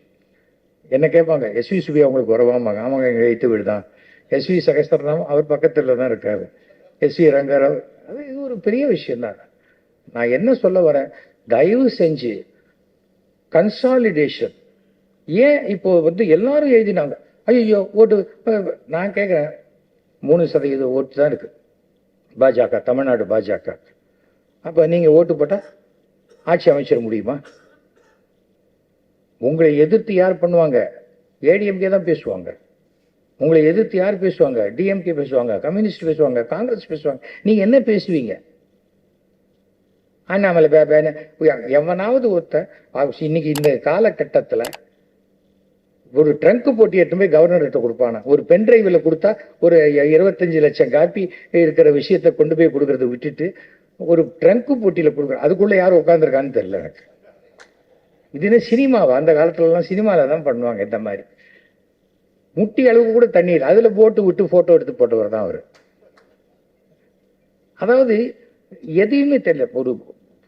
என்ன கேட்பாங்க, எஸ்வி சுபி அவங்களுக்கு உறவாமாங்க. ஆமாங்க, எங்கள் எழுத்து வீடு தான். எஸ்வி சகஸ்திரநாமம் அவர் பக்கத்தில் தான் இருக்காரு. எஸ்வி ரங்கராவ், அது இது ஒரு பெரிய விஷயம்தான். நான் என்ன சொல்ல வரேன், தயவு செஞ்சு கன்சாலிடேஷன். ஏன் இப்போ வந்து எல்லாரும் எழுதினாங்க, ஐயோ ஓட்டு. நான் கேட்குறேன், 3% ஓட்டு தான் இருக்குது பாஜக, தமிழ்நாடு பாஜக. அப்போ நீங்கள் ஓட்டு போட்டால் ஆட்சி அமைச்சிட முடியுமா? உங்களை எதிர்த்து யார் பண்ணுவாங்க? ஏடிஎம்கே தான் பேசுவாங்க. உங்களை எதிர்த்து யார் பேசுவாங்க? டிஎம்கே பேசுவாங்க, கம்யூனிஸ்ட் பேசுவாங்க, காங்கிரஸ் பேசுவாங்க. நீங்கள் என்ன பேசுவீங்க? அண்ணாமலை எவனாவது ஒருத்த இன்னைக்கு இந்த காலகட்டத்தில் ஒரு ட்ரங்க் போட்டி எடுத்து போய் கவர்னர்கிட்ட கொடுப்பானா? ஒரு பென் டிரைவில் கொடுத்தா ஒரு 25 லட்சம் காப்பி இருக்கிற விஷயத்தை கொண்டு போய் கொடுக்கறத விட்டுட்டு ஒரு ட்ரங்க் போட்டியில் கொடுக்குற, அதுக்குள்ளே யாரும் உட்காந்துருக்கான்னு தெரியல எனக்கு. இதுன்னு சினிமாவா? அந்த காலத்துலலாம் சினிமாவில் தான் பண்ணுவாங்க இந்த மாதிரி. முட்டி அளவுக்கு கூட தண்ணீர் அதில் போட்டு விட்டு ஃபோட்டோ எடுத்து போட்டவர் தான் அவர். அதாவது எதையுமே தெரியல. ஒரு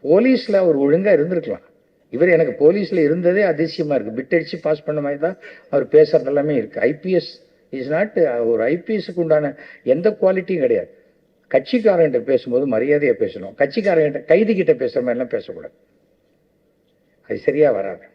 போலீஸில் அவர் ஒழுங்காக இருந்திருக்கலாம். இவர் எனக்கு போலீஸில் இருந்ததே அதிசயமாக இருக்குது. பிட் அடித்து பாஸ் பண்ண மாதிரி தான் அவர் பேசுகிறது எல்லாமே இருக்குது. ஐபிஎஸ் இஸ் நாட், ஒரு ஐபிஎஸ்க்கு உண்டான எந்த குவாலிட்டியும் கிடையாது. கட்சிக்காரன்கிட்ட பேசும்போது மரியாதையாக பேசணும். கட்சிக்காரன்கிட்ட கைதிக்கிட்ட பேசுகிற மாதிரிலாம் பேசக்கூடாது. அது சரியாக வராது.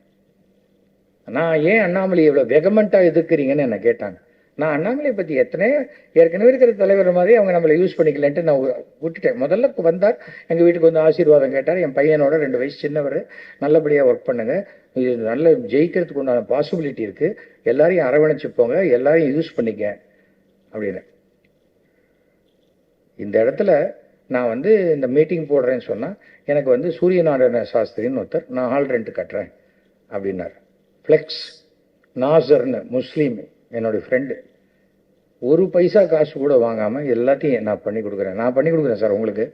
நான் ஏன் அண்ணாமலை இவ்வளோ வெகமெண்ட்டாக எதிர்க்கிறீங்கன்னு என்னை கேட்டாங்க. நான் அண்ணாமலையை பற்றி ஏற்கனவே இருக்கிற தலைவர் மாதிரி அவங்க நம்மளை யூஸ் பண்ணிக்கலன்ட்டு நான் விட்டுட்டேன். முதல்ல வந்தார், எங்கள் வீட்டுக்கு வந்து ஆசீர்வாதம் கேட்டார். என் பையனோட 2 வயசு சின்னவர். நல்லபடியாக ஒர்க் பண்ணுங்க, இது நல்ல ஜெயிக்கிறதுக்கு உண்டான பாசிபிலிட்டி இருக்குது, எல்லாரையும் அரவணைச்சு போங்க, எல்லாரையும் யூஸ் பண்ணிக்க அப்படின்னு. இந்த இடத்துல நான் வந்து இந்த மீட்டிங் போடுறேன்னு சொன்னால் எனக்கு வந்து சூரியநாராயண சாஸ்திரின்னு ஒருத்தர், நான் ஹால் ரெண்ட் கட்டுறேன் அப்படின்னார். ஃப்ளெக்ஸ் நாசர்னு முஸ்லீம் என்னுடைய ஃப்ரெண்டு, 1 பைசா காசு கூட வாங்காமல் எல்லாத்தையும் நான் பண்ணி கொடுக்குறேன் சார் உங்களுக்கு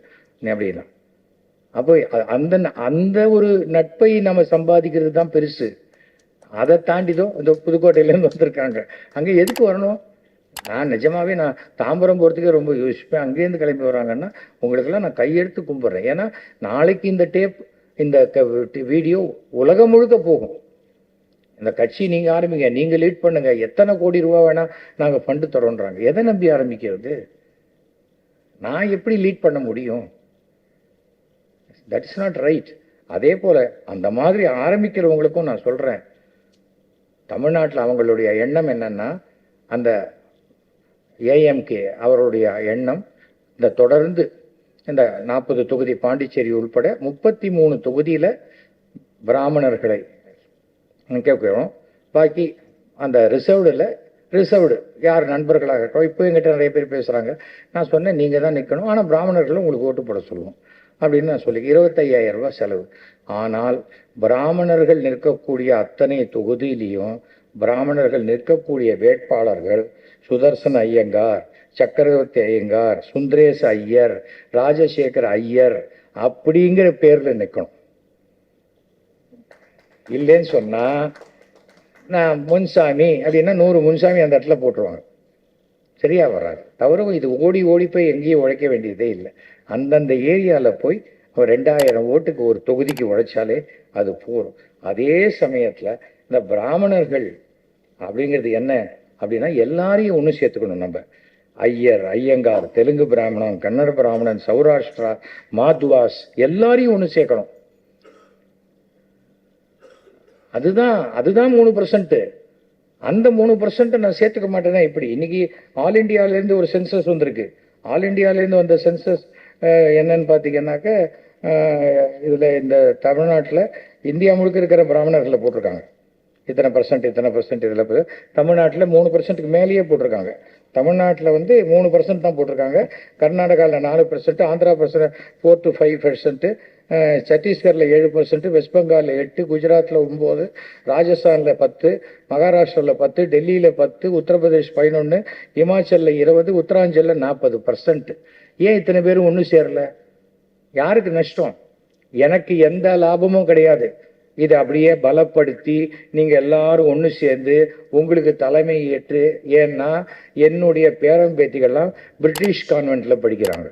அப்படின்னா. அப்போ அந்த ஒரு நட்பை நம்ம சம்பாதிக்கிறது தான் பெருசு. அதை தாண்டிதோ இந்த புதுக்கோட்டையிலேருந்து வந்திருக்காங்க, அங்கே எதுக்கு வரணும்? நான் நிஜமாவே நான் தாம்பரம் போகிறதுக்கே ரொம்ப யோசிப்பேன். அங்கேருந்து கிளம்பி வராங்கன்னா உங்களுக்கெல்லாம் நான் கையெடுத்து கும்பிட்றேன். ஏன்னா நாளைக்கு இந்த டேப், இந்த வீடியோ உலகம் முழுக்க போகும். இந்த கட்சி நீங்கள் ஆரம்பிங்க, நீங்கள் லீட் பண்ணுங்க, எத்தனை கோடி ரூபா வேணால் நாங்கள் ஃபண்டு தரோன்றாங்க. எதை நம்பி ஆரம்பிக்கிறது? நான் எப்படி லீட் பண்ண முடியும்? That is not right. அதே போல் அந்த மாதிரி ஆரம்பிக்கிறவங்களுக்கும் நான் சொல்கிறேன், தமிழ்நாட்டில் அவங்களுடைய எண்ணம் என்னன்னா, அந்த ஏஎம்கே அவருடைய எண்ணம் இந்த தொடர்ந்து இந்த 40 தொகுதி பாண்டிச்சேரி உள்பட 33 தொகுதியில் பிராமணர்களை கேட்கிறோம். பாக்கி அந்த ரிசர்வ்டு யார் நண்பர்களாக இருக்கட்டும். இப்போ எங்கிட்ட நிறைய பேர் பேசுகிறாங்க. நான் சொன்னேன், நீங்கள் தான் நிற்கணும், ஆனால் பிராமணர்களும் உங்களுக்கு ஓட்டு போட சொல்லுவோம் அப்படின்னு நான் சொல்லி 25,000 ரூபாய் செலவு. ஆனால் பிராமணர்கள் நிற்கக்கூடிய அத்தனை தொகுதியிலையும் பிராமணர்கள் நிற்கக்கூடிய வேட்பாளர்கள் சுதர்சன் ஐயங்கார், சக்கரவர்த்தி ஐயங்கார், சுந்தரேச ஐயர், ராஜசேகர் ஐயர் அப்படிங்கிற பேரில் நிற்கணும். இல்லைன்னு சொன்னால் நான் முன்சாமி அப்படின்னா 100 முன்சாமி அந்த இடத்துல போட்டுருவாங்க. சரியா வராது. தவிர இது ஓடி ஓடி போய் எங்கேயும் உழைக்க வேண்டியதே இல்லை. அந்தந்த ஏரியாவில் போய் அவர் 2000 ஓட்டுக்கு ஒரு தொகுதிக்கு உழைச்சாலே அது போகும். அதே சமயத்தில் இந்த பிராமணர்கள் அப்படிங்கிறது என்ன அப்படின்னா, எல்லாரையும் ஒன்று சேர்த்துக்கணும். நம்ம ஐயர், ஐயங்கார், தெலுங்கு பிராமணன், கன்னட பிராமணன், சௌராஷ்டிரா, மாத்வாஸ் எல்லாரையும் ஒன்று சேர்க்கணும். அதுதான் 3%. அந்த 3% நான் சேர்த்துக்க மாட்டேன்னா இப்படி. இன்னைக்கு ஆல் இண்டியாவிலேருந்து ஒரு சென்சஸ் வந்திருக்கு. ஆல் இண்டியாவிலேருந்து வந்த சென்சஸ் என்னன்னு பார்த்தீங்கன்னாக்க, இதில் இந்த தமிழ்நாட்டில் இந்தியா முழுக்க இருக்கிற பிராமணர்களை போட்டிருக்காங்க. இத்தனை பர்சன்ட் இதில் தமிழ்நாட்டில் 3%க்கு மேலேயே போட்டிருக்காங்க. தமிழ்நாட்டில் 3% தான் போட்டிருக்காங்க. கர்நாடகாவில் 4%, ஆந்திரா 4 to 5%, சத்தீஸ்கரில் 7%, வெஸ்ட் பெங்காலில் 8%, குஜராத்தில் 9%, ராஜஸ்தானில் 10%, மகாராஷ்டிராவில் 10%, டெல்லியில் 10%, உத்தரப்பிரதேஷ் 11%, இமாச்சலில் 20%, உத்தராஞ்சலில் 40%. ஏன் இத்தனை பேரும் ஒன்று சேரல? யாருக்கு நஷ்டம்? எனக்கு எந்த லாபமும் கிடையாது. இதை அப்படியே பலப்படுத்தி நீங்கள் எல்லாரும் ஒன்று சேர்ந்து உங்களுக்கு தலைமை ஏற்று, ஏன்னா என்னுடைய பேரம்பேத்திகள்லாம் பிரிட்டிஷ் கான்வென்ட்டில் படிக்கிறாங்க.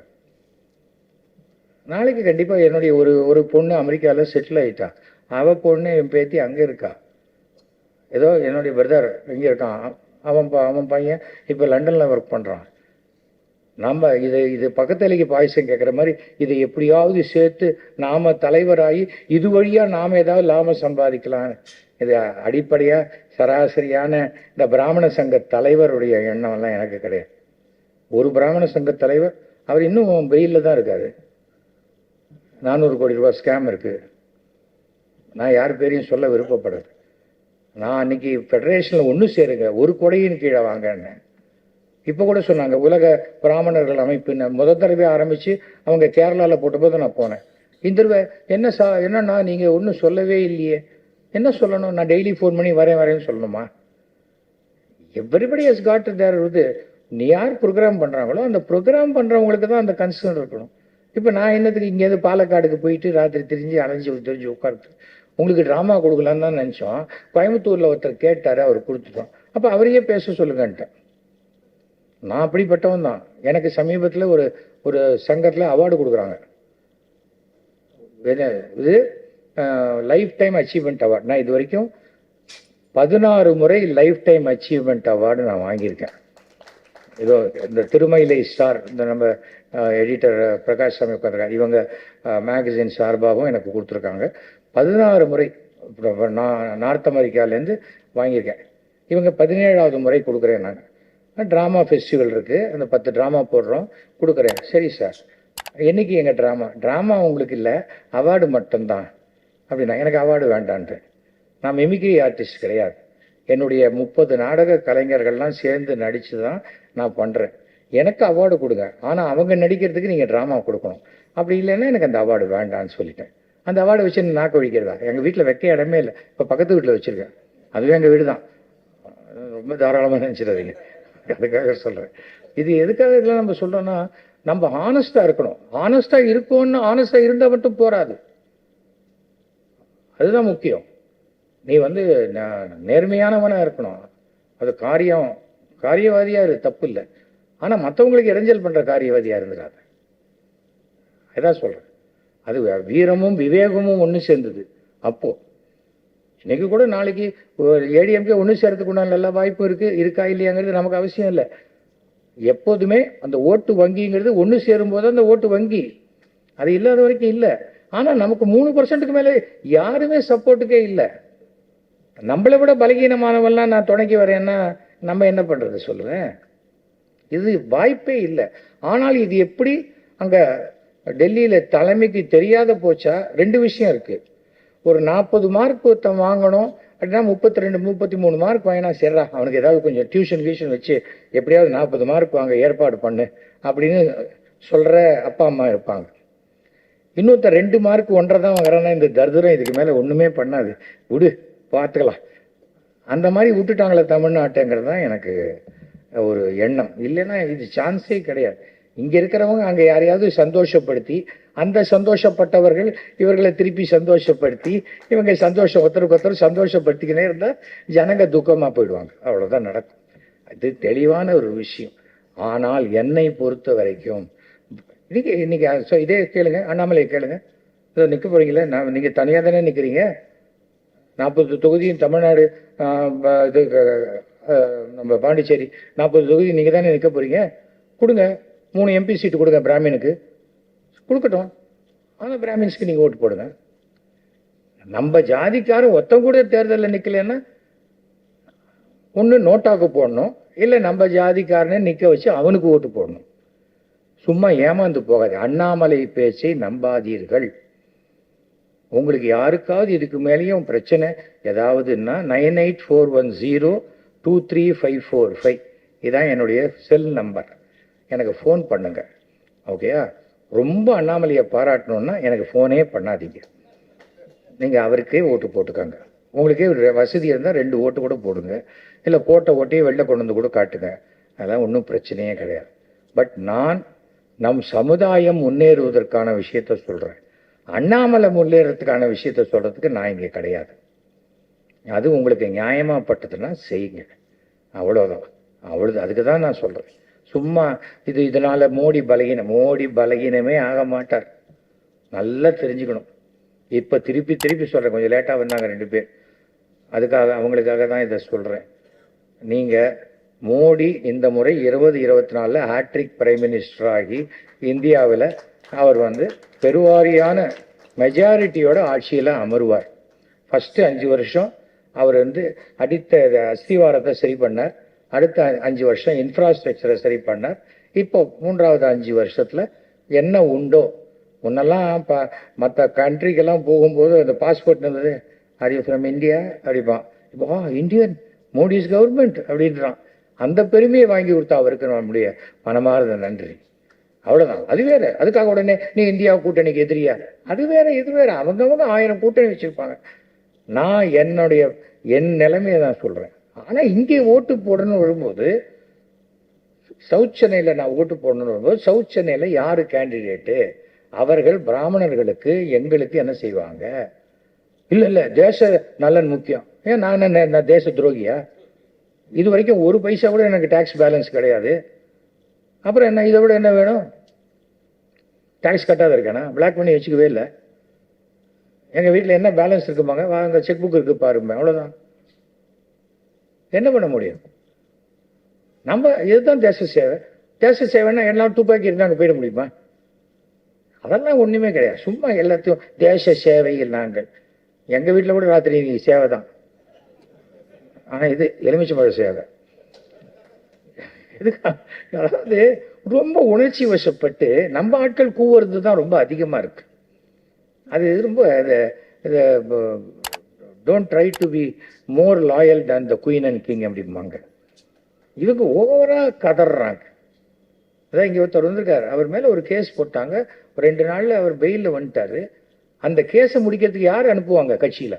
நாளைக்கு கண்டிப்பாக என்னுடைய ஒரு பொண்ணு அமெரிக்காவில் செட்டில் ஆகிட்டா. அவள் பொண்ணு என் பேத்தி அங்கே இருக்கா. ஏதோ என்னுடைய பிரதர் இங்கே இருக்கான். அவன் பையன் இப்போ லண்டனில் ஒர்க் பண்ணுறான். நம்ம இது பக்கத்தலைக்கு பாயசம் கேட்குற மாதிரி இதை எப்படியாவது சேர்த்து நாம் தலைவராகி இது வழியாக நாம் ஏதாவது லாபம் சம்பாதிக்கலாம். இது அடிப்படையாக சராசரியான இந்த பிராமண சங்க தலைவருடைய எண்ணம்லாம் எனக்கு கிடையாது. ஒரு பிராமண சங்க தலைவர் அவர் இன்னும் வெயிலில் தான் இருக்காரு. 400 கோடி ரூபாய் ஸ்கேம் இருக்குது. நான் யார் பேரையும் சொல்ல விருப்பப்படுறது. நான் அன்னைக்கு ஃபெடரேஷனில் ஒன்று சேருங்க, ஒரு கொடையின் கீழே வாங்கன்னு இப்போ கூட சொன்னாங்க. உலக பிராமணர்கள் அமைப்புன்னு முதல் தடவை ஆரம்பித்து அவங்க கேரளாவில் போட்டபோது நான் போனேன். இந்த தடவை என்னன்னா நீங்கள் ஒன்றும் சொல்லவே இல்லையே. என்ன சொல்லணும்? நான் டெய்லி ஃபோன் பண்ணி வரேன்னு சொல்லணுமா? எவ்ரிபடி ஹஸ் காட் தேர் நீ யார் ப்ரோக்ராம் பண்ணுறாங்களோ அந்த ப்ரோக்ராம் பண்ணுறவங்களுக்கு தான் அந்த கன்சர்ன் இருக்கணும். இப்போ நான் என்னத்துக்கு இங்கேருந்து பாலக்காடுக்கு போயிட்டு ராத்திரி தெரிஞ்சு உட்கார்ந்து உங்களுக்கு ட்ராமா கொடுக்கலான்னு தான் நினச்சோம். கோயம்புத்தூரில் ஒருத்தர் கேட்டார், அவர் கொடுத்துட்டோம். அப்போ அவரையே பேச சொல்லுங்கன்ட்டேன். நான் அப்படிப்பட்டவன் தான். எனக்கு சமீபத்தில் ஒரு சங்கத்தில் அவார்டு கொடுக்குறாங்க. இது லைஃப் டைம் அச்சீவ்மெண்ட் அவார்டு. நான் இது வரைக்கும் 16 முறை லைஃப் டைம் அச்சீவ்மெண்ட் அவார்டு நான் வாங்கியிருக்கேன். ஏதோ இந்த திருமயிலை ஸ்டார், இந்த நம்ம எடிட்டர் பிரகாஷ் சாமி உட்காந்துருக்காங்க, இவங்க மேகசின் சார்பாகவும் எனக்கு கொடுத்துருக்காங்க. 16 முறை நான் நார்த் அமெரிக்காவிலேருந்து வாங்கியிருக்கேன். இவங்க 17ஆவது முறை கொடுக்குறேன். நான் ட்ராமா ஃபெஸ்டிவல் இருக்குது, அந்த 10 ட்ராமா போடுறோம், கொடுக்குறேன். சரி சார், என்றைக்கு எங்கள் ட்ராமா உங்களுக்கு இல்லை, அவார்டு மட்டும்தான் அப்படின்னா. எனக்கு அவார்டு வேண்டான்ட்டு. நான் மிமிக்ரி ஆர்டிஸ்ட் கிடையாது. என்னுடைய 30 நாடக கலைஞர்கள்லாம் சேர்ந்து நடித்து தான் நான் பண்ணுறேன். எனக்கு அவார்டு கொடுங்க, ஆனால் அவங்க நடிக்கிறதுக்கு நீங்கள் ட்ராமா கொடுக்கணும். அப்படி இல்லைன்னா எனக்கு அந்த அவார்டு வேண்டான்னு சொல்லிட்டேன். அந்த அவார்டை வச்சு நாக்க ஒழிக்கிறதா? எங்கள் வீட்டில் வைக்க இடமே இல்லை. இப்போ பக்கத்து வீட்டில் வச்சுருக்கேன். அதுவே எங்கள் வீடு தான். ரொம்ப தாராளமாக நினச்சிடாதீங்க, அதுக்காக சொல்கிறேன். இது எதுக்காக இதெல்லாம் நம்ம சொல்கிறோன்னா, நம்ம ஹானஸ்டாக இருக்கணும். ஹானஸ்டாக இருக்கோன்னு ஹானஸ்டாக இருந்தால் மட்டும் போராது. அதுதான் முக்கியம். நீ நேர்மையானவனாக இருக்கணும். அது காரியவாதியாக இரு, தப்பு இல்லை. ஆனால் மற்றவங்களுக்கு இடைஞ்சல் பண்ணுற காரியவாதியாக இருந்துடாது. அதான் சொல்கிறேன். அது வீரமும் விவேகமும் ஒன்று சேர்ந்தது. அப்போது இன்னைக்கு கூட நாளைக்கு ஏடிஎம்கே ஒன்று சேர்றதுக்கு உண்டான நல்ல வாய்ப்பு இருக்கா இல்லையாங்கிறது நமக்கு அவசியம் இல்லை. எப்போதுமே அந்த ஓட்டு வங்கிங்கிறது ஒன்று சேரும்போது அந்த ஓட்டு வங்கி, அது இல்லாத வரைக்கும் இல்லை. ஆனால் நமக்கு 3% மேலே யாருமே சப்போர்ட்டுக்கே இல்லை. நம்மளை விட பலகீனமானவெல்லாம் நான் துணைக்கி வரேன்னா நம்ம என்ன பண்ணுறது சொல்லுவேன்? இது வாய்ப்பே இல்லை. ஆனால் இது எப்படி அங்கே டெல்லியில் தலைமைக்கு தெரியாத போச்சா? 2 விஷயம் இருக்குது. ஒரு 40 மார்க் ஒருத்தன் வாங்கணும் அப்படின்னா 32 33 மார்க் வாங்கினா சரிடா, அவனுக்கு ஏதாவது கொஞ்சம் டியூஷன் வச்சு எப்படியாவது 40 மார்க் வாங்க ஏற்பாடு பண்ணு அப்படின்னு சொல்கிற அப்பா அம்மா இருப்பாங்க. இன்னொருத்தர் 2 மார்க் 1.5 தான் வாங்குறான்னா இந்த தர்தரம் இதுக்கு மேலே ஒன்றுமே பண்ணாது, விடு பார்த்துக்கலாம், அந்த மாதிரி விட்டுட்டாங்களே தமிழ்நாட்டுங்கிறது தான் எனக்கு ஒரு எண்ணம். இல்லைன்னா இது சான்ஸே கிடையாது. இங்கே இருக்கிறவங்க அங்கே யாரையாவது சந்தோஷப்படுத்தி அந்த சந்தோஷப்பட்டவர்கள் இவர்களை திருப்பி சந்தோஷப்படுத்தி இவங்க ஒருத்தருக்கு சந்தோஷப்படுத்திக்கினே இருந்தால் ஜனங்க துக்கமாக போயிடுவாங்க. அவ்வளோதான் நடக்கும். அது தெளிவான ஒரு விஷயம். ஆனால் என்னை பொறுத்த வரைக்கும் இன்னைக்கு இதே கேளுங்க, அண்ணாமலையை கேளுங்க. இதை நிற்க போகிறீங்களே, நீங்கள் தனியாக தானே நிற்கிறீங்க. 40 தொகுதியும் தமிழ்நாடு இது நம்ம பாண்டிச்சேரி 40 தொகுதி நீங்கள் தானே நிற்க போகிறீங்க. கொடுங்க, 3 MP சீட்டு கொடுங்க, பிராமினுக்கு கொடுக்கட்டும். ஆனால் பிராமின்ஸ்க்கு நீங்கள் ஓட்டு போடுங்க. நம்ம ஜாதிக்காரன் ஒத்த கூட தேர்தலில் நிற்கலன்னா ஒன்று நோட்டாக்கு போடணும், இல்லை நம்ம ஜாதிக்காரனை நிற்க வச்சு அவனுக்கு ஓட்டு போடணும். சும்மா ஏமாந்து போகாது. அண்ணாமலை பேச்சை நம்பாதீர்கள். உங்களுக்கு யாருக்காவது இதுக்கு மேலேயும் பிரச்சனை ஏதாவதுன்னா 9841023545 இதான் என்னுடைய செல் நம்பர். எனக்கு ஃபோன் பண்ணுங்க. ஓகேயா? ரொம்ப அண்ணாமலையை பாராட்டணுன்னா எனக்கு ஃபோனே பண்ணாதீங்க. நீங்கள் அவருக்கே ஓட்டு போட்டுக்காங்க. உங்களுக்கே வசதி இருந்தால் 2 ஓட்டு கூட போடுங்க, இல்லை போட்ட ஓட்டையே வெளில கொண்டு வந்து கூட காட்டுங்க. அதெல்லாம் ஒன்றும் பிரச்சனையே கிடையாது. பட் நான் நம் சமுதாயம் முன்னேறுவதற்கான விஷயத்த சொல்கிறேன். அண்ணாமலை முன்னேறதுக்கான விஷயத்த சொல்கிறதுக்கு நான் இங்கே கிடையாது. அது உங்களுக்கு நியாயமாகப்பட்டதுன்னா செய்யுங்க, அவ்வளோதான். அதுக்கு தான் நான் சொல்கிறேன். சும்மா இதனால் மோடி பலகீனமே ஆக மாட்டார். நல்லா தெரிஞ்சுக்கணும். இப்போ திருப்பி சொல்கிறேன், கொஞ்சம் லேட்டாக வந்தாங்க 2 பேர், அவங்களுக்காக தான் இதை சொல்கிறேன். நீங்கள் மோடி இந்த முறை 2024 ஹேட்ரிக் பிரைம் மினிஸ்டர் ஆகி இந்தியாவில் அவர் பெருவாரியான மெஜாரிட்டியோட ஆட்சியில் அமருவார். ஃபஸ்ட்டு 5 வருஷம் அவர் அடித்த அஸ்திவாரத்தை சரி பண்ணார். அடுத்த 5 வருஷம் இன்ஃப்ராஸ்ட்ரக்சரை சரி பண்ணார். இப்போ 3வது 5 வருஷத்தில் என்ன உண்டோ முன்னெல்லாம் மற்ற கண்ட்ரிக்கெல்லாம் போகும்போது அந்த பாஸ்போர்ட் இருந்தது, ஆர் யூ ஃப்ரம் இந்தியா அப்படிப்பான். இப்போ இந்தியன் மோடிஸ் கவர்மெண்ட் அப்படின்றான். அந்த பெருமையை வாங்கி கொடுத்தா அவருக்கு நம்முடைய மனமார்ந்த நன்றி. அவ்வளோதான். அது வேற. அதுக்காக உடனே நீ இந்தியா கூட்டணிக்கு எதிரியா? அது வேற இது வேற. அவங்கவங்க 1000 கூட்டணி வச்சிருப்பாங்க. நான் என் நிலைமையை தான் சொல்கிறேன். ஆனால் இங்கே ஓட்டு போடணும்னு வரும்போது சவுத் சென்னையில் நான் ஓட்டு போடணும்னு வரும்போது சவுத் சென்னையில் யார் கேண்டிடேட்டு? அவர்கள் பிராமணர்களுக்கு எங்களுக்கு என்ன செய்வாங்க? இல்லை தேச நலன் முக்கியம். ஏன் நான் தேச துரோகியா? இது வரைக்கும் 1 பைசா கூட எனக்கு டேக்ஸ் பேலன்ஸ் கிடையாது. அப்புறம் என்ன, இதை விட என்ன வேணும்? டேக்ஸ் கட்டாத இருக்கானா? பிளாக் பண்ணி வச்சுக்கவே இல்லை. எங்கள் வீட்டில் என்ன பேலன்ஸ் இருக்குப்பாங்க, வாங்க செக் புக் இருக்கு பாருங்க, அவ்வளோதான். என்ன பண்ண முடியும்? நம்ம இதுதான் தேச சேவை. தேச சேவைன்னா எல்லாம் துப்பாக்கி இருந்தால் அங்கே போயிட முடியுமா? அதெல்லாம் ஒன்றுமே கிடையாது. சும்மா எல்லாத்தையும் தேச சேவையில் நாங்கள். எங்கள் வீட்டில் கூட ராத்திரி சேவை தான். ஆனால் இது எலுமிச்சம்பழ சேவை. அதாவது ரொம்ப உணர்ச்சி வசப்பட்டு நம்ம ஆட்கள் கூவுறது தான் ரொம்ப அதிகமாக இருக்கு. அது ரொம்ப don't try to be more loyal than the queen and king அப்படிம்பாங்க. இவங்க ஓவராக கதறாங்க. அதான் இங்கே ஒருத்தர் வந்திருக்காரு, அவர் மேலே ஒரு கேஸ் போட்டாங்க. 2 நாளில் அவர் பெயிலில் வந்துட்டார். அந்த கேஸை முடிக்கிறதுக்கு யார் அனுப்புவாங்க கட்சியில்?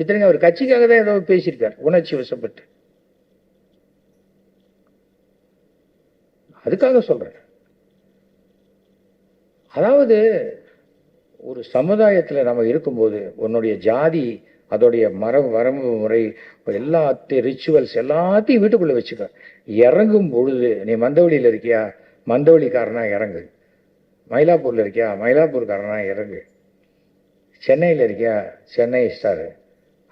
இத்தனைக்கு அவர் கட்சிக்காக தான் ஏதோ பேசியிருக்கார் உணர்ச்சி வசப்பட்டு. அதுக்காக சொல்றேன். அதாவது ஒரு சமுதாயத்தில் நம்ம இருக்கும்போது உன்னுடைய ஜாதி, அதோடைய வரம்பு முறை, எல்லாத்தையும் ரிச்சுவல்ஸ் எல்லாத்தையும் வீட்டுக்குள்ளே வச்சுக்க. இறங்கும் பொழுது நீ மந்தவெளியில் இருக்கியா, மந்தவெளிக்காரனா இறங்கு. மயிலாப்பூரில் இருக்கியா, மயிலாப்பூர்காரனா இறங்கு. சென்னையில் இருக்கியா, சென்னை ஸ்டாரு.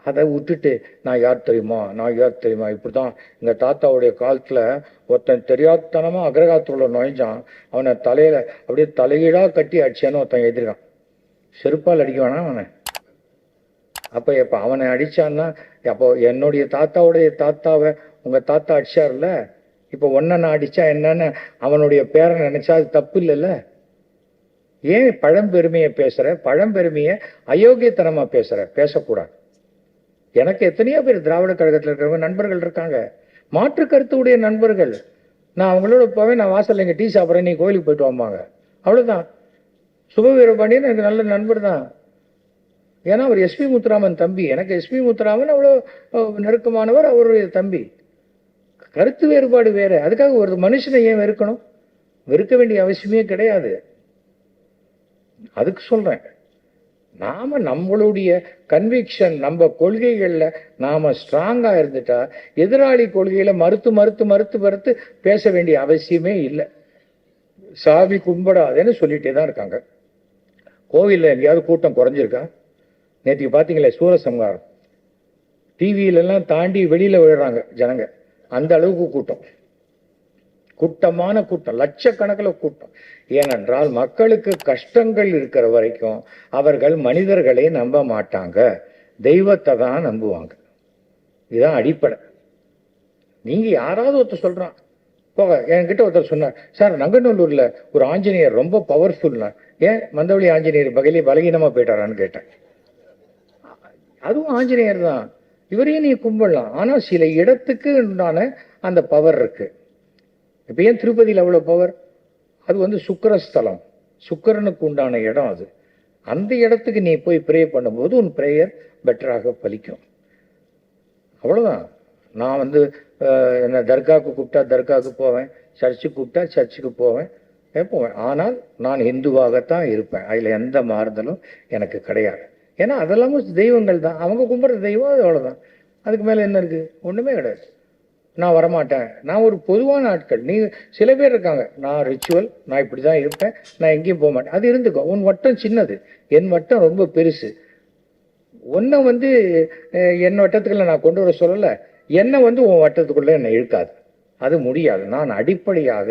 அதை விட்டுட்டு நான் யார் தெரியுமா இப்படி தான் எங்கள் தாத்தாவுடைய காலத்தில் ஒருத்தன் தெரியாதனமாக அக்ரகாரத்துக்குள்ள நுழைஞ்சான், அவனை தலையில் அப்படியே தலையீடாக கட்டி அடிச்சான்னு ஒருத்தன் எழுதிருக்கான். செருப்பால் அடிக்க வேணாம் அவனை. அப்போ எப்போ அவனை அடித்தான்னா, அப்போ என்னுடைய தாத்தாவுடைய தாத்தாவை உங்கள் தாத்தா அடிச்சார்ல, இப்போ ஒன்றை நான் அடித்தா என்னன்னு அவனுடைய பேரை நினச்சா அது தப்பு இல்லைல்ல? ஏன் பழம்பெருமையை பேசுகிற? பழம்பெருமையை அயோக்கியத்தனமாக பேசுகிற? பேசக்கூடாது. எனக்கு எத்தனையோ பேர் திராவிட கழகத்தில் இருக்கிறவங்க நண்பர்கள் இருக்காங்க, மாற்று கருத்துடைய நண்பர்கள். நான் அவங்களோட போவேன், நான் வாசலில் இங்கே டீ சாப்பிட்றேன், நீ கோயிலுக்கு போயிட்டு வாம்பாங்க, அவ்வளோதான். சுபவீரபாண்டியன் எனக்கு நல்ல நண்பர் தான். ஏன்னா அவர் எஸ்பி முத்துராமன் தம்பி. எனக்கு எஸ்பி முத்துராமன் அவ்வளோ நெருக்கமானவர், அவருடைய தம்பி. கருத்து வேறுபாடு வேற. அதுக்காக ஒரு மனுஷனை ஏன் வெறுக்கணும்? வெறுக்க வேண்டிய அவசியமே கிடையாது. அதுக்கு சொல்றேன், நாம நம்மளுடைய கன்விக்ஷன், நம்ம கொள்கைகள்ல நாம ஸ்ட்ராங்கா இருந்துட்டா எதிராளி கொள்கையில மறுத்து மறுத்து மறுத்து மறுத்து பேச வேண்டிய அவசியமே இல்லை. சாமி கும்பிடாதுன்னு சொல்லிட்டே தான் இருக்காங்க. கோவிலில் எங்கேயாவது கூட்டம் குறைஞ்சிருக்கா? நேற்றுக்கு பார்த்தீங்களே சூரசம்ஹாரம், டிவியிலெல்லாம் தாண்டி வெளியில் விழுறாங்க ஜனங்க, அந்த அளவுக்கு கூட்டம், கூட்டமான கூட்டம், லட்சக்கணக்கில் கூட்டம். ஏனென்றால் மக்களுக்கு கஷ்டங்கள் இருக்கிற வரைக்கும் அவர்கள் மனிதர்களை நம்ப மாட்டாங்க, தெய்வத்தை தான் நம்புவாங்க. இதுதான் அடிப்படை. நீங்கள் யாராவது ஒருத்தர் சொல்கிறான் போக, என்கிட்ட ஒருத்தர் சொன்னார், சார் நங்கநல்லூரில் ஒரு ஆஞ்சநேயர் ரொம்ப பவர்ஃபுல்னா, ஏன் மந்தவெளி ஆஞ்சநேயர் பகையிலே பலகீனமாக போயிட்டாரான்னு கேட்டேன். அதுவும் ஆஞ்சநேயர் தான், இவரையும் நீ கும்பிடலாம், ஆனால் சில இடத்துக்கு உண்டான அந்த பவர் இருக்கு. இப்போ ஏன் திருப்பதியில் அவ்வளோ பவர்? அது சுக்கிரஸ்தலம், சுக்கிரனுக்கு உண்டான இடம் அது. அந்த இடத்துக்கு நீ போய் ப்ரே பண்ணும்போது உன் ப்ரேயர் பெட்டராக பலிக்கும், அவ்வளோதான். நான் என்ன தர்காவுக்கு கூப்பிட்டா தர்காவுக்கு போவேன், சர்ச்சுக்கு கூப்பிட்டா சர்ச்சுக்கு போவேன், போவேன். ஆனால் நான் இந்துவாகத்தான் இருப்பேன், அதில் எந்த மாறுதலும் எனக்கு கிடையாது. ஏன்னா அதெல்லாமும் தெய்வங்கள் தான், அவங்க கும்பிட்ற தெய்வம் அது, அவ்வளோதான். அதுக்கு மேலே என்ன இருக்குது? ஒன்றுமே கிடையாது. நான் வரமாட்டேன், நான் ஒரு பொதுவான ஆட்கள். நீ சில பேர் இருக்காங்க, நான் ரிச்சுவல், நான் இப்படி தான் இருப்பேன், நான் எங்கேயும் போக மாட்டேன். அது இருந்துக்கோ, உன் வட்டம் சின்னது, என் வட்டம் ரொம்ப பெருசு. ஒன்றை என் வட்டத்துக்குள்ள நான் கொண்டு வர சொல்லலை, என்னை உன் வட்டத்துக்குள்ளே என்னை இழுக்காது, அது முடியாது. நான் அடிப்படையாக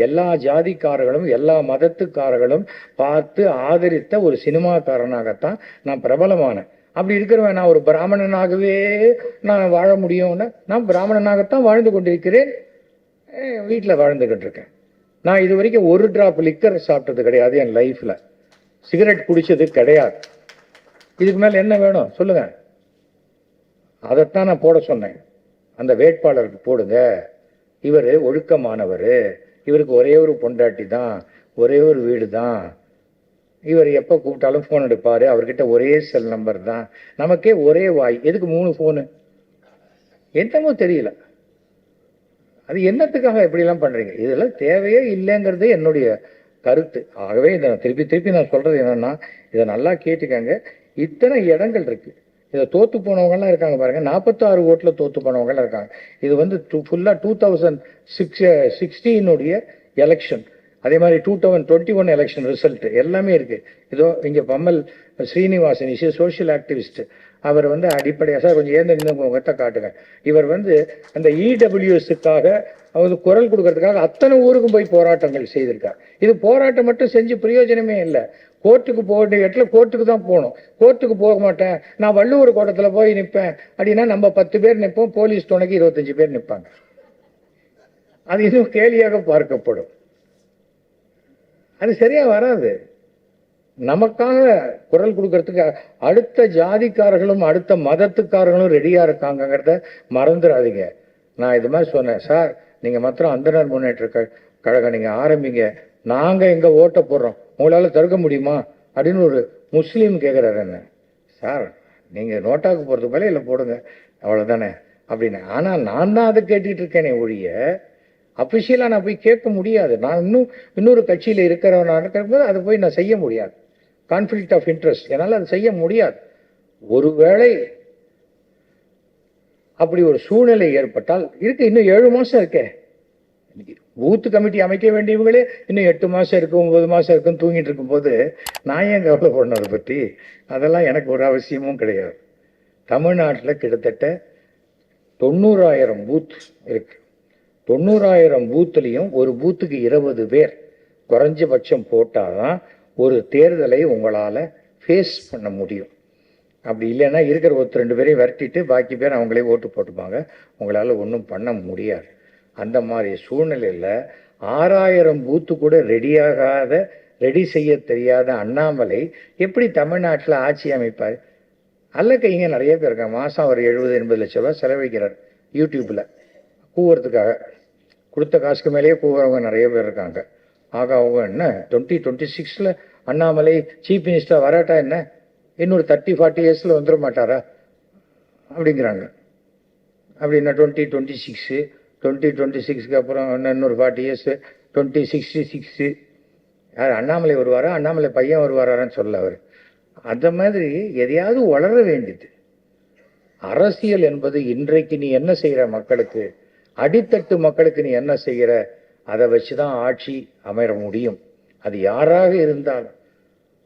எல்லா ஜாதிக்காரர்களும் எல்லா மதத்துக்காரர்களும் பார்த்து ஆதரித்த ஒரு சினிமாக்காரனாகத்தான் நான் பிரபலமானேன். அப்படி இருக்கிறவன் நான் ஒரு பிராமணனாகவே நான் வாழ முடியும்னா, நான் பிராமணனாகத்தான் வாழ்ந்து கொண்டிருக்கிறேன், வீட்டில் வாழ்ந்துக்கிட்டு இருக்கேன். நான் இது வரைக்கும் ஒரு டிராப் லிக்கர் சாப்பிட்டது கிடையாது என் லைஃப்பில், சிகரெட் குடித்தது கிடையாது. இதுக்கு மேலே என்ன வேணும் சொல்லுங்கள்? அதைத்தான் நான் போட சொன்னேன், அந்த வேட்பாளருக்கு போடுங்க, இவர் ஒழுக்கமானவர், இவருக்கு ஒரே ஒரு பொண்டாட்டி தான், ஒரே ஒரு வீடு தான், இவர் எப்போ கூப்பிட்டாலும் ஃபோன் எடுப்பார், அவர்கிட்ட ஒரே செல் நம்பர் தான், நமக்கே ஒரே வாய், எதுக்கு 3 ஃபோனு? என்னமோ தெரியல, அது என்னத்துக்காக எப்படிலாம் பண்ணுறீங்க? இதெல்லாம் தேவையே இல்லைங்கிறது என்னுடைய கருத்து. ஆகவே இதை திருப்பி திருப்பி நான் சொல்கிறது என்னென்னா, இதை நல்லா கேட்டுக்கங்க. இத்தனை இடங்கள் இருக்குது, இதை தோற்று போனவங்கலாம் இருக்காங்க பாருங்கள், 46 ஓட்டில் தோற்று போனவங்கலாம் இருக்காங்க. இது ஃபுல்லாக 2016 எலெக்ஷன், அதே மாதிரி 2021 எலெக்ஷன் ரிசல்ட் எல்லாமே இருக்குது. இதோ இங்கே Pammal Srinivasan is social activist, அவர் அடிப்படையாக, சார் கொஞ்சம் ஏந்த உங்கள்கிட்ட காட்டுங்க, இவர் அந்த இடபிள்யூஎஸ்க்காக குரல் கொடுக்கறதுக்காக அத்தனை ஊருக்கும் போய் போராட்டங்கள் செய்திருக்கார். இது போராட்டம் மட்டும் செஞ்சு பிரயோஜனமே இல்லை. கோர்ட்டுக்கு போக வேண்டிய இடத்துல கோர்ட்டுக்கு தான் போகணும், கோர்ட்டுக்கு போக மாட்டேன், நான் வள்ளுவர் கோட்டத்தில் போய் நிற்பேன் அப்படின்னா நம்ம 10 பேர் நிற்போம், போலீஸ் துணைக்கு 25 பேர் நிற்பாங்க. அது இன்னும் கேலியாக பார்க்கப்படும், அது சரியா வராது. நமக்காக குரல் கொடுக்கறதுக்கு அடுத்த ஜாதிக்காரர்களும் அடுத்த மதத்துக்காரர்களும் ரெடியா இருக்காங்கிறத மறந்துடாதீங்க. நான் இது மாதிரி சொன்னேன், சார் நீங்க மாத்திரம் அந்தனர் முன்னேற்ற கழகம் நீங்க ஆரம்பிங்க, நாங்க எங்க ஓட்ட போடுறோம், உங்களால தடுக்க முடியுமா அப்படின்னு ஒரு முஸ்லீம் கேட்குறாரு என்ன. சார் நீங்க நோட்டாவுக்கு போறதுக்கு மேலே இல்லை போடுங்க, அவ்வளவுதானே அப்படின்னு. ஆனா நான் தான் அதை கேட்டுட்டு இருக்கேனே ஒழிய அஃபிஷியலாக நான் போய் கேட்க முடியாது. நான் இன்னொரு கட்சியில் இருக்கிறவனா இருக்கிறபோது அதை போய் நான் செய்ய முடியாது, கான்ஃப்ளிக்ட் ஆஃப் இன்ட்ரெஸ்ட், என்னால் அதை செய்ய முடியாது. ஒருவேளை அப்படி ஒரு சூழ்நிலை ஏற்பட்டால் இருக்கு, இன்னும் 7 மாதம் இருக்கே, பூத்து கமிட்டி அமைக்க வேண்டியவங்களே இன்னும் 8 மாதம் இருக்கு, 9 மாதம் இருக்குன்னு தூங்கிட்டு இருக்கும்போது நான் ஏன் கவலைப்படணும் அதை பற்றி? அதெல்லாம் எனக்கு ஒரு அவசியமும் கிடையாது. தமிழ்நாட்டில் கிட்டத்தட்ட 90,000 பூத் இருக்கு. 90,000 பூத்துலேயும் ஒரு பூத்துக்கு 20 பேர் குறைஞ்சபட்சம் போட்டால் தான் ஒரு தேர்தலை உங்களால் ஃபேஸ் பண்ண முடியும். அப்படி இல்லைன்னா இருக்கிற ஒருத்தர் 2 பேரையும் விரட்டிட்டு பாக்கி பேர் அவங்களே ஓட்டு போட்டுப்பாங்க. உங்களால் ஒன்றும் பண்ண முடியாது. அந்த மாதிரி சூழ்நிலையில் 6000 பூத்து கூட ரெடி செய்ய தெரியாத அண்ணாமலை எப்படி தமிழ்நாட்டில் ஆட்சி அமைப்பார்? அல்லக்கைங்க நிறைய பேர் இருக்காங்க. மாதம் ஒரு 70-80 லட்ச ரூபா செலவழிக்கிறார் யூடியூப்பில் கூவுறதுக்காக. கொடுத்த காசுக்கு மேலேயே கூவுறவங்க நிறைய பேர் இருக்காங்க. ஆக அவங்க என்ன 2026 அண்ணாமலை சீஃப் மினிஸ்டர் வராட்டா என்ன இன்னொரு 30-40 இயர்ஸில் வந்துட மாட்டாரா அப்படிங்கிறாங்க. அப்படின்னா 2026 அப்புறம் இன்னொரு 40 இயர்ஸு 2066 யார் அண்ணாமலை வருவாரா? அண்ணாமலை பையன் வருவாரான்னு சொல்ல அவர். அந்த மாதிரி எதையாவது வளர வேண்டியது. அரசியல் என்பது இன்றைக்கு நீ என்ன செய்கிற மக்களுக்கு, அடித்தட்டு மக்களுக்கு நீ என்ன செய்கிற, அதை வச்சு தான் ஆட்சி அமைய முடியும். அது யாராக இருந்தாலும்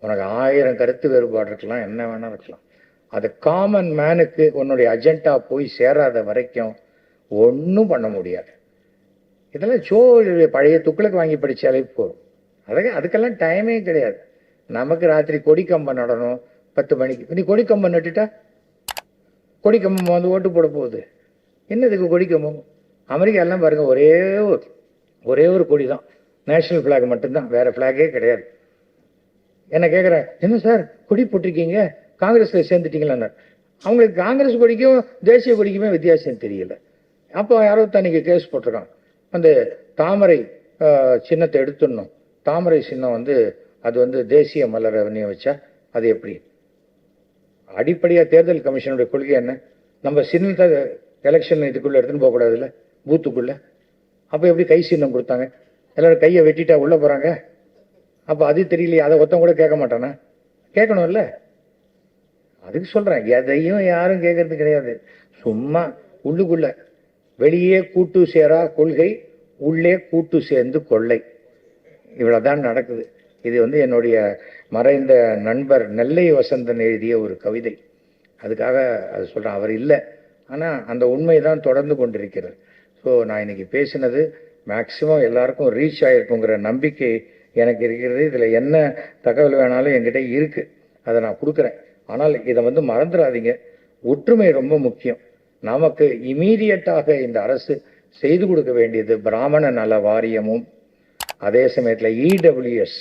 உனக்கு 1000 கருத்து வேறுபாடு இருக்கலாம், என்ன வேணா இருக்கலாம். அது காமன் மேனுக்கு உன்னுடைய அஜெண்டா போய் சேராத வரைக்கும் ஒன்றும் பண்ண முடியாது. இதெல்லாம் பழைய துக்களுக்கு வாங்கி படித்தாலே போதும். அதுக்கெல்லாம் டைமே கிடையாது. நமக்கு ராத்திரி கொடிக்கம்பம் நடணும் 10 மணிக்கு. நீ கொடிக்கம்பம் நட்டுட்டா கொடிக்கம்பம் வந்து ஓட்டு போட போகுது. என்னதுக்கு கொடிக்கம்பம்? அமெரிக்காலாம் பாருங்க, ஒரே ஒரு கொடி தான், நேஷனல் ஃப்ளாக் மட்டும்தான், வேற ஃப்ளாகே கிடையாது. என்ன கேட்குறேன், என்ன சார் கொடி போட்டிருக்கீங்க, காங்கிரஸில் சேர்ந்துட்டீங்களான்னு. அவங்களுக்கு காங்கிரஸ் கொடிக்கும் தேசிய கொடிக்குமே வித்தியாசம் தெரியல. அப்போ யாரோ தனிக்கு கேஸ் போட்டிருக்கான். அந்த தாமரை சின்னத்தை எடுத்துடணும். தாமரை சின்னம் அது தேசிய மலரை வச்சா அது எப்படி? அடிப்படையாக தேர்தல் கமிஷனுடைய கொள்கை என்ன? நம்ம சின்னத்தை எலெக்ஷன் இதுக்குள்ளே எடுத்துன்னு போகக்கூடாதுல்ல, பூத்துக்குள்ளே. அப்போ எப்படி கை சின்னம் கொடுத்தாங்க? எல்லோரும் கையை வெட்டிட்டா உள்ளே போகிறாங்க. அப்போ அது தெரியலையே, அதை ஒருத்தன் கூட கேட்க மாட்டானா? கேட்கணும்ல. அதுக்கு சொல்கிறேன், எதையும் யாரும் கேட்கறது கிடையாது. சும்மா உள்ளுக்குள்ள வெளியே கூட்டு சேரா கொள்கை, உள்ளே கூட்டு சேர்ந்து கொள்ளை. இவ்வளோதான் நடக்குது. இது என்னுடைய மறைந்த நண்பர் நெல்லை வசந்தன் எழுதிய ஒரு கவிதை. அதுக்காக அது சொல்கிறேன். அவர் இல்லை, ஆனால் அந்த உண்மை தான் தொடர்ந்து கொண்டிருக்கிறது. ஸோ நான் இன்னைக்கு பேசினது மேக்சிமம் எல்லாருக்கும் ரீச் ஆகிருக்குங்கிற நம்பிக்கை எனக்கு இருக்கிறது. இதில் என்ன தகவல் வேணாலும் என்கிட்ட இருக்குது, அதை நான் கொடுக்குறேன். ஆனால் இதை மறந்துடாதீங்க. ஒற்றுமை ரொம்ப முக்கியம். நமக்கு இமீடியட்டாக இந்த அரசு செய்து கொடுக்க வேண்டியது பிராமண நல வாரியமும், அதே சமயத்தில் இடபிள்யூஎஸ்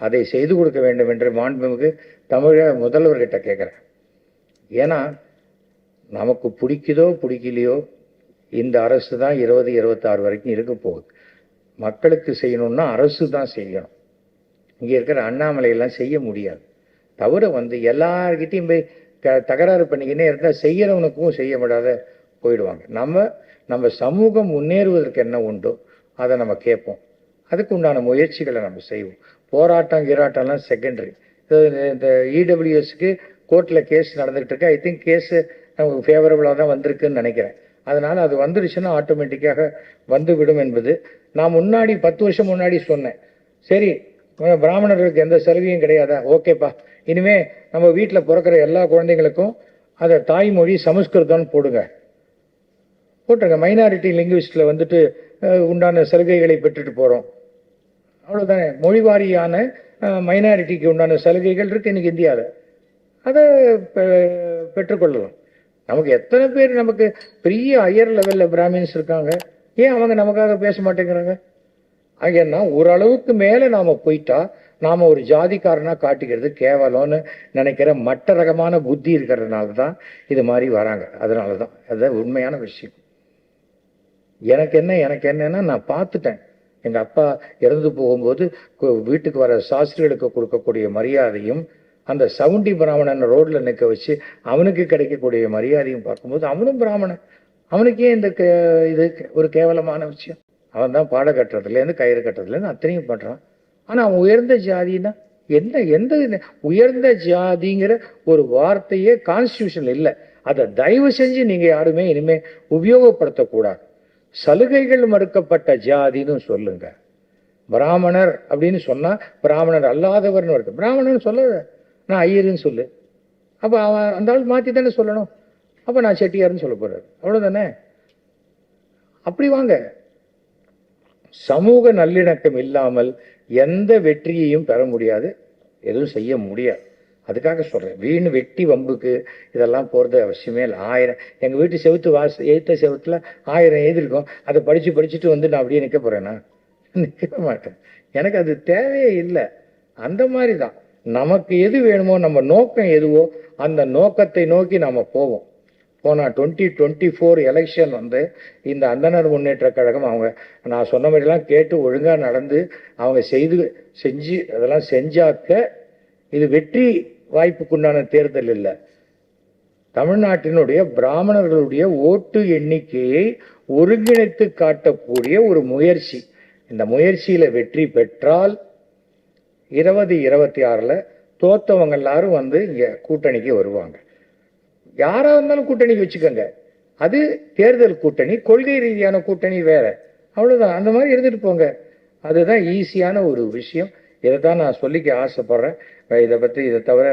அதை செய்து கொடுக்க வேண்டும் என்று மாண்புமிகு தமிழக முதல்வர்கிட்ட கேட்குறேன். ஏன்னா நமக்கு பிடிக்குதோ பிடிக்கலையோ இந்த அரசு தான் 2026 வரைக்கும் இருக்க போகுது. மக்களுக்கு செய்யணும்னா அரசு தான் செய்யணும். இங்கே இருக்கிற அண்ணாமலையெல்லாம் செய்ய முடியாது. தவிர எல்லார்கிட்டையும் போய் தகராறு பண்ணிக்கினே இருந்தால் செய்கிறவனுக்கும் செய்ய முடியாத போயிடுவாங்க. நம்ம சமூகம் முன்னேறுவதற்கு என்ன உண்டோ அதை நம்ம கேட்போம். அதுக்கு உண்டான முயற்சிகளை நம்ம செய்வோம். கிராட்டம்லாம் செகண்டரி. இந்த இடபிள்யூஎஸ்க்கு கோர்ட்டில் கேஸ் நடந்துகிட்டு இருக்கு. ஐ திங்க் கேஸு நமக்கு ஃபேவரபுளாக தான் வந்திருக்குன்னு நினைக்கிறேன். அதனால் அது வந்துருச்சுன்னா ஆட்டோமேட்டிக்காக வந்துவிடும் என்பது நான் முன்னாடி 10 வருஷம் முன்னாடி சொன்னேன். சரி, பிராமணர்களுக்கு எந்த சலுகையும் கிடையாதா? ஓகேப்பா, இனிமே நம்ம வீட்டில் பிறக்கிற எல்லா குழந்தைங்களுக்கும் அதை தாய்மொழி சமஸ்கிருதம்னு போட்டுருங்க. மைனாரிட்டி லிங்குவிஸ்டில் உண்டான சலுகைகளை பெற்றுட்டு போகிறோம். அவ்வளோதானே. மொழிவாரியான மைனாரிட்டிக்கு உண்டான சலுகைகள் இருக்குது இன்றைக்கி இந்தியாவில். அதை பெற்றுக்கொள்ளலாம். நமக்கு எத்தனை பேர் நமக்கு பெரிய ஹையர் லெவலில் பிராமின்ஸ் இருக்காங்க. ஏன் அவங்க நமக்காக பேச மாட்டேங்கிறாங்க? ஏன்னா ஓரளவுக்கு மேலே நாம் போயிட்டா நாம் ஒரு ஜாதிக்காரனாக காட்டிக்கிறது கேவலம்னு நினைக்கிற மட்ட ரகமான புத்தி இருக்கிறதுனால தான் இது மாதிரி வராங்க. அதனால தான் அதுதான் உண்மையான விஷயம். எனக்கு என்னன்னா நான் பார்த்துட்டேன். எங்கள் அப்பா இறந்து போகும்போது வீட்டுக்கு வர சாஸ்திரிகளுக்கு கொடுக்கக்கூடிய மரியாதையும், அந்த சவுண்டி பிராமணன் ரோட்டில் நிற்க வச்சு அவனுக்கு கிடைக்கக்கூடிய மரியாதையும் பார்க்கும்போது அவனும் பிராமணன். அவனுக்கே இது ஒரு கேவலமான விஷயம். அவன் தான் பாட கட்டுறதுலேருந்து கயிறு கட்டுறதுலேருந்து அத்தனையும் பண்ணுறான். ஆனால் அவன் உயர்ந்த ஜாதின்னா எந்த உயர்ந்த ஜாதிங்கிற ஒரு வார்த்தையே கான்ஸ்டியூஷன் இல்லை. அதை தயவு செஞ்சு நீங்கள் யாருமே இனிமேல் உபயோகப்படுத்தக்கூடாது. சலுகைகள் மறுக்கப்பட்ட ஜாதின்னு சொல்லுங்க. பிராமணர் அப்படின்னு சொன்னால் பிராமணர் அல்லாதவர்னு வருது. பிராமணர்னு சொல்ல நான் ஐயருன்னு சொல்லு. அப்போ அவன் அந்த ஆள் மாற்றி தானே சொல்லணும். அப்போ நான் செட்டியார்னு சொல்ல போகிறார். அவ்வளோதானே. அப்படி வாங்க. சமூக நல்லிணக்கம் இல்லாமல் எந்த வெற்றியையும் பெற முடியாது, எதுவும் செய்ய முடியாது. அதுக்காக சொல்கிறேன், வீண் வெட்டி வம்புக்கு இதெல்லாம் போகிறது அவசியமே இல்லை. 1000 எங்கள் வீட்டு செவுத்து எழுத்த செவுத்தில் 1000 எழுதிருக்கோம், அதை படிச்சுட்டு வந்து நான் அப்படியே நிற்க போகிறேன்னா? நிற்க மாட்டேன். எனக்கு அது தேவையே இல்லை. அந்த மாதிரி தான் நமக்கு எது வேணுமோ, நம்ம நோக்கம் எதுவோ அந்த நோக்கத்தை நோக்கி நம்ம போவோம். போனால் 2024 எலெக்ஷன் வந்து இந்த அந்தனர் முன்னேற்ற கழகம் அவங்க நான் சொன்ன மாதிரிலாம் கேட்டு ஒழுங்காக நடந்து அவங்க செஞ்சு அதெல்லாம் செஞ்சாக்க இது வெற்றி வாய்ப்புக்குண்டான தேர்தல் இல்லை. தமிழ்நாட்டினுடைய பிராமணர்களுடைய ஓட்டு எண்ணிக்கையை ஒருங்கிணைத்து காட்டக்கூடிய ஒரு முயற்சி. இந்த முயற்சியில் வெற்றி பெற்றால் 2026 தோத்தவங்க எல்லாரும் வந்து இங்கே கூட்டணிக்கு வருவாங்க. யாராக இருந்தாலும் கூட்டணிக்கு வச்சுக்கோங்க. அது தேர்தல் கூட்டணி, கொள்கை ரீதியான கூட்டணி வேற, அவ்வளோதான். அந்த மாதிரி இருந்துட்டு போங்க. அதுதான் ஈஸியான ஒரு விஷயம். இதை தான் நான் சொல்லிக்க ஆசைப்பட்றேன். இதை தவிர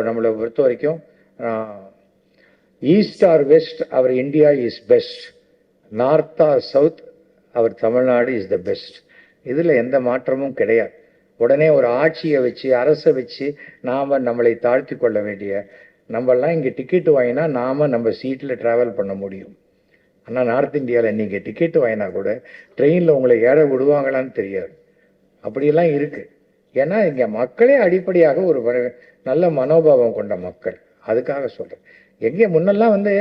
நம்மளை பொறுத்த வரைக்கும் east R west our India is best, north R south our Tamil Nadu is the best. இதில் எந்த மாற்றமும் கிடையாது. உடனே ஒரு ஆட்சியை வச்சு அரசை வச்சு நாம் நம்மளை தாழ்த்தி கொள்ள வேண்டிய, நம்மெல்லாம் இங்கே டிக்கெட்டு வாங்கினா நம்ம சீட்டில் ட்ராவல் பண்ண முடியும். ஆனால் நார்த் இந்தியாவில் நீங்கள் டிக்கெட்டு வாங்கினா கூட ட்ரெயினில் உங்களை ஏற விடுவாங்களான்னு தெரியாது. அப்படியெல்லாம் இருக்குது. ஏன்னா இங்கே மக்களே அடிப்படையாக ஒரு நல்ல மனோபாவம் கொண்ட மக்கள். அதுக்காக சொல்கிறேன். எங்கே முன்னெல்லாம் வந்து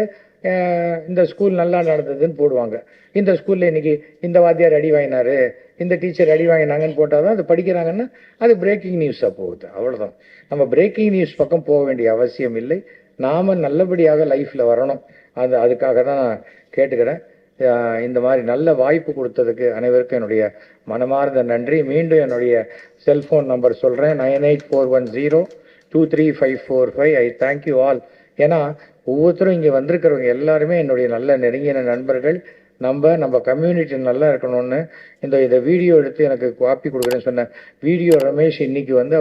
இந்த ஸ்கூல் நல்லா நடந்ததுன்னு போடுவாங்க, இந்த ஸ்கூலில் இன்றைக்கி இந்த வாத்தியார் அடி வாங்கினார், இந்த டீச்சர் அடி வாங்கினாங்கன்னு போட்டால் தான் அது படிக்கிறாங்கன்னா அது பிரேக்கிங் நியூஸாக போகுது. அவ்வளோதான். நம்ம பிரேக்கிங் நியூஸ் பக்கம் போக வேண்டிய அவசியம் இல்லை. நாம் நல்லபடியாக லைஃப்பில் வரணும். அதுக்காக தான் நான் கேட்டுக்கிறேன். இந்த மாதிரி நல்ல வாய்ப்பு கொடுத்ததுக்கு அனைவருக்கும் என்னுடைய மனமார்ந்த நன்றி. மீண்டும் என்னுடைய செல்ஃபோன் நம்பர் சொல்கிறேன், 9841023545. I thank you all. ஏன்னா ஒவ்வொருத்தரும் இங்கே வந்திருக்கிறவங்க எல்லாருமே என்னுடைய நல்ல நெருங்கின நண்பர்கள். நம்ம கம்யூனிட்டி நல்லா இருக்கணும்னு இந்த வீடியோ எடுத்து எனக்கு காப்பி கொடுக்குறேன்னு சொன்னேன். வீடியோ ரமேஷ் இன்னைக்கு வந்து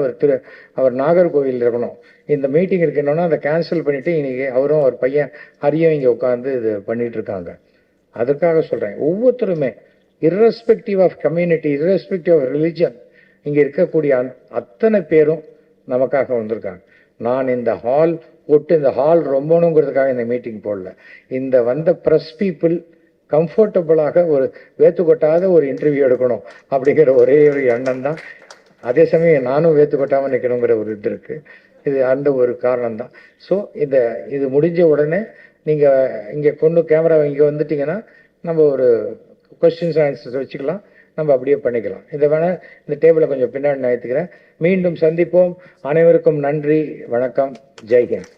அவர் நாகர்கோவில் இருக்கணும், இந்த மீட்டிங் இருக்கணும்னா அதை கேன்சல் பண்ணிவிட்டு இன்றைக்கி அவரும் அவர் பையன் ஹரியும் இங்கே உட்காந்து இது பண்ணிகிட்டு இருக்காங்க. அதுக்காக சொல்கிறேன், ஒவ்வொருத்தருமே irrespective of community, irrespective of religion, இங்கே இருக்கக்கூடிய அத்தனை பேரும் நமக்காக வந்திருக்காங்க. நான் இந்த ஹால் ரொம்பணுங்கிறதுக்காக இந்த மீட்டிங் போடல. இந்த வந்த ப்ரெஸ் பீப்புள் கம்ஃபர்டபுளாக ஒரு வேத்துக்கொட்டாத ஒரு இன்டர்வியூ எடுக்கணும் அப்படிங்கிற ஒரே ஒரு எண்ணம் தான். அதே சமயம் நானும் வேத்துக்கொட்டாமல் நிற்கணுங்கிற ஒரு இது இருக்குது. இது அந்த ஒரு காரணம் தான். ஸோ இது முடிஞ்ச உடனே நீங்கள் இங்கே கேமரா இங்கே வந்துட்டிங்கன்னா நம்ம ஒரு கொஸ்டின்ஸ் ஆன்சர்ஸ் வச்சுக்கலாம், நம்ம அப்படியே பண்ணிக்கலாம். இதை வேணால் இந்த டேபிளை கொஞ்சம் பின்னாடி நகர்த்துக்கிறேன். மீண்டும் சந்திப்போம். அனைவருக்கும் நன்றி, வணக்கம், ஜெய்ஹிந்த்.